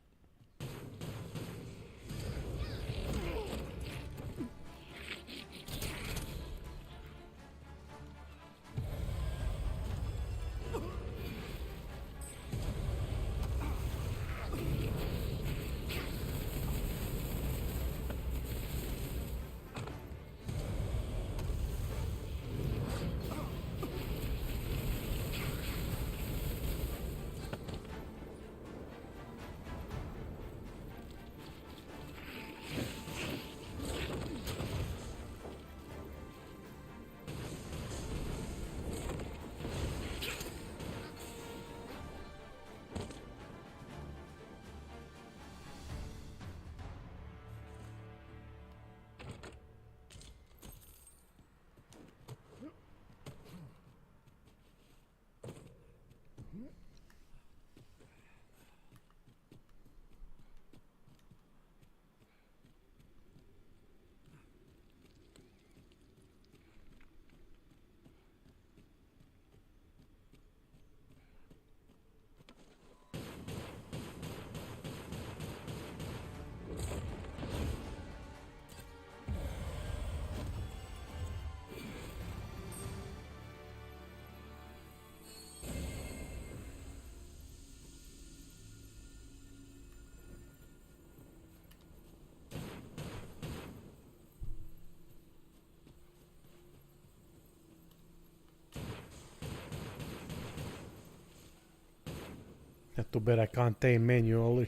Too bad I can't aim manually.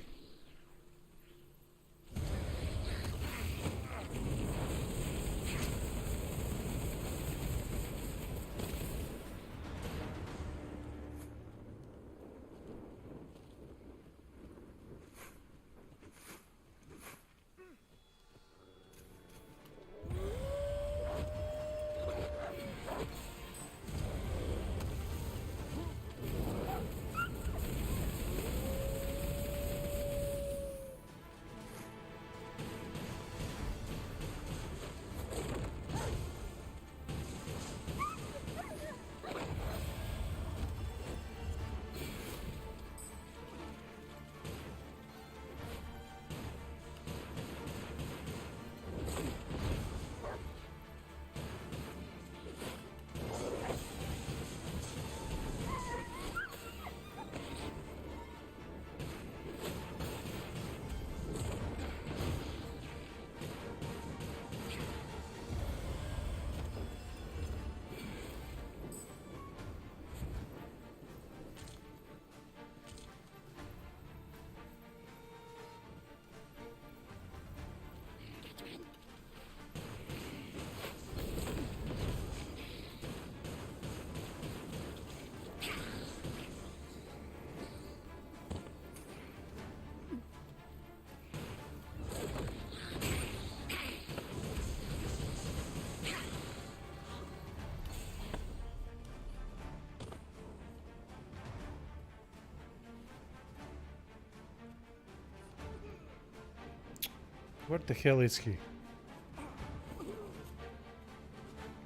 Where the hell is he?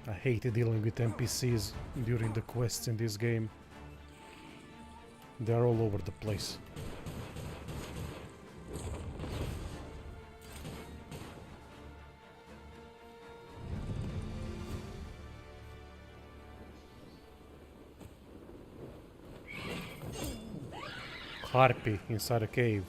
I hate dealing with NPCs during the quests in this game. They're all over the place. Harpy inside a cave.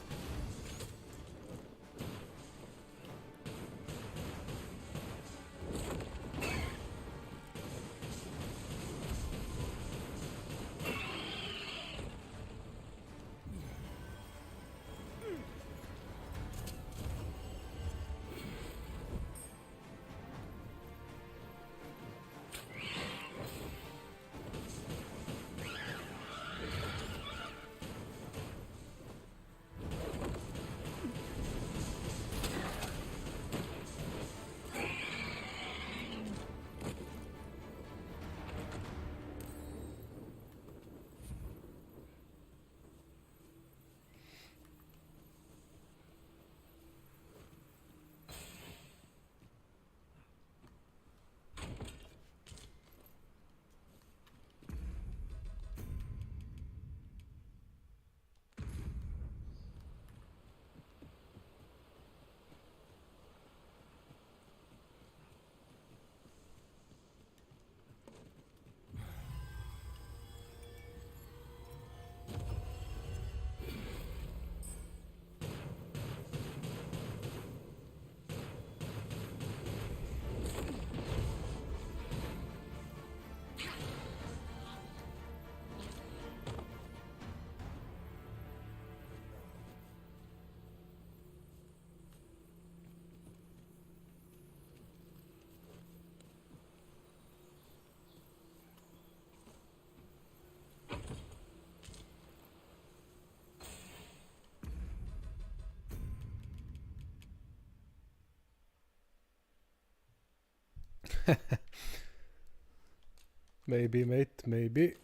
Maybe, mate, maybe.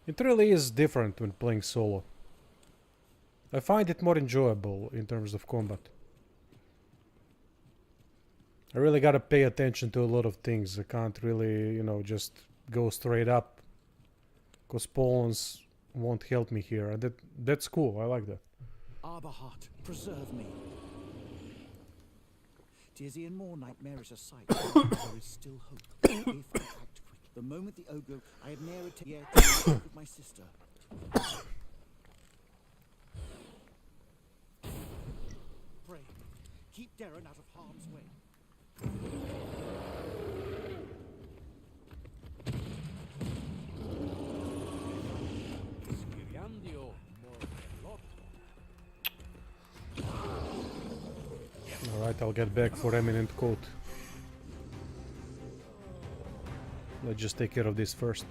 It really is different when playing solo. I find it more enjoyable in terms of combat. I really gotta pay attention to a lot of things. I can't really, you know, just go straight up. Because pawns won't help me here. And that's cool, I like that. Arbahat, preserve me. Dizzy and more nightmarish a sight. There is still hope. If I act quick. The moment the ogre I had ne'er yet with my sister. Pray, keep Darren out of harm's way. Alright, I'll get back for eminent coat. Let's just take care of this first.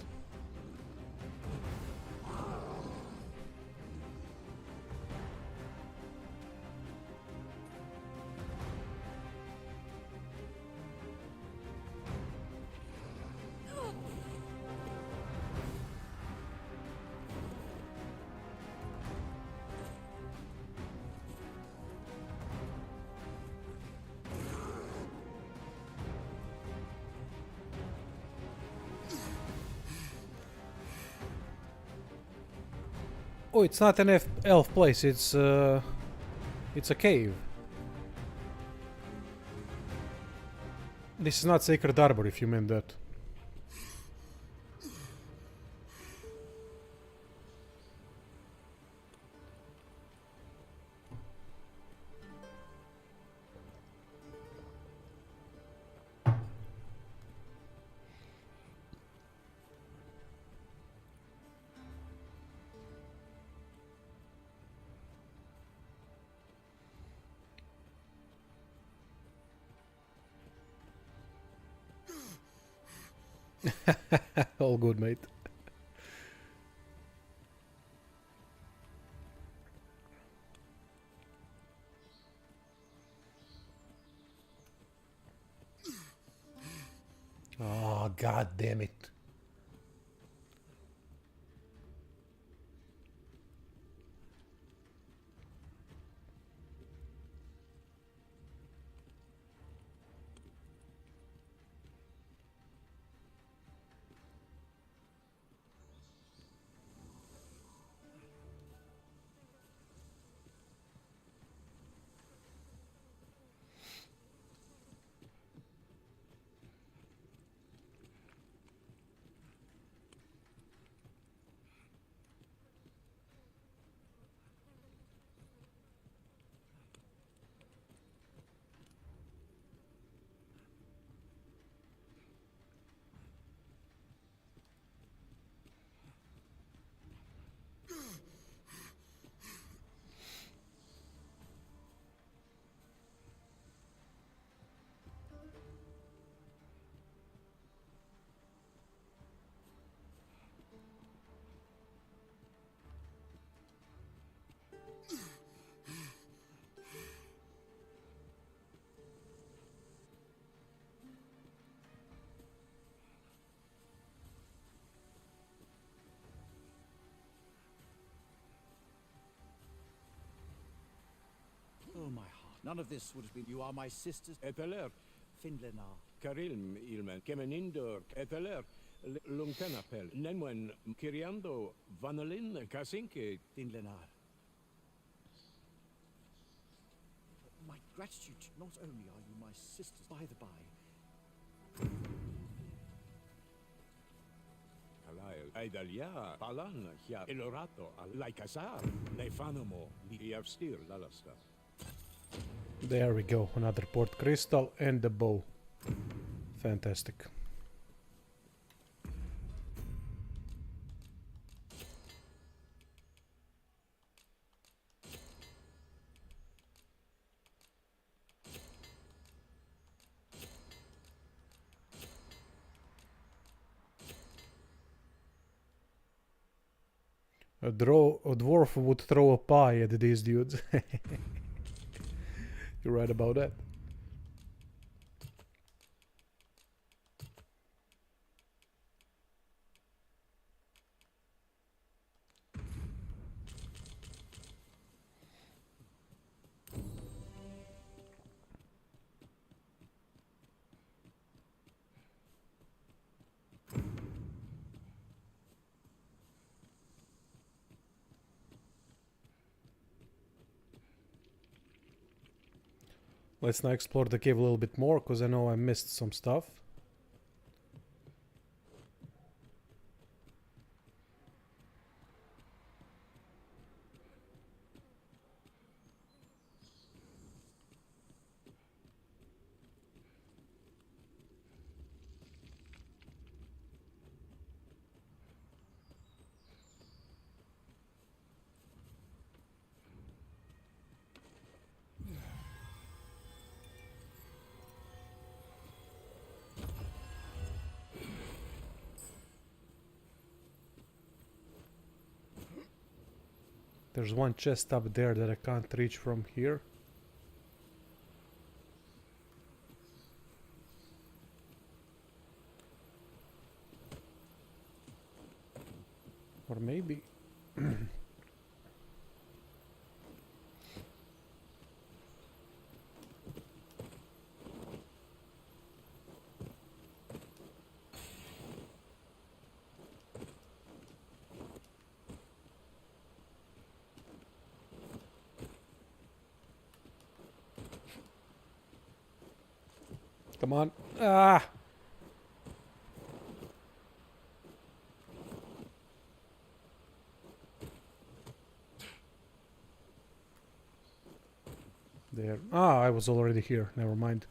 Oh, it's not an elf place, it's a cave. This is not Sacred Arbor, if you meant that. All good, mate. Oh, god damn it. Oh, my heart. None of this would have been. You are my sister's. Eteler, Findlenar. Karilm, ilmen, kemenindor, eteler, lunkenapel, nenwen, kiriando, vanalin, kasinke. Findlenar. My gratitude. Not only are you my sister, by the by. Alael, aidalia, palan, hia, elorato, laikasar, nefanomo, liavstir, lalasta. There we go, another port crystal and the bow. Fantastic. A dwarf would throw a pie at these dudes. You're right about that. Let's now explore the cave a little bit more, because I know I missed some stuff. There's one chest up there that I can't reach from here. Or maybe... Come on. Ah! There. Ah, I was already here. Never mind.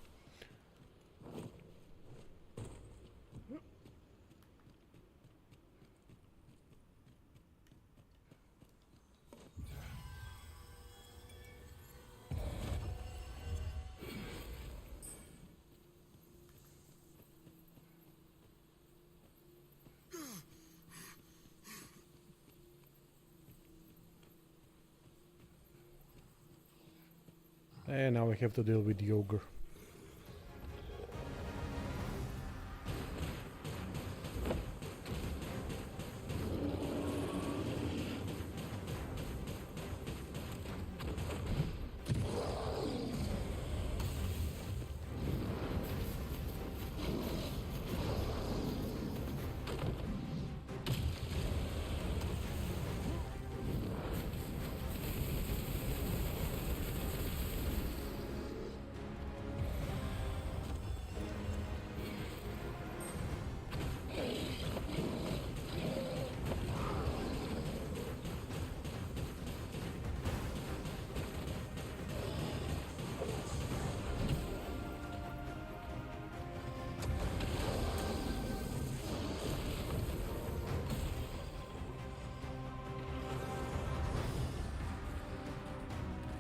And now we have to deal with the ogre.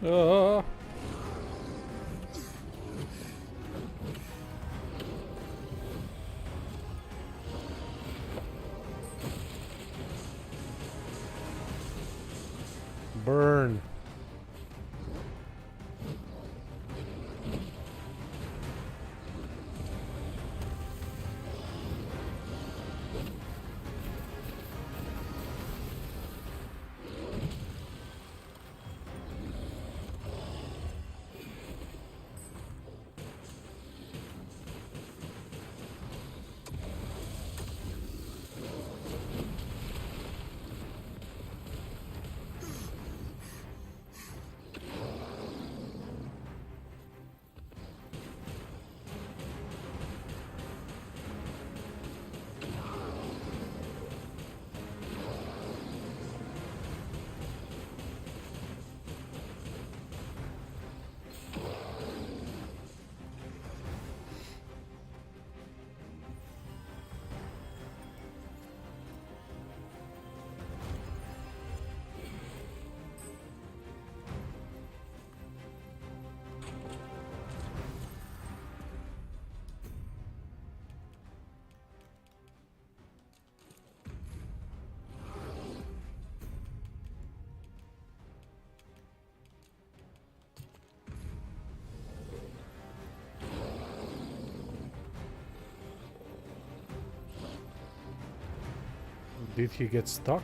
Ah. Burn. Did he get stuck?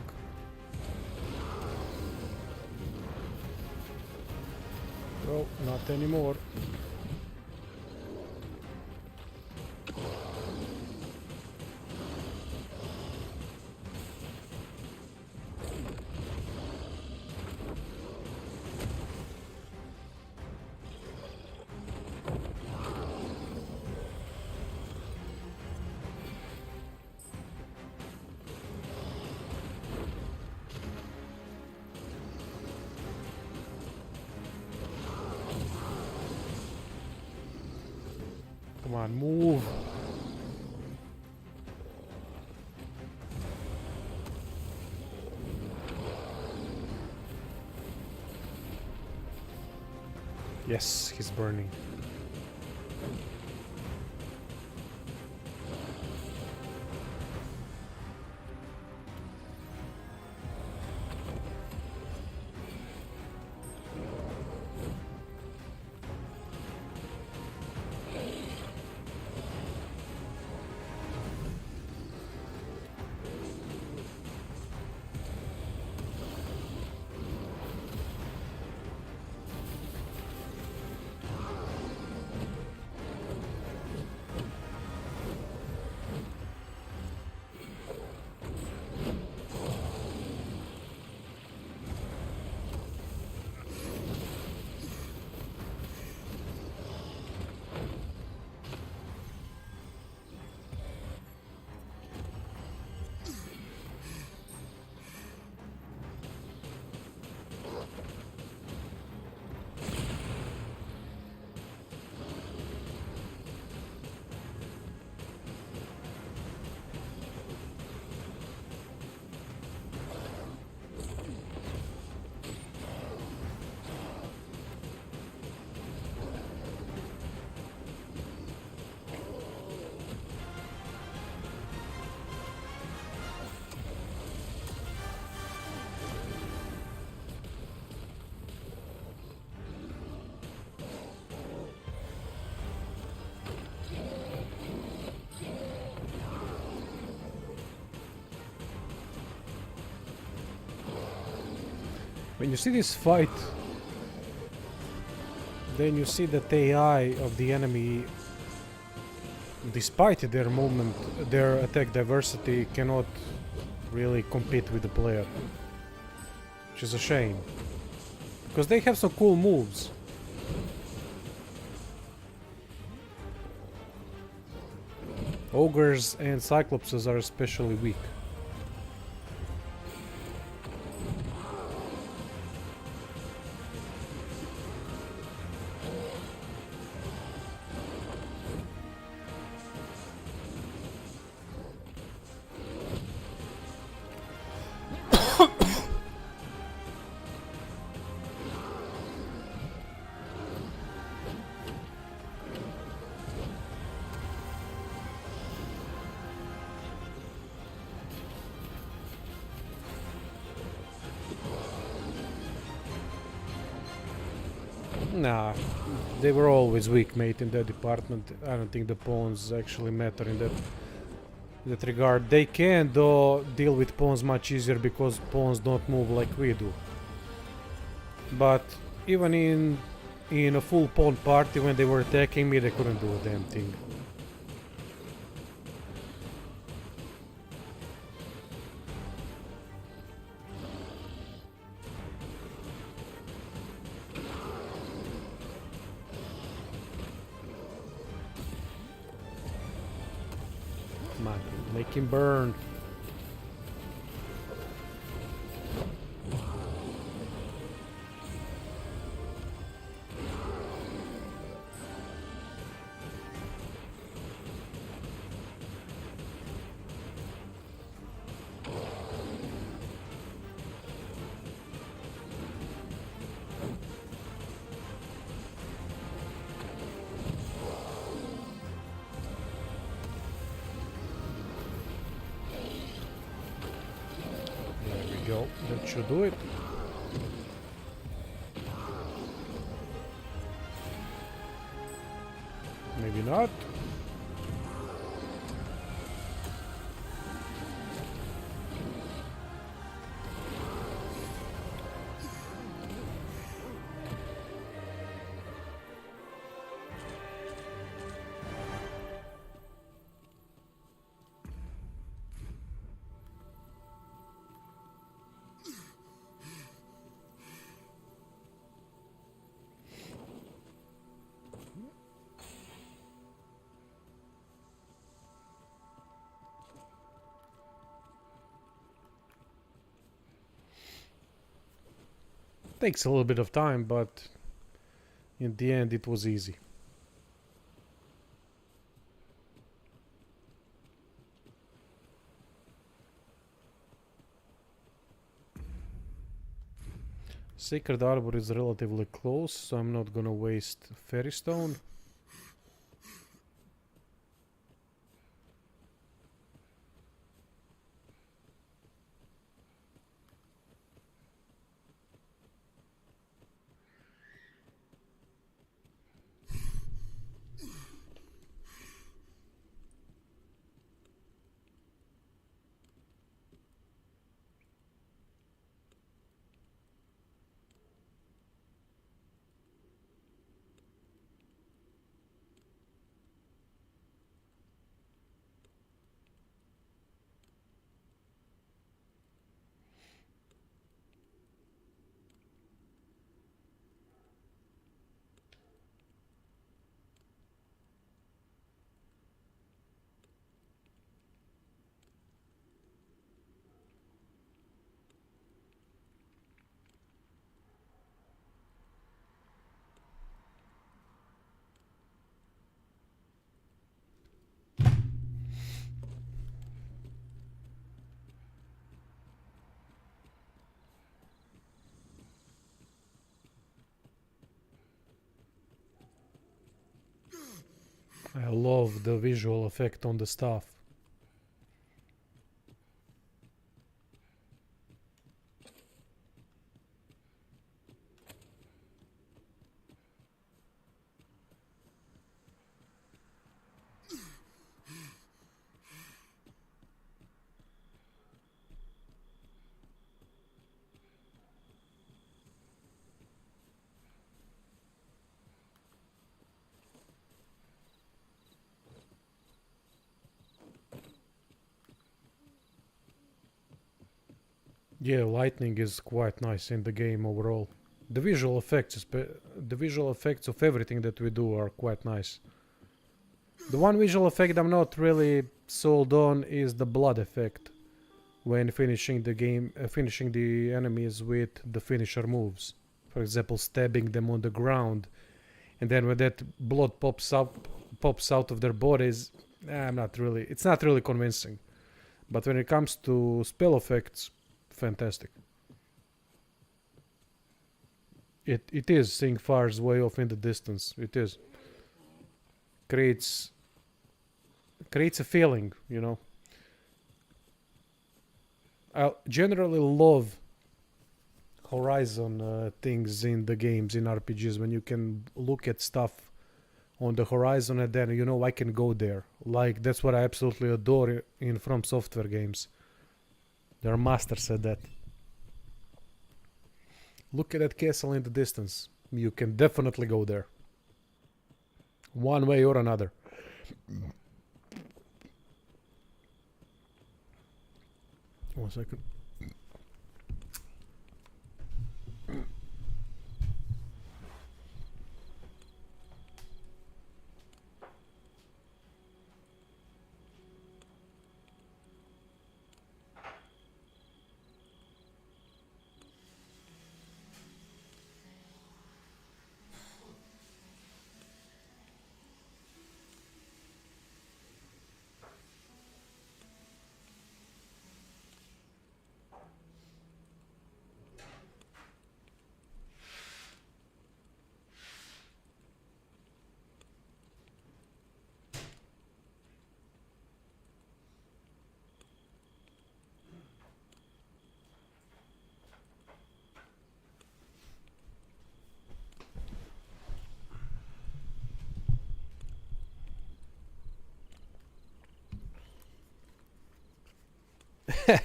Oh, not anymore. on, move. Yes, he's burning. When you see this fight, then you see that the AI of the enemy, despite their movement, their attack diversity, cannot really compete with the player. Which is a shame. Because they have some cool moves. Ogres and Cyclopses are especially weak. Nah, they were always weak, mate, in that department. I don't think the pawns actually matter in that regard. They can, though, deal with pawns much easier because pawns don't move like we do. But even in a full pawn party, when they were attacking me, they couldn't do a damn thing. Come on, make him burn. Go, that should do it. Maybe not. Takes a little bit of time, but in the end it was easy. Sacred Arbor is relatively close, so I'm not gonna waste Fairy Stone. I love the visual effect on the staff. Yeah, lightning is quite nice in the game overall. The visual effects, the visual effects of everything that we do are quite nice. The one visual effect I'm not really sold on is the blood effect when finishing the game, finishing the enemies with the finisher moves. For example, stabbing them on the ground, and then when that blood pops out of their bodies, it's not really convincing. But when it comes to spell effects, fantastic. It is seeing fires way off in the distance. It is. Creates a feeling, you know. I generally love horizon things in the games, in RPGs, when you can look at stuff on the horizon and then, you know, I can go there. Like, that's what I absolutely adore in From Software games. They're masters at that. Look at that castle in the distance. You can definitely go there. One way or another. One second.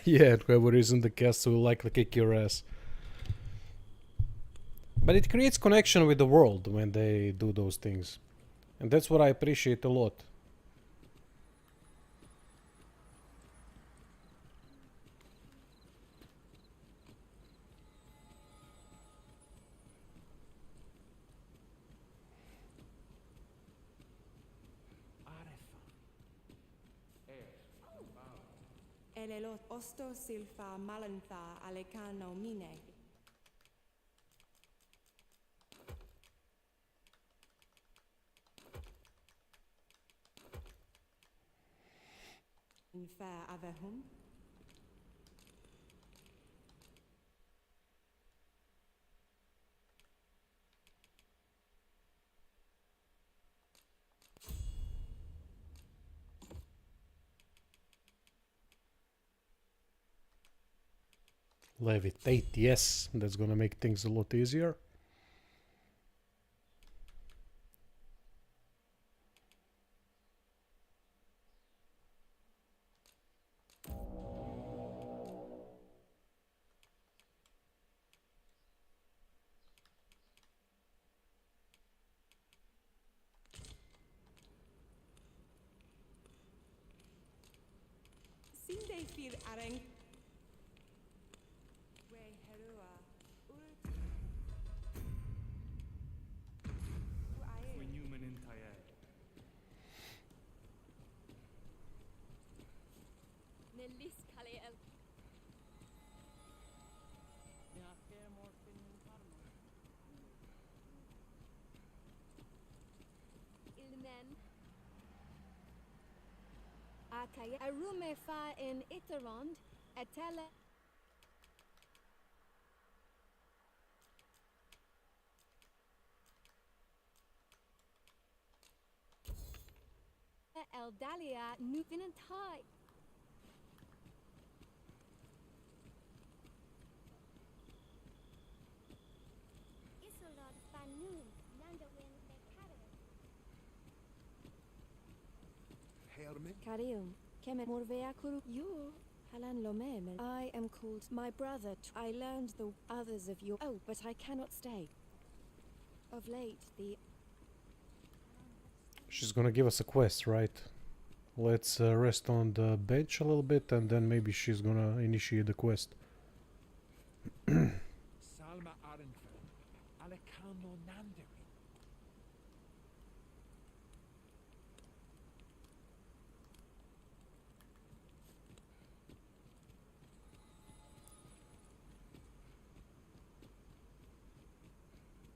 Yeah, whoever is in the castle will likely kick your ass. But it creates connection with the world when they do those things. And that's what I appreciate a lot. Elelot osto silfa malantha alekano mine. Infer avehum. Levitate, yes. That's gonna make things a lot easier. Sinde fil areng. We herua. Urt. Nelis Kaliel. Ilmen. Okay, Arume fa in Iterond, Atela. Eldalia Nufin and Tai. Isolod Fanun, Nandawin Bekare. Karium. Kemet Morvea Kuru. You. Halan Lomem. I am called my brother. I learned the others of your. Oh, but I cannot stay. Of late, the. She's gonna give us a quest, right? Let's rest on the bench a little bit and then maybe she's gonna initiate the quest. Salma Arenfeld, Alekano Nanderi.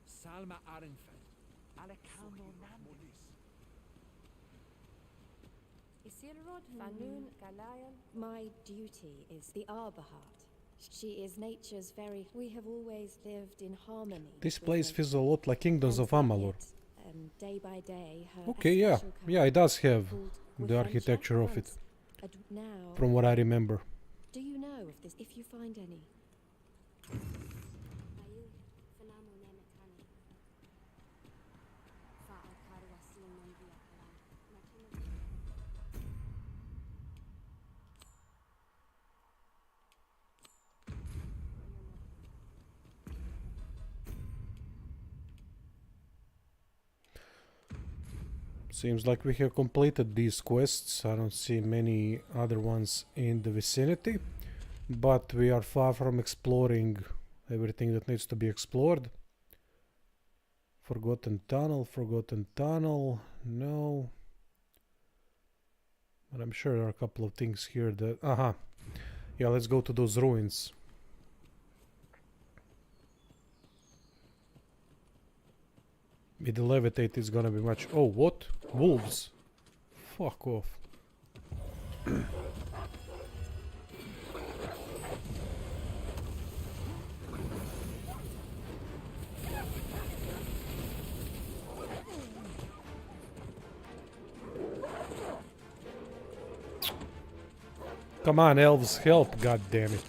Salma Arenfeld, Alekano Nanderi. Isilrod Fanun Galayan. My duty is the Arbahat. She is nature's very. We have always lived in harmony. This with place nature. feels a lot like Kingdoms And of Amalur. yet, day by day, her Okay, yeah. special Yeah, it does have called the Withencha architecture of it, once. Now, from what I remember. do you know of this? If you find any. Ayu, Fanamo Nemetani. Fa Alkarwasil Mandia Kalan. Nakima. Seems like we have completed these quests. I don't see many other ones in the vicinity, but we are far from exploring everything that needs to be explored. Forgotten tunnel, no. But I'm sure there are a couple of things here that... Aha! Yeah, let's go to those ruins. With the levitate it's gonna be much... Oh, what? Wolves! Fuck off. Come on, elves, help, god damn it.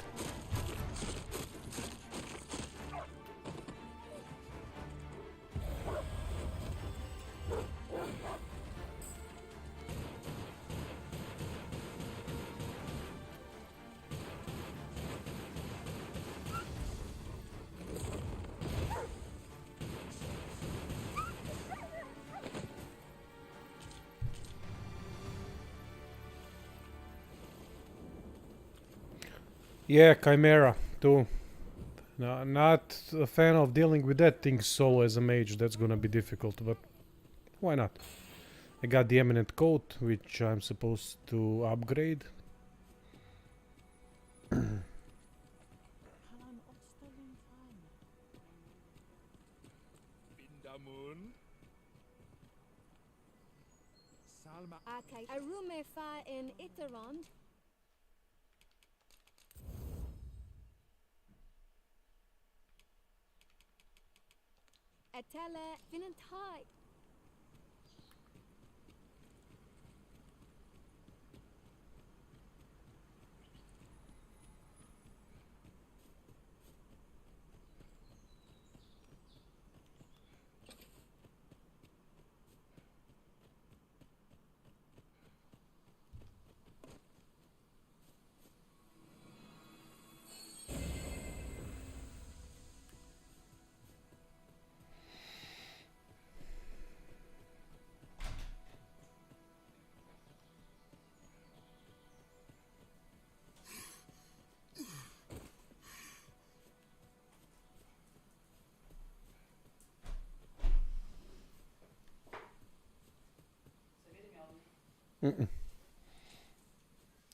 Yeah, Chimera, too. No, not a fan of dealing with that thing solo as a mage, that's gonna be difficult, but why not? I got the Eminent Coat, which I'm supposed to upgrade. Bindamun. Salma. Okay, Arume fa in Iterond. Atela Vinantai.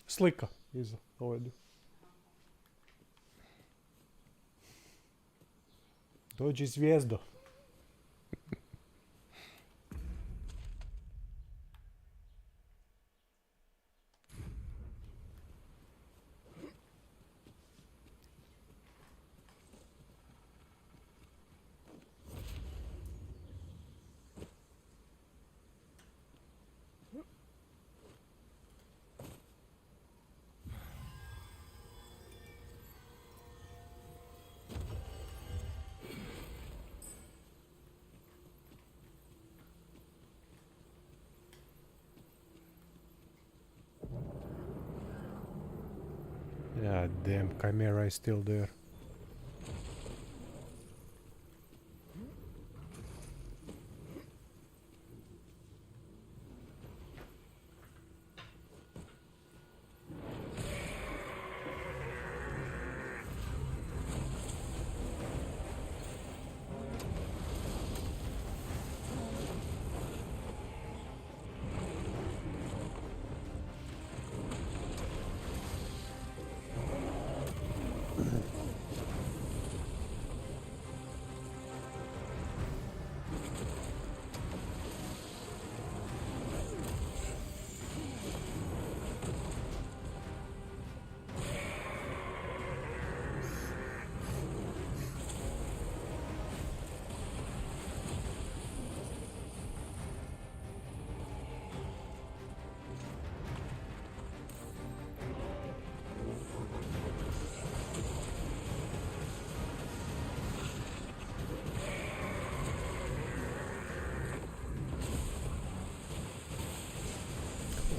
Slika iza ovdje. Dođi zvijezdo. Yeah, damn, Chimera is still there.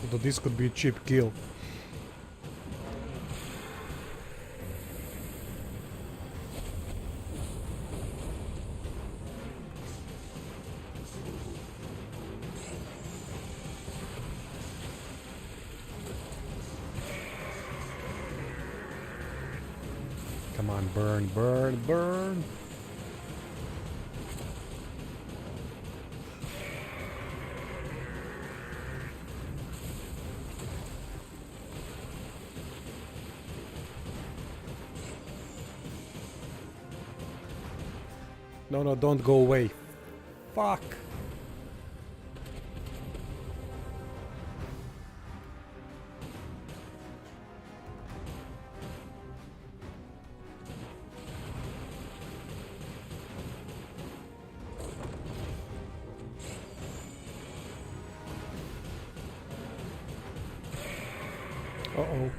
Although this could be a cheap kill. Come on, burn, burn, burn! No, no, don't go away. Fuck! Uh-oh.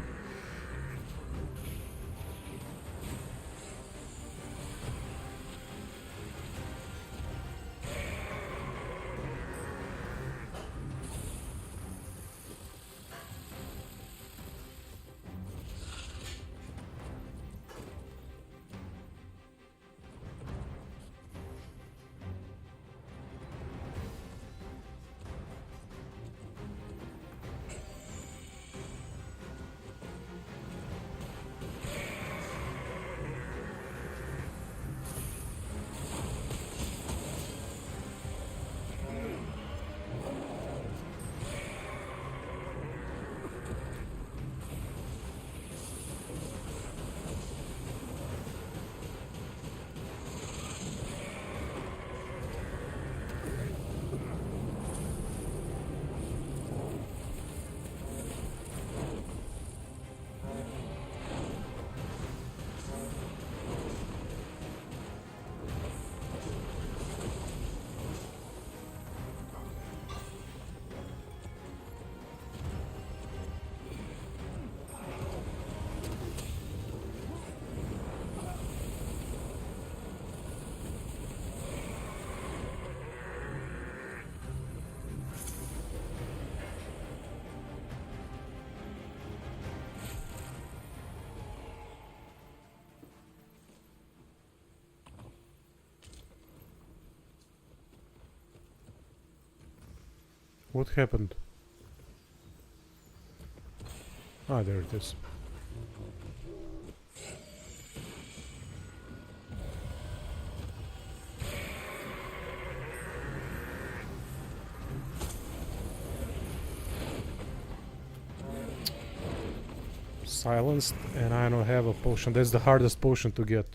What happened? Ah, there it is. silenced, and I don't have a potion. That's the hardest potion to get.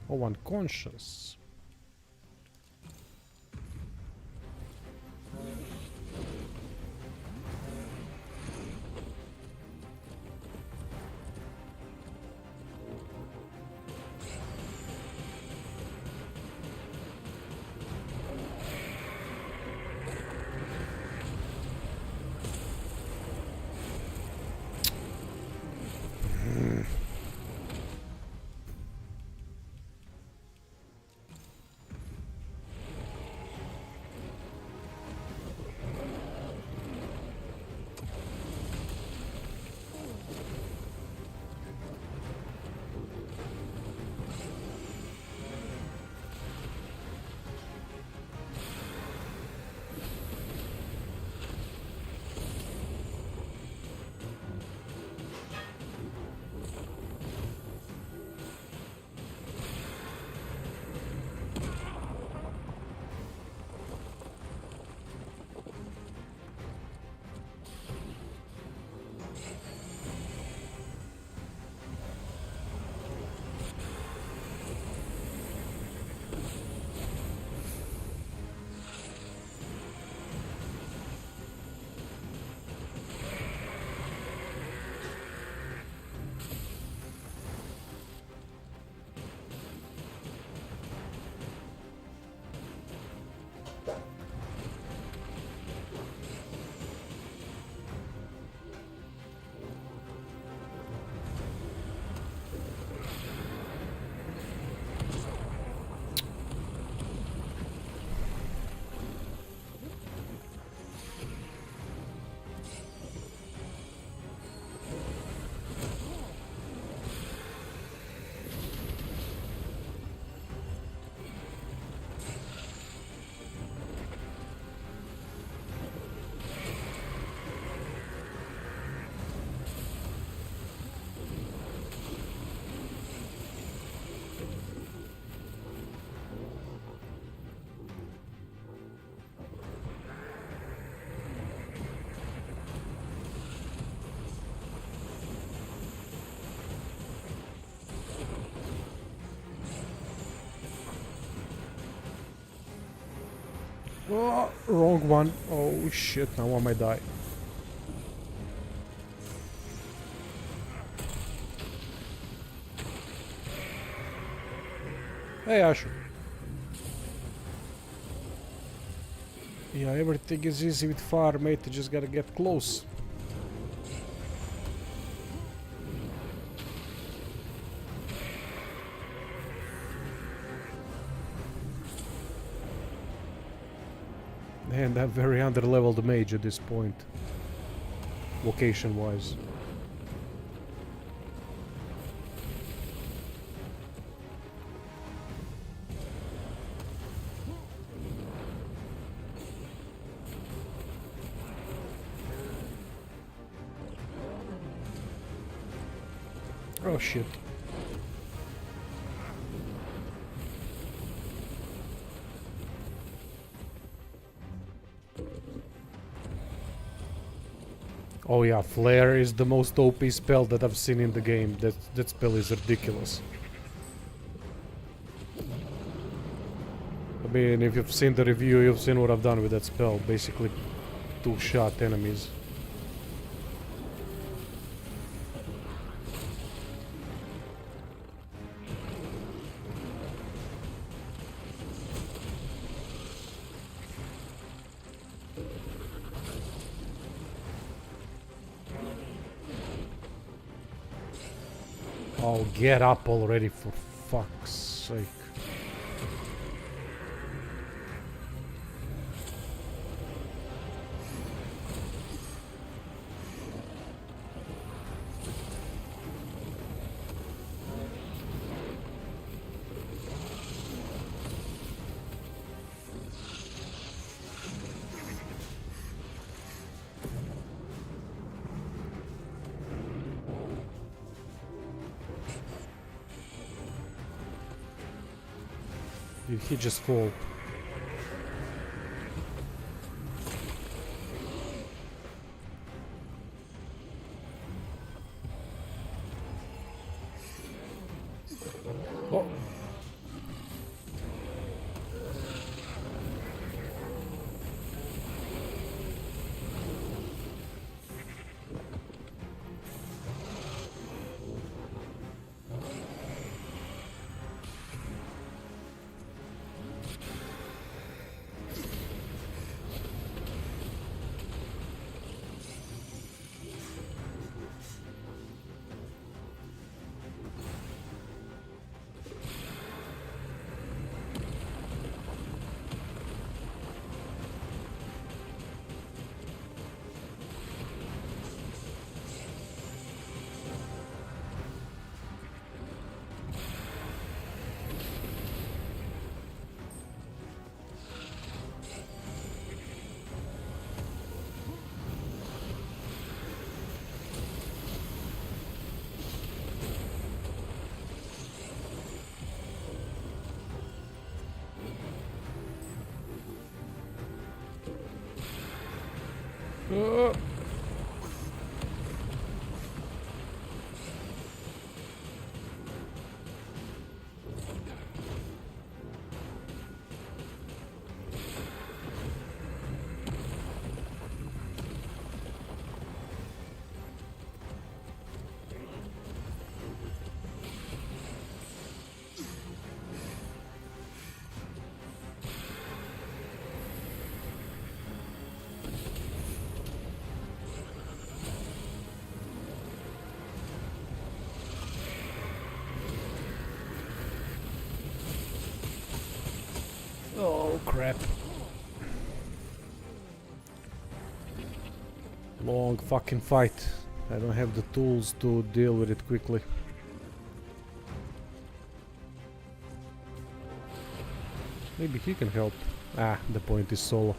Oh, unconscious. Oh, wrong one. Oh shit, now I might die. Hey, Asher. Yeah, everything is easy with fire, mate. You just gotta get close. And I'm very under-leveled mage at this point, location-wise. Oh shit. Oh yeah, Flare is the most OP spell that I've seen in the game. That spell is ridiculous. I mean, if you've seen the review, you've seen what I've done with that spell. Basically, two-shot enemies. Oh, get up already, for fuck's sake. Did he just fall? Oh. Oh crap. Long fucking fight. I don't have the tools to deal with it quickly. Maybe he can help. Ah, the point is solo.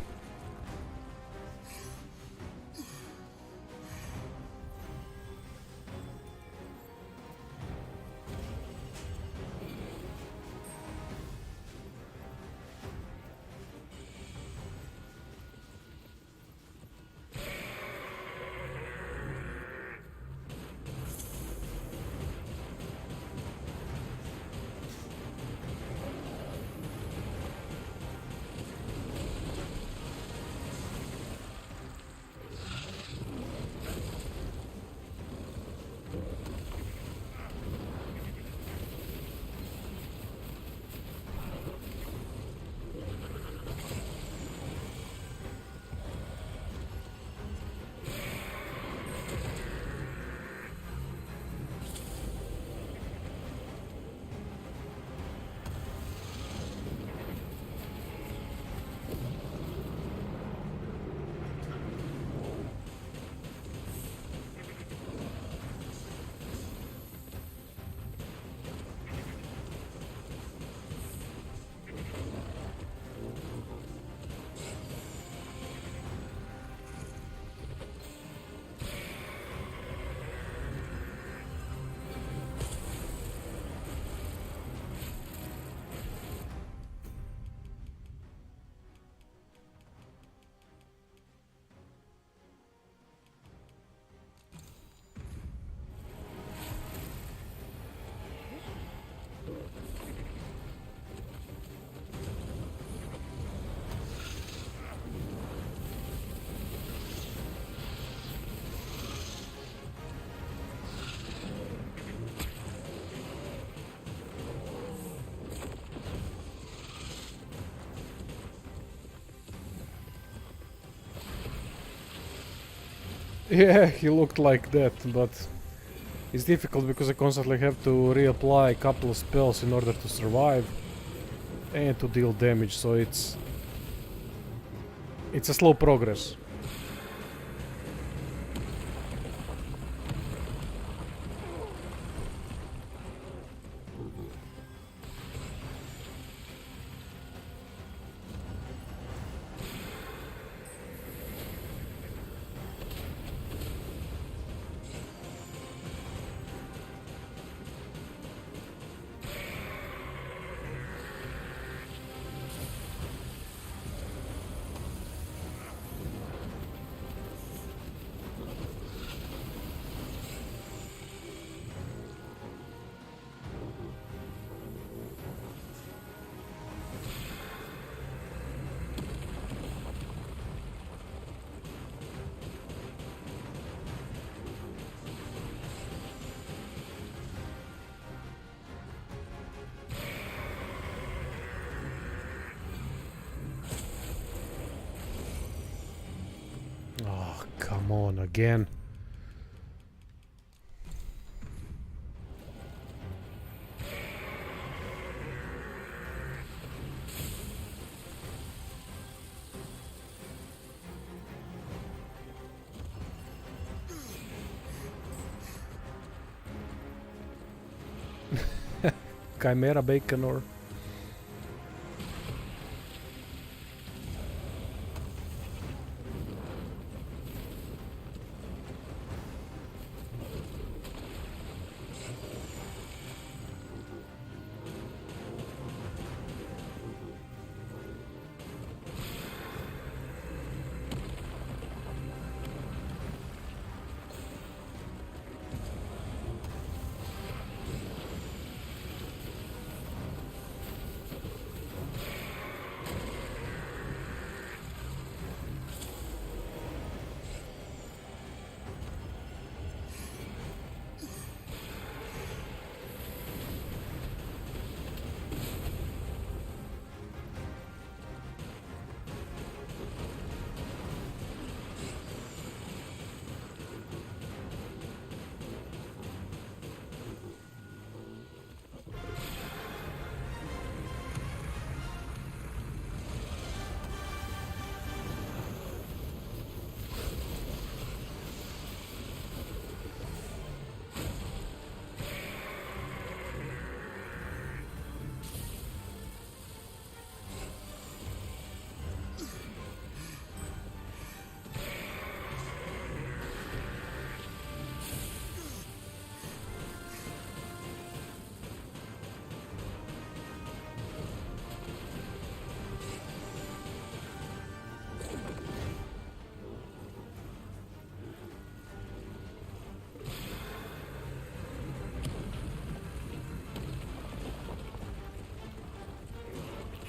Yeah, he looked like that, but it's difficult because I constantly have to reapply a couple of spells in order to survive and to deal damage, so it's a slow progress. Come on, again. Chimera bacon or...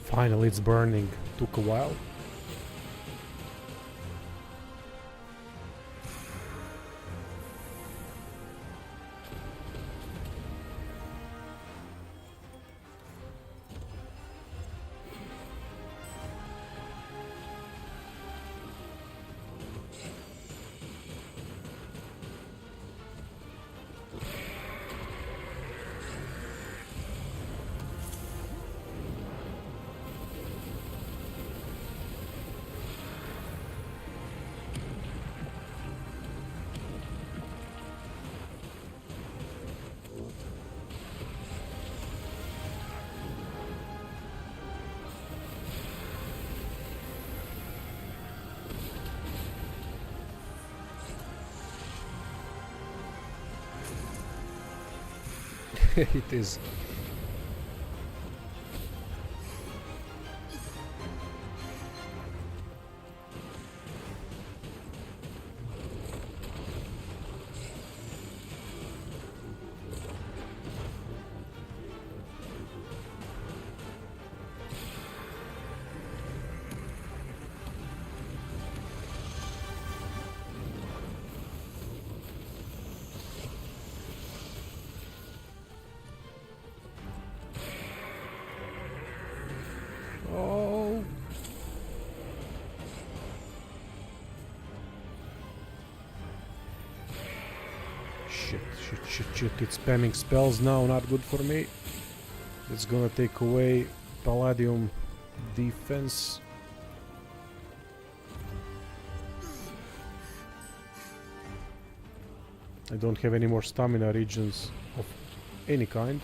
Finally, it's burning. Took a while. It is. Oh. Shit, it's spamming spells now, not good for me. It's gonna take away Palladium defense. I don't have any more stamina regions of any kind.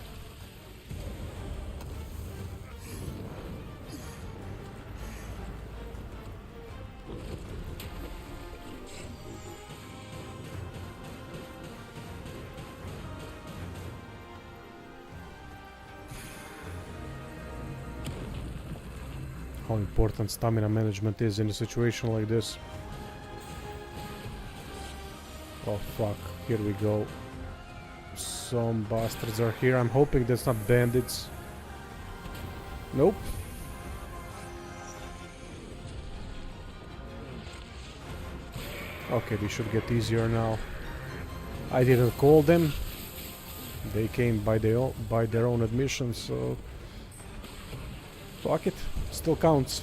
How important stamina management is in a situation like this. Oh fuck, here we go. Some bastards are here. I'm hoping that's not bandits. Nope. Okay, they should get easier now. I didn't call them. They came by their own admission, so fuck it. Still counts.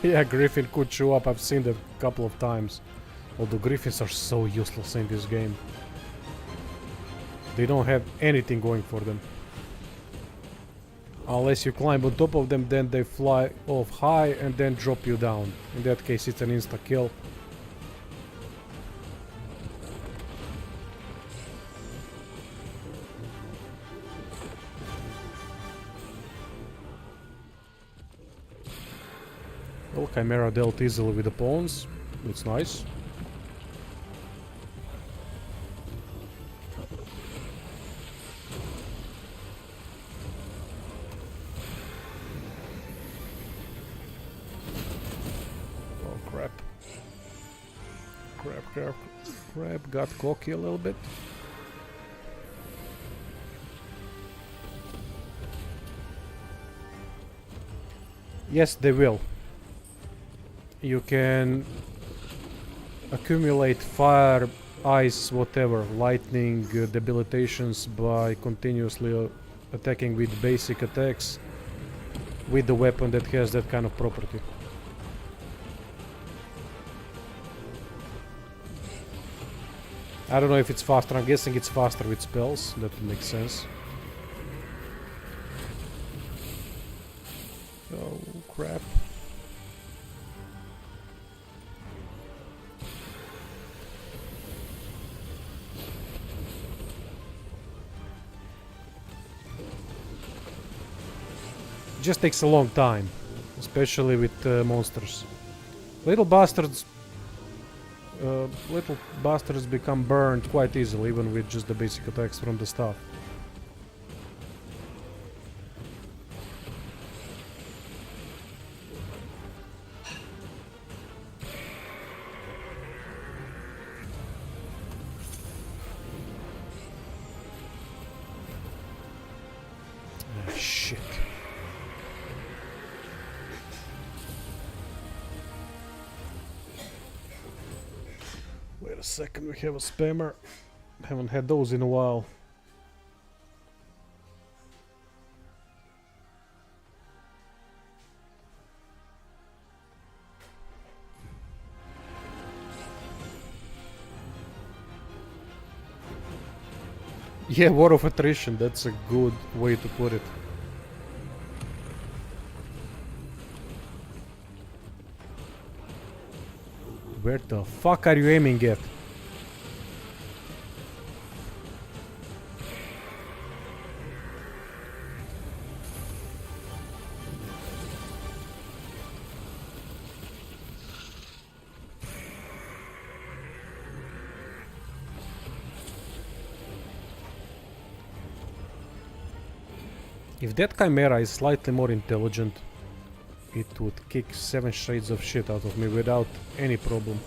Yeah, Griffin could show up. I've seen that a couple of times. Although Griffins are so useless in this game. They don't have anything going for them. Unless you climb on top of them, then they fly off high and then drop you down. In that case, it's an insta-kill. Well, Chimera dealt easily with the pawns. It's nice. Oh crap. Crap, got cocky a little bit. Yes, they will. You can accumulate fire, ice, whatever, lightning, debilitations by continuously attacking with basic attacks with the weapon that has that kind of property. I don't know if it's faster. I'm guessing it's faster with spells. That makes sense. Oh crap. Just takes a long time, especially with monsters. Little bastards become burned quite easily, even with just the basic attacks from the staff. Ah, shit. Wait a second, we have a spammer. Haven't had those in a while. Yeah, war of attrition, that's a good way to put it. Where the fuck are you aiming at? If that Chimera is slightly more intelligent, it would kick 7 shades of shit out of me without any problem.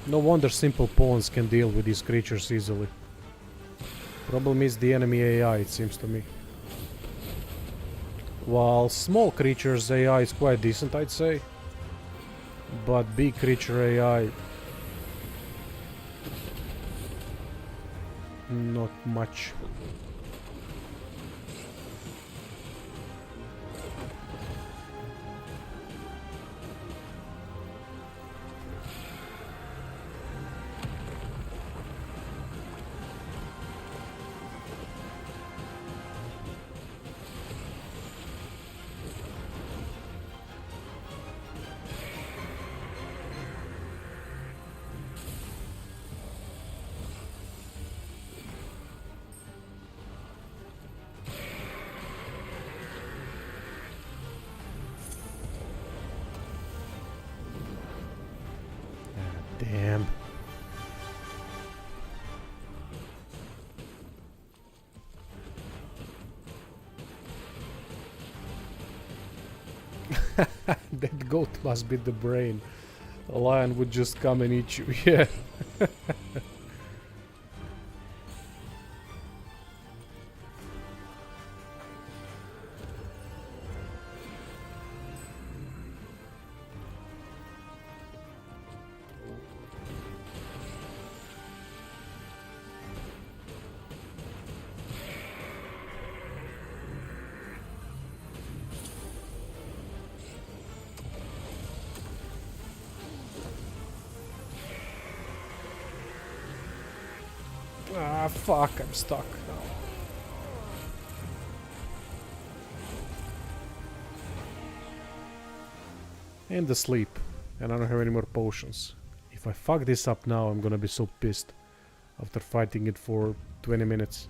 No wonder simple pawns can deal with these creatures easily. Problem is the enemy AI, it seems to me. While small creatures AI is quite decent, I'd say. But big creature AI... not much. Damn. That goat must be the brain. A lion would just come and eat you, yeah. Ah, fuck, I'm stuck. And asleep. And I don't have any more potions. If I fuck this up now, I'm gonna be so pissed. After fighting it for 20 minutes.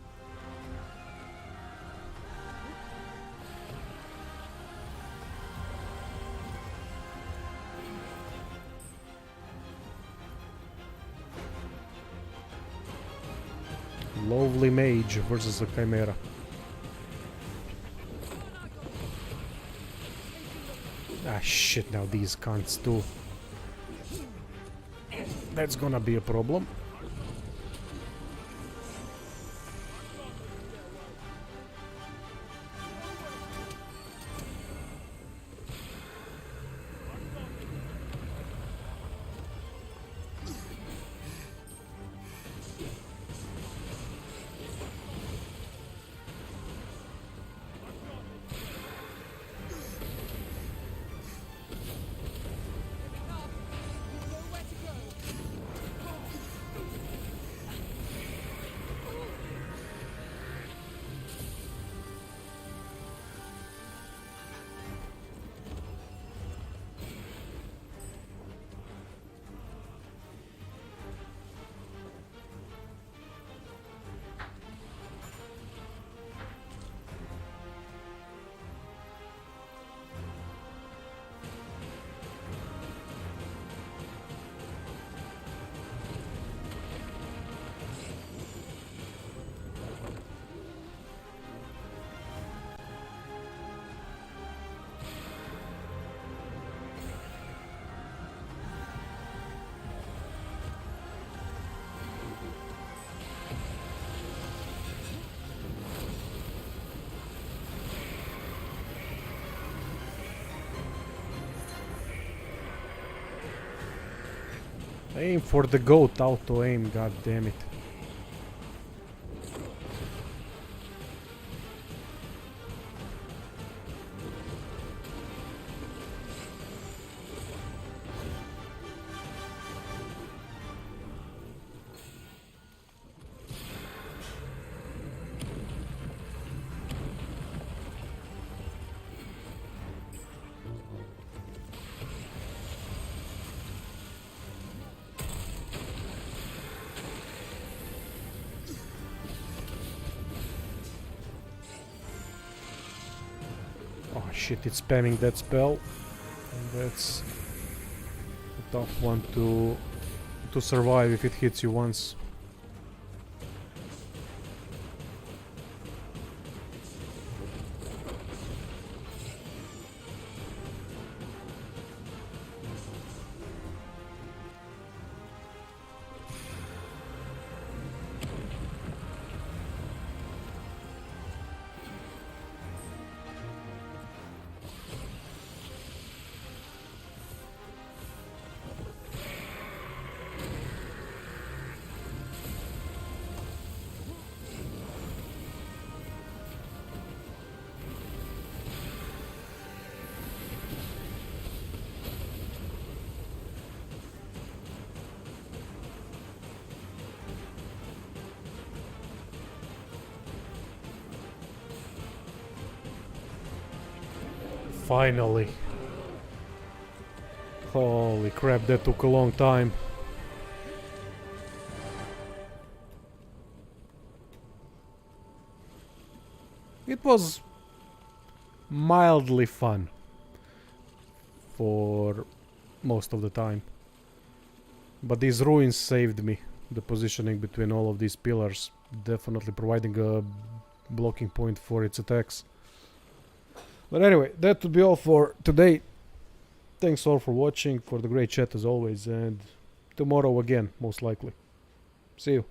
Lovely mage versus a chimera. Ah shit, now these cunts too. That's gonna be a problem. Aim for the goat, auto aim, god damn it. Oh shit, it's spamming that spell. And that's a tough one to survive if it hits you once. Finally. Holy crap, that took a long time. It was mildly fun for most of the time. But these ruins saved me. The positioning between all of these pillars, definitely providing a blocking point for its attacks. But anyway, that would be all for today. Thanks all for watching, for the great chat as always, and tomorrow again, most likely. See you.